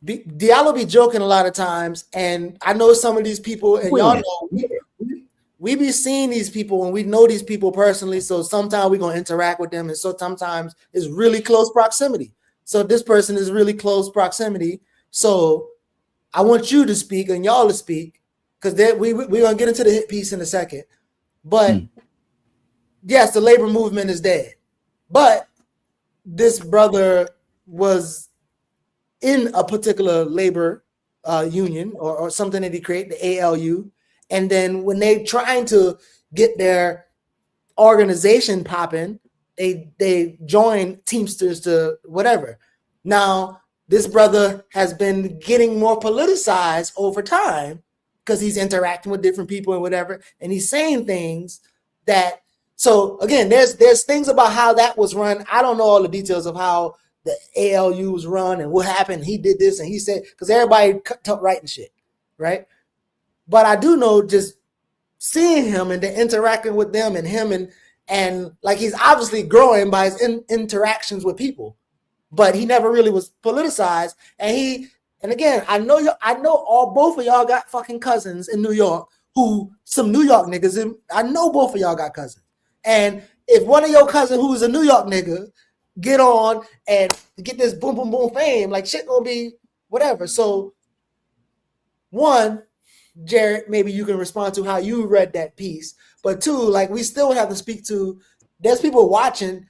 Diallo be joking a lot of times, and I know some of these people, and y'all know we be seeing these people and we know these people personally. So sometimes we're gonna interact with them, and so sometimes it's really close proximity. So this person is really close proximity. So I want you to speak and y'all to speak, because we're gonna get into the hit piece in a second. But yes, the labor movement is dead, but this brother was in a particular labor union or something that he created, the ALU. And then when they trying to get their organization popping, they join Teamsters to whatever. Now, this brother has been getting more politicized over time because he's interacting with different people and whatever. And he's saying things that, so again, there's things about how that was run. I don't know all the details of how the ALUs run and what happened. He did this and he said, because everybody writing shit, right? But I do know just seeing him and then interacting with them and him and like he's obviously growing by his interactions with people, but he never really was politicized. And again, I know both of y'all got fucking cousins in New York who some New York niggas. I know both of y'all got cousins. And if one of your cousins who's a New York nigga get on and get this boom, boom, boom fame, like shit gonna be whatever. So one, Jared, maybe you can respond to how you read that piece. But two, like we still have to speak to, there's people watching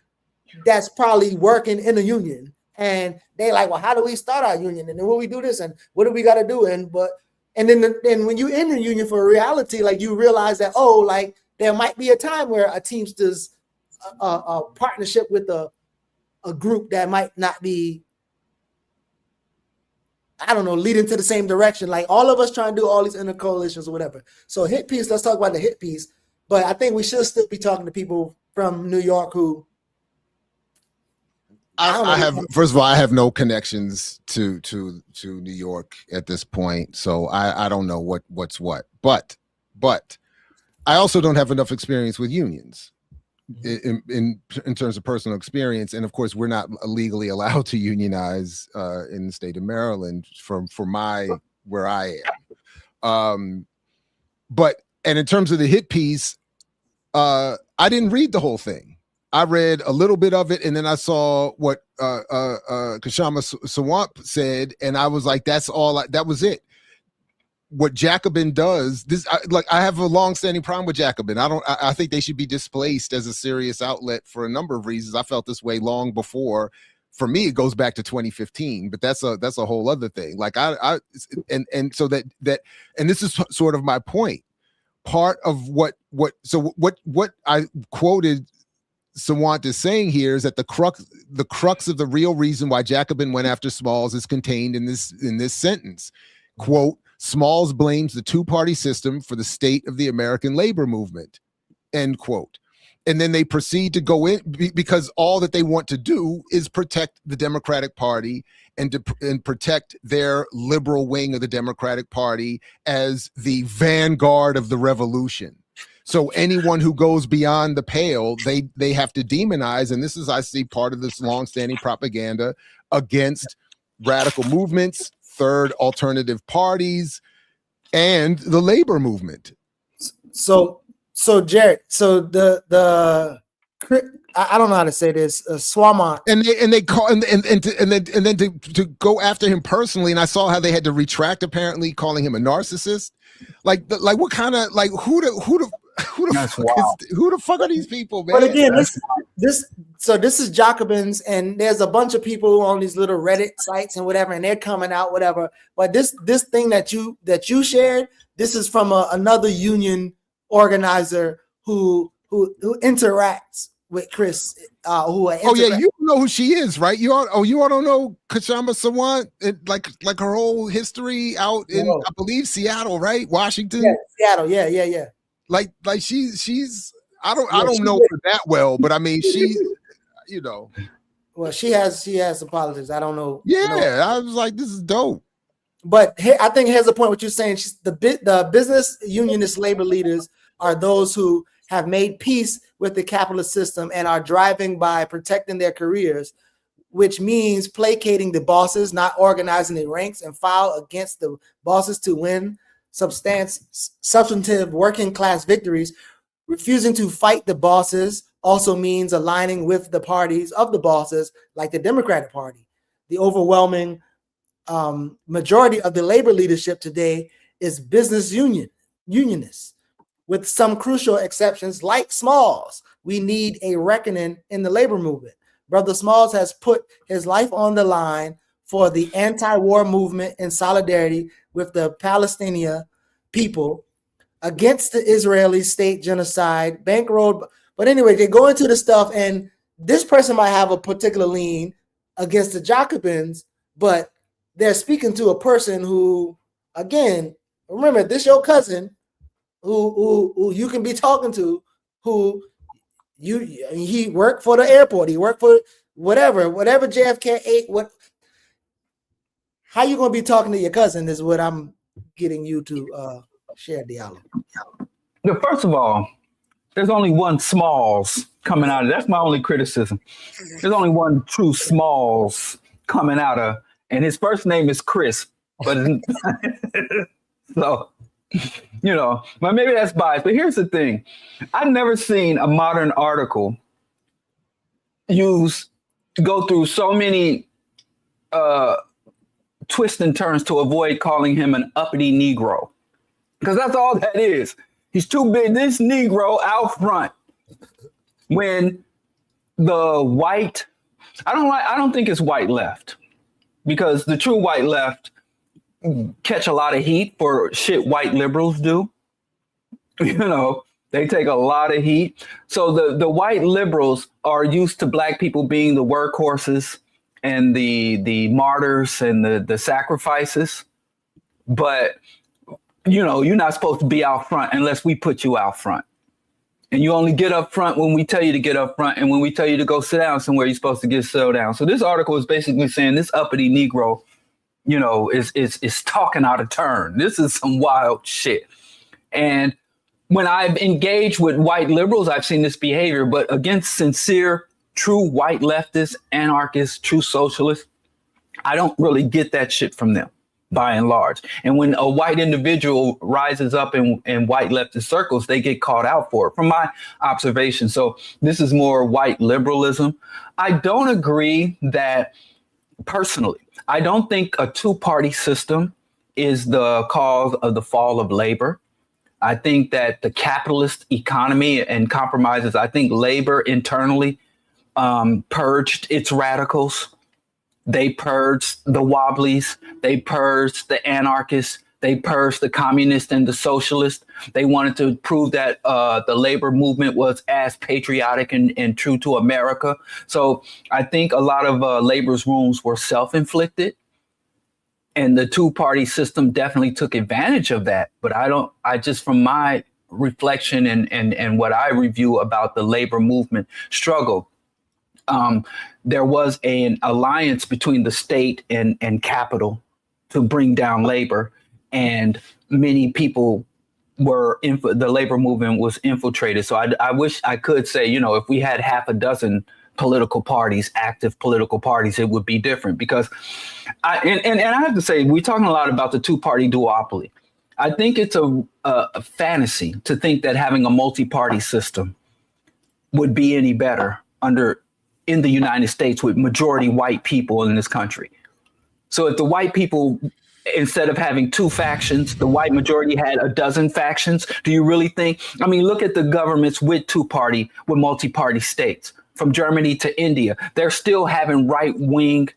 that's probably working in a union. And they like, well, how do we start our union? And then what we do this and what do we got to do? And then when you in the union for reality, like you realize that, oh, like there might be a time where a Teamsters a partnership with a group that might not be, I don't know, leading to the same direction. Like all of us trying to do all these inner coalitions or whatever. So hit piece, let's talk about the hit piece. But I think we should still be talking to people from New York who, I have, first of all, I have no connections to New York at this point, so I don't know what's what. But I also don't have enough experience with unions in terms of personal experience, and of course, we're not legally allowed to unionize in the state of Maryland from where I am. But in terms of the hit piece, I didn't read the whole thing. I read a little bit of it, and then I saw what Kshama Sawant said, and I was like, "That's all. That was it." What Jacobin does, I have a long-standing problem with Jacobin. I think they should be displaced as a serious outlet for a number of reasons. I felt this way long before. For me, it goes back to 2015, but that's a whole other thing. Like so this is sort of my point. Part of what I quoted Sawant is saying here is that the crux of the real reason why Jacobin went after Smalls is contained in this sentence. Quote, Smalls blames the two-party system for the state of the American labor movement, end quote. And then they proceed to go in because all that they want to do is protect the Democratic Party and protect their liberal wing of the Democratic Party as the vanguard of the revolution. So anyone who goes beyond the pale, they have to demonize. And this is, I see, part of this longstanding propaganda against radical movements, third alternative parties, and the labor movement. So Jared, so the I don't know how to say this, Swamont, and they call and then to go after him personally, and I saw how they had to retract, apparently calling him a narcissist. Like what kind of, like who the fuck are these people, man? But again, this is Jacobins, and there's a bunch of people on these little Reddit sites and whatever, and they're coming out, whatever. But this thing that you shared, this is from another union organizer who interacts with Chris. You know who she is, right? You all don't know Kshama Sawant, like her whole history out in, I believe, Seattle, right? Washington. Yeah, Seattle. Yeah. Like she's I don't know her that well, but I mean she's Well, she has some politics. I don't know. Yeah, I was like, this is dope. But I think here's the point. What you're saying, the business unionist labor leaders are those who have made peace with the capitalist system and are driving by protecting their careers, which means placating the bosses, not organizing their ranks and file against the bosses to win substantive working class victories. Refusing to fight the bosses also means aligning with the parties of the bosses, like the Democratic Party. The overwhelming majority of the labor leadership today is business unionists, with some crucial exceptions like Smalls. We need a reckoning in the labor movement. Brother Smalls has put his life on the line for the anti-war movement in solidarity with the Palestinian people against the Israeli state genocide, bankrolled. But anyway, they go into the stuff, and this person might have a particular lean against the Jacobins, but they're speaking to a person who, again, remember, this your cousin who you can be talking to, he worked for the airport, he worked for whatever JFK ate, how you gonna be talking to your cousin is what I'm getting you to share, Diallo. First of all, there's only one Smalls coming out of. That's my only criticism. There's only one true Smalls coming out of, and his first name is Chris. But so, but maybe that's biased. But here's the thing: I've never seen a modern article go through so many twists and turns to avoid calling him an uppity Negro, because that's all that is. He's too big. This Negro out front. When the white, I don't think it's white left, because the true white left catch a lot of heat for shit white liberals do. They take a lot of heat. So the white liberals are used to black people being the workhorses and the martyrs and the sacrifices. But you're not supposed to be out front unless we put you out front. And you only get up front when we tell you to get up front, and when we tell you to go sit down somewhere, you're supposed to sit down. So this article is basically saying this uppity Negro, is talking out of turn. This is some wild shit. And when I've engaged with white liberals, I've seen this behavior, but against sincere, true white leftists, anarchists, true socialists, I don't really get that shit from them, by and large. And when a white individual rises up in white leftist circles, they get called out for it, from my observation. So this is more white liberalism. I don't agree that, personally, I don't think a two-party system is the cause of the fall of labor. I think that the capitalist economy and compromises, I think labor internally purged its radicals. They purged the wobblies. They purged the anarchists. They purged the communists and the socialists. They wanted to prove that the labor movement was as patriotic and true to America. So I think a lot of labor's wounds were self-inflicted. And the two-party system definitely took advantage of that. But I just, from my reflection and what I review about the labor movement struggle, there was an alliance between the state and capital to bring down labor. And many people the labor movement was infiltrated. So I wish I could say, if we had half a dozen political parties, active political parties, it would be different. Because I have to say, we're talking a lot about the two-party duopoly. I think it's a fantasy to think that having a multi-party system would be any better in the United States with majority white people in this country. So if the white people, instead of having two factions, the white majority had a dozen factions, do you really think? I mean, look at the governments with two-party, with multi-party states. From Germany to India, they're still having right-wing,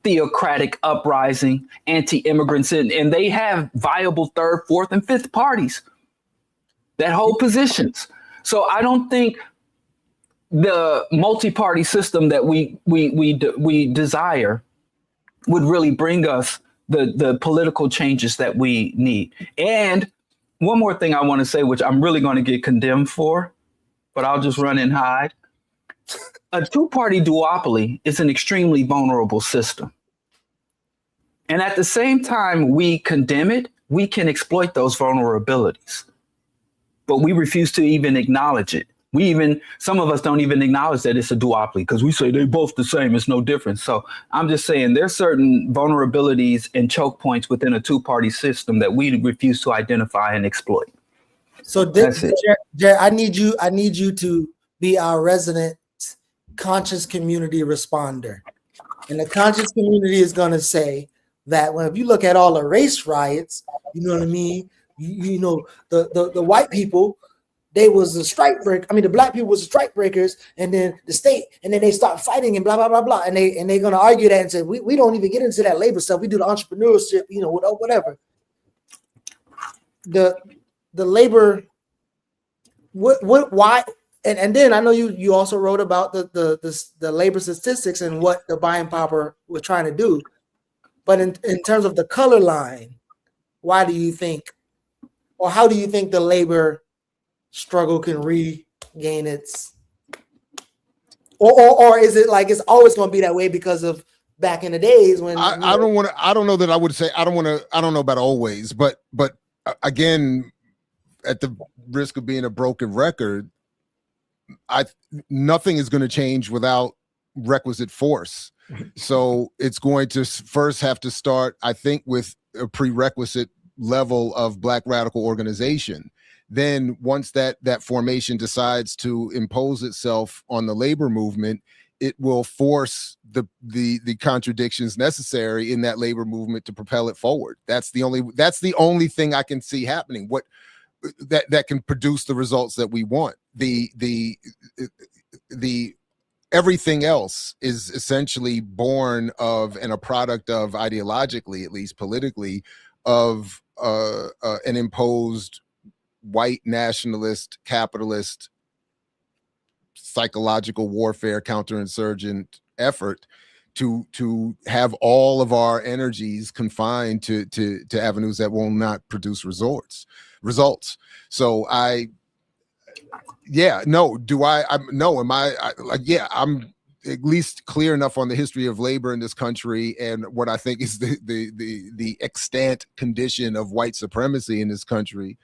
theocratic uprising, anti-immigrants, and they have viable third, fourth, and fifth parties that hold positions. So I don't think the multi-party system that we desire would really bring us the political changes that we need. And one more thing I want to say, which I'm really going to get condemned for, but I'll just run and hide. A two-party duopoly is an extremely vulnerable system. And at the same time we condemn it, we can exploit those vulnerabilities. But we refuse to even acknowledge it. Some of us don't even acknowledge that it's a duopoly, because we say they're both the same, it's no difference. So I'm just saying there's certain vulnerabilities and choke points within a two-party system that we refuse to identify and exploit. So Jared, I need you to be our resident conscious community responder. And the conscious community is going to say that if you look at all the race riots, you know what I mean? The white people, they was the strike break. I mean, the black people was the strike breakers, and then the state, and then they start fighting and blah, blah, blah, blah. And they're going to argue that and say, we don't even get into that labor stuff. We do the entrepreneurship, whatever. The labor, why? And then I know you also wrote about the labor statistics and what the buying power was trying to do. But in terms of the color line, why do you think, or how do you think the labor struggle can regain its or is it like it's always going to be that way because of back in the days when I don't want to. I don't know that I would say. I don't want to. I don't know about always, but again, at the risk of being a broken record, nothing is going to change without requisite force. So it's going to first have to start, I think, with a prerequisite level of Black radical organization. Then once that formation decides to impose itself on the labor movement, it will force the contradictions necessary in that labor movement to propel it forward. That's the only thing I can see happening. What that can produce the results that we want. The everything else is essentially born of and a product of, ideologically, at least politically, of an imposed white nationalist, capitalist, psychological warfare, counterinsurgent effort to have all of our energies confined to avenues that will not produce results. So I'm at least clear enough on the history of labor in this country and what I think is the extant condition of white supremacy in this country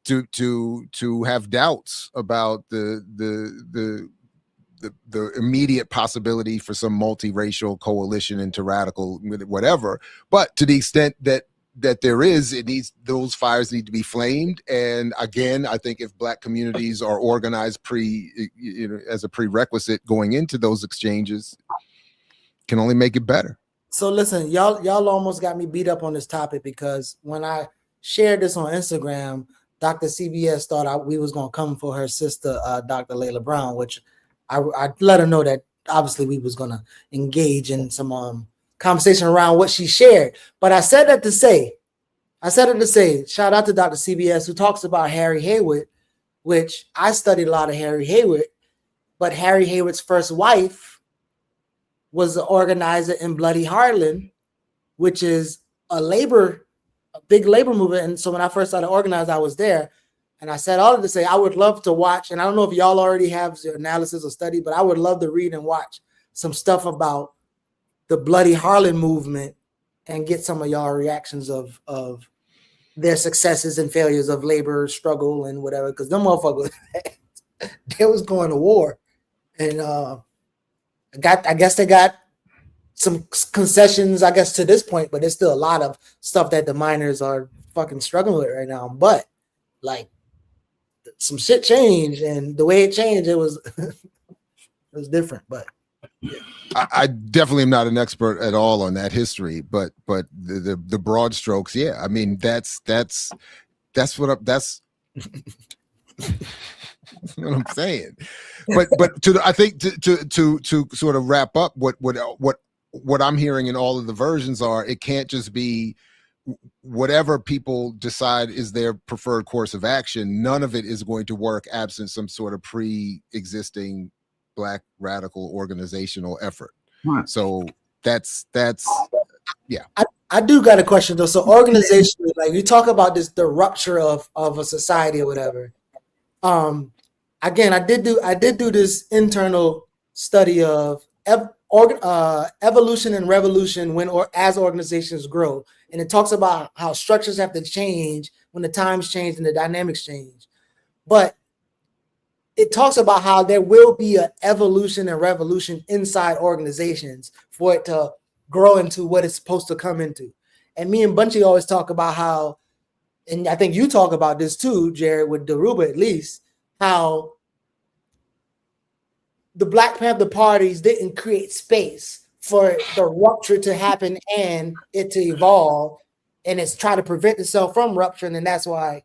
to have doubts about the immediate possibility for some multiracial coalition into radical whatever. But to the extent that there is, those fires need to be flamed. And again, I think if Black communities are organized as a prerequisite going into those exchanges, can only make it better. So listen, y'all almost got me beat up on this topic because when I shared this on Instagram, Dr. CBS thought we was gonna come for her sister, Dr. Layla Brown, which I let her know that obviously we was gonna engage in some conversation around what she shared. But I said it to say, shout out to Dr. CBS who talks about Harry Haywood, which I studied a lot of Harry Haywood, but Harry Haywood's first wife was the organizer in Bloody Harlan, which is a big labor movement. And so when I first started organizing, I was there. And I said all of to say, I would love to watch, and I don't know if y'all already have your analysis or study, but I would love to read and watch some stuff about the Bloody Harlan movement and get some of y'all reactions of their successes and failures of labor struggle and whatever, because them motherfuckers, they was going to war. And I guess they got some concessions, I guess, to this point, but there's still a lot of stuff that the miners are fucking struggling with right now. But like some shit changed, and the way it changed, it was it was different. But yeah. I definitely am not an expert at all on that history, but the broad strokes, yeah. I mean, that's what I'm saying. But I think to sort of wrap up what I'm hearing in all of the versions are, it can't just be whatever people decide is their preferred course of action. None of it is going to work absent some sort of pre-existing Black radical organizational effort. Right. So that's yeah. I do got a question though. So organization, like you talk about the rupture of a society or whatever. Again, I did do this internal study of evolution and revolution as organizations grow, and it talks about how structures have to change when the times change and the dynamics change. But it talks about how there will be an evolution and revolution inside organizations for it to grow into what it's supposed to come into. And me and Bunchy always talk about how, and I think you talk about this too, Jared, with Daruba at least, how the Black Panther parties didn't create space for the rupture to happen and it to evolve, and it's trying to prevent itself from rupturing, and that's why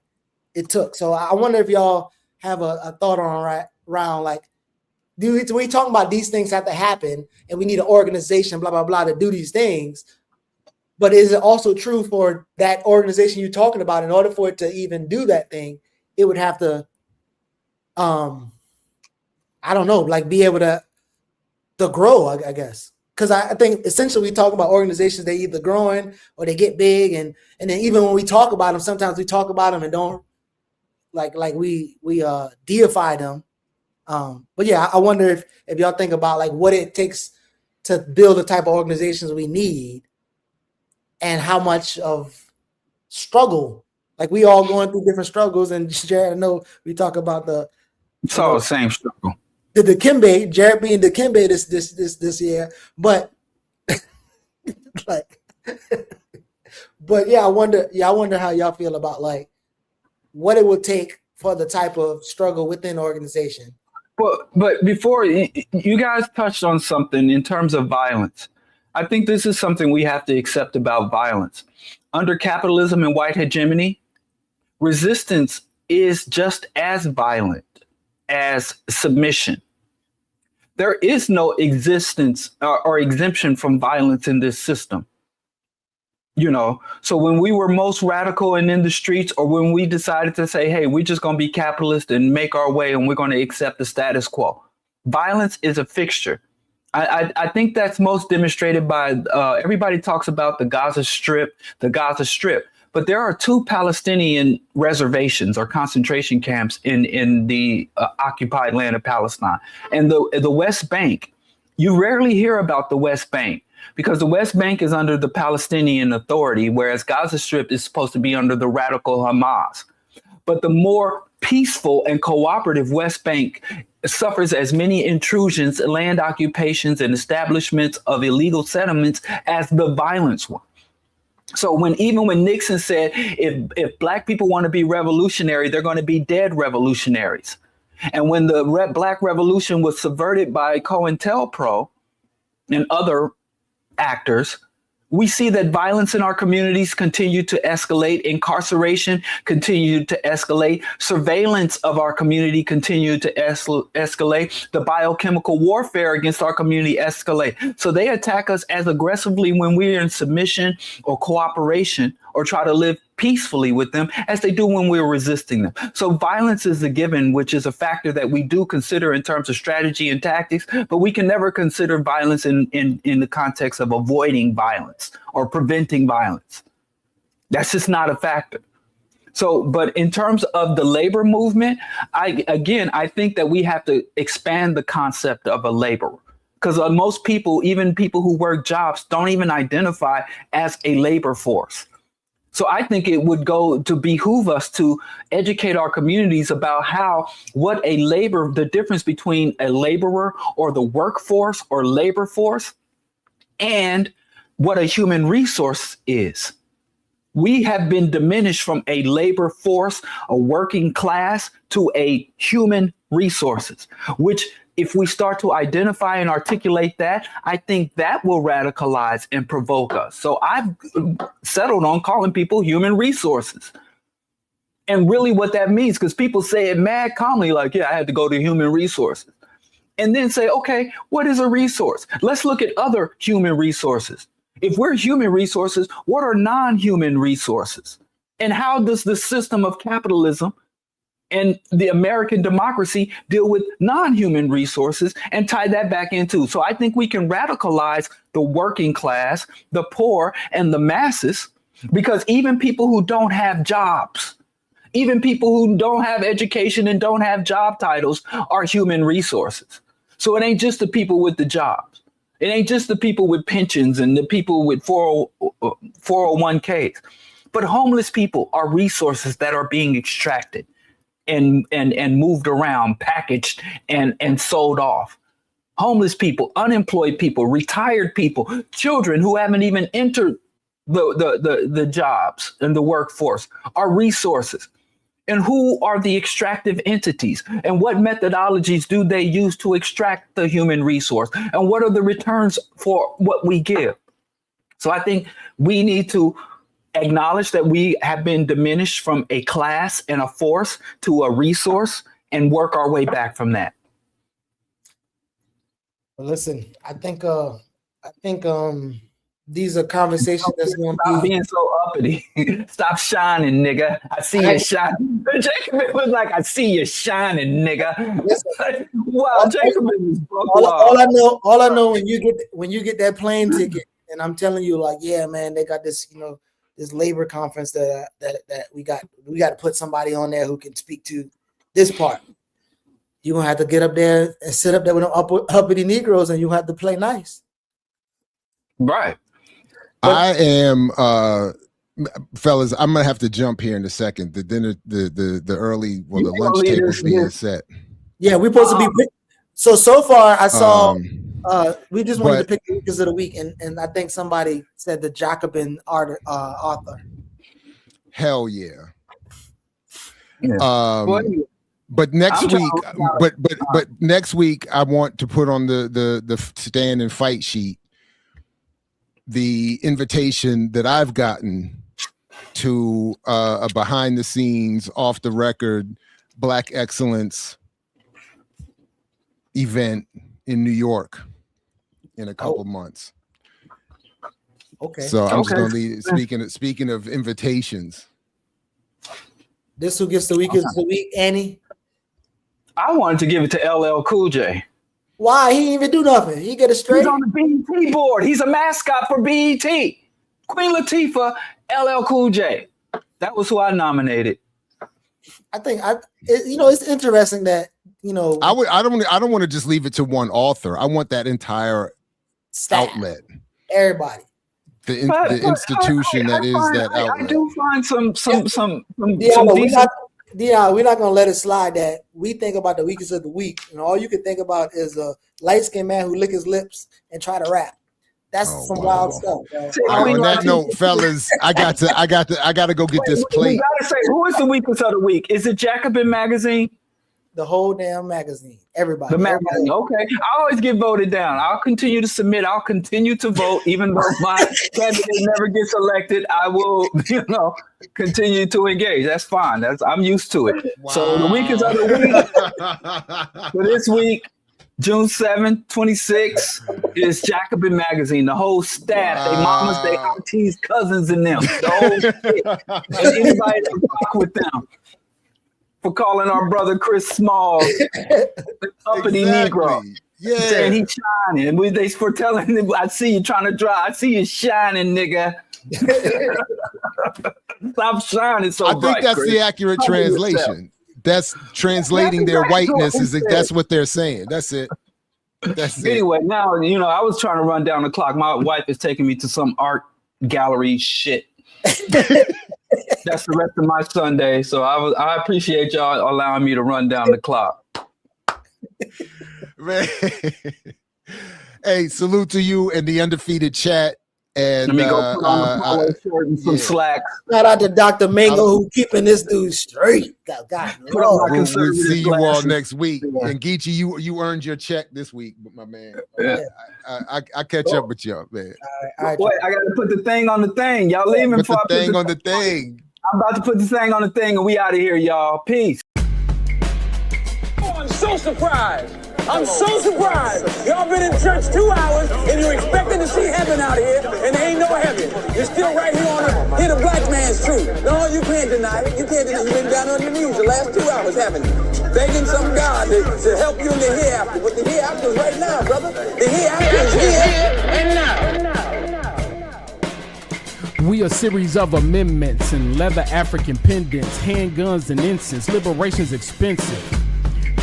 it took. So I wonder if y'all have a thought around like, we talking about these things have to happen and we need an organization, blah, blah, blah, to do these things. But is it also true for that organization you're talking about, in order for it to even do that thing, it would have to, I don't know, like be able to grow, I guess. Because I think essentially we talk about organizations, they either growing or they get big. And then even when we talk about them, sometimes we talk about them and don't, like we deify them. But yeah, I wonder if y'all think about like what it takes to build the type of organizations we need, and how much of struggle, like we all going through different struggles. And Jared, I know we talk about it's all the same struggle. The Dikembe, Jared being Dikembe this year, but like, but yeah, I wonder how y'all feel about like what it would take for the type of struggle within organization. But before you guys touched on something in terms of violence. I think this is something we have to accept about violence. Under capitalism and white hegemony, resistance is just as violent as submission. There is no existence or exemption from violence in this system. So when we were most radical and in the streets, or when we decided to say, hey, we're just going to be capitalist and make our way and we're going to accept the status quo, violence is a fixture. I think that's most demonstrated by everybody talks about the Gaza Strip, but there are 2 Palestinian reservations or concentration camps in the occupied land of Palestine. And the West Bank, you rarely hear about the West Bank because the West Bank is under the Palestinian Authority, whereas Gaza Strip is supposed to be under the radical Hamas. But the more peaceful and cooperative West Bank suffers as many intrusions, land occupations, and establishments of illegal settlements as the violence one. So even when Nixon said, if Black people want to be revolutionary, they're going to be dead revolutionaries. And when the Black Revolution was subverted by COINTELPRO and other actors, we see that violence in our communities continue to escalate, incarceration continued to escalate, surveillance of our community continued to escalate, the biochemical warfare against our community escalate. So they attack us as aggressively when we're in submission or cooperation or try to live peacefully with them as they do when we're resisting them. So violence is a given, which is a factor that we do consider in terms of strategy and tactics, but we can never consider violence in the context of avoiding violence or preventing violence. That's just not a factor. So, but in terms of the labor movement, I think that we have to expand the concept of a laborer. Because most people, even people who work jobs, don't even identify as a labor force. So I think it would go to behoove us to educate our communities about the difference between a laborer or the workforce or labor force and what a human resource is. We have been diminished from a labor force, a working class, to a human resources, which if we start to identify and articulate that, I think that will radicalize and provoke us. So I've settled on calling people human resources. And really what that means, because people say it mad calmly, like, yeah, I had to go to human resources. And then say, okay, what is a resource? Let's look at other human resources. If we're human resources, what are non-human resources? And how does the system of capitalism and the American democracy deal with non-human resources and tie that back into? So I think we can radicalize the working class, the poor, and the masses, because even people who don't have jobs, even people who don't have education and don't have job titles are human resources. So it ain't just the people with the jobs. It ain't just the people with pensions and the people with 401ks, but homeless people are resources that are being extracted and moved around, packaged and sold off. Homeless people, unemployed people, retired people, children who haven't even entered the jobs and the workforce are resources. And who are the extractive entities? And what methodologies do they use to extract the human resource? And what are the returns for what we give? So I think we need to acknowledge that we have been diminished from a class and a force to a resource and work our way back from that. Well, listen, I think these are conversations that's going to be. Stop being so uppity. Stop shining, nigga. I see you shining. Jacob was like, I see you shining, nigga. Wow, Jacob is all I know when you get that plane ticket, and I'm telling you, like, yeah, man, they got this, this labor conference that we got to put somebody on there who can speak to this part. you're gonna have to get up there and sit up there with them uppity Negroes, and you have to play nice. Right. I am, fellas. I'm gonna have to jump here in a second. The dinner, the early, well, the lunch table's being set. Yeah, we're supposed to be. So far, I saw. We just wanted to pick the weakest of the week, and I think somebody said the Jacobin author. Hell yeah. But next week, but next week, I want to put on the stand and fight sheet the invitation that I've gotten to a behind the scenes, off the record Black Excellence event in New York in a couple months. Okay. So I'm just gonna leave. Speaking of invitations. This who gets the weakest of the week, Annie? I wanted to give it to LL Cool J. Why? He didn't even do nothing. He get it straight. He's on the BET board. He's a mascot for BET. Queen Latifah, LL Cool J. That was who I nominated. I think it's interesting that I don't want to just leave it to one author. I want that entire outlet. Everybody. The institution that is that outlet. I do find some we're not gonna let it slide that we think about the weakest of the week, and all you can think about is a light-skinned man who lick his lips and try to rap. That's some wild stuff. On that note, fellas, I got to go get this plate. You gotta say, who is the weakest of the week? Is it Jacobin magazine? The whole damn magazine. Everybody. The magazine. Okay. I always get voted down. I'll continue to submit. I'll continue to vote, even though my candidate never gets elected. I will, continue to engage. That's fine. I'm used to it. Wow. So the weakest of the week for this week, June 7th, 26, is Jacobin magazine. The whole staff, they mamas, they aunties, cousins, and them. The whole shit. And anybody that rock with them. For calling our brother Chris Smalls the uppity Negro. Yeah. Saying he's shining. And they for telling him, I see you trying to drive. I see you shining, nigga. Stop shining so bright. I think that's Chris. the accurate translation. That's translating their whiteness. That's what they're saying. That's it. Anyway, now, I was trying to run down the clock. My wife is taking me to some art gallery shit. That's the rest of my Sunday. So I appreciate y'all allowing me to run down the clock. Man. Hey, salute to you and the undefeated chat. And let me go put on the polo shirt and some slacks. Shout out to Dr. Mango who keeping this dude straight. God, we'll see you all next week. And Geechee, you earned your check this week, my man. I catch up with y'all, man. All right. Wait, I got to put the thing on the thing. Y'all leaving before I put the thing on the thing. I'm about to put the thing on the thing, and we out of here, y'all. Peace. Oh, I'm so surprised. Y'all been in church 2 hours and you're expecting to see heaven out here, and there ain't no heaven. You're still right here on the black man's truth. No, you can't deny it. You can't deny it. You've been down on your knees the last 2 hours, haven't you? Begging some God to help you in the hereafter. But the hereafter is right now, brother. The hereafter is here and now. We a series of amendments and leather African pendants, handguns and incense. Liberation's expensive.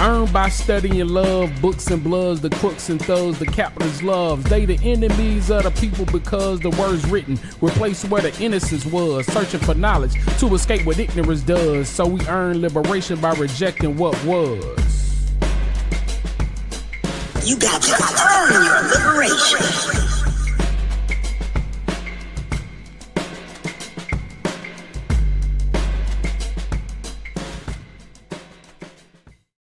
Earned by studying love, books and bloods, the crooks and thugs, the capitalist loves. They the enemies of the people because the words written replace where the innocence was. Searching for knowledge to escape what ignorance does. So we earn liberation by rejecting what was. You got to earn your liberation.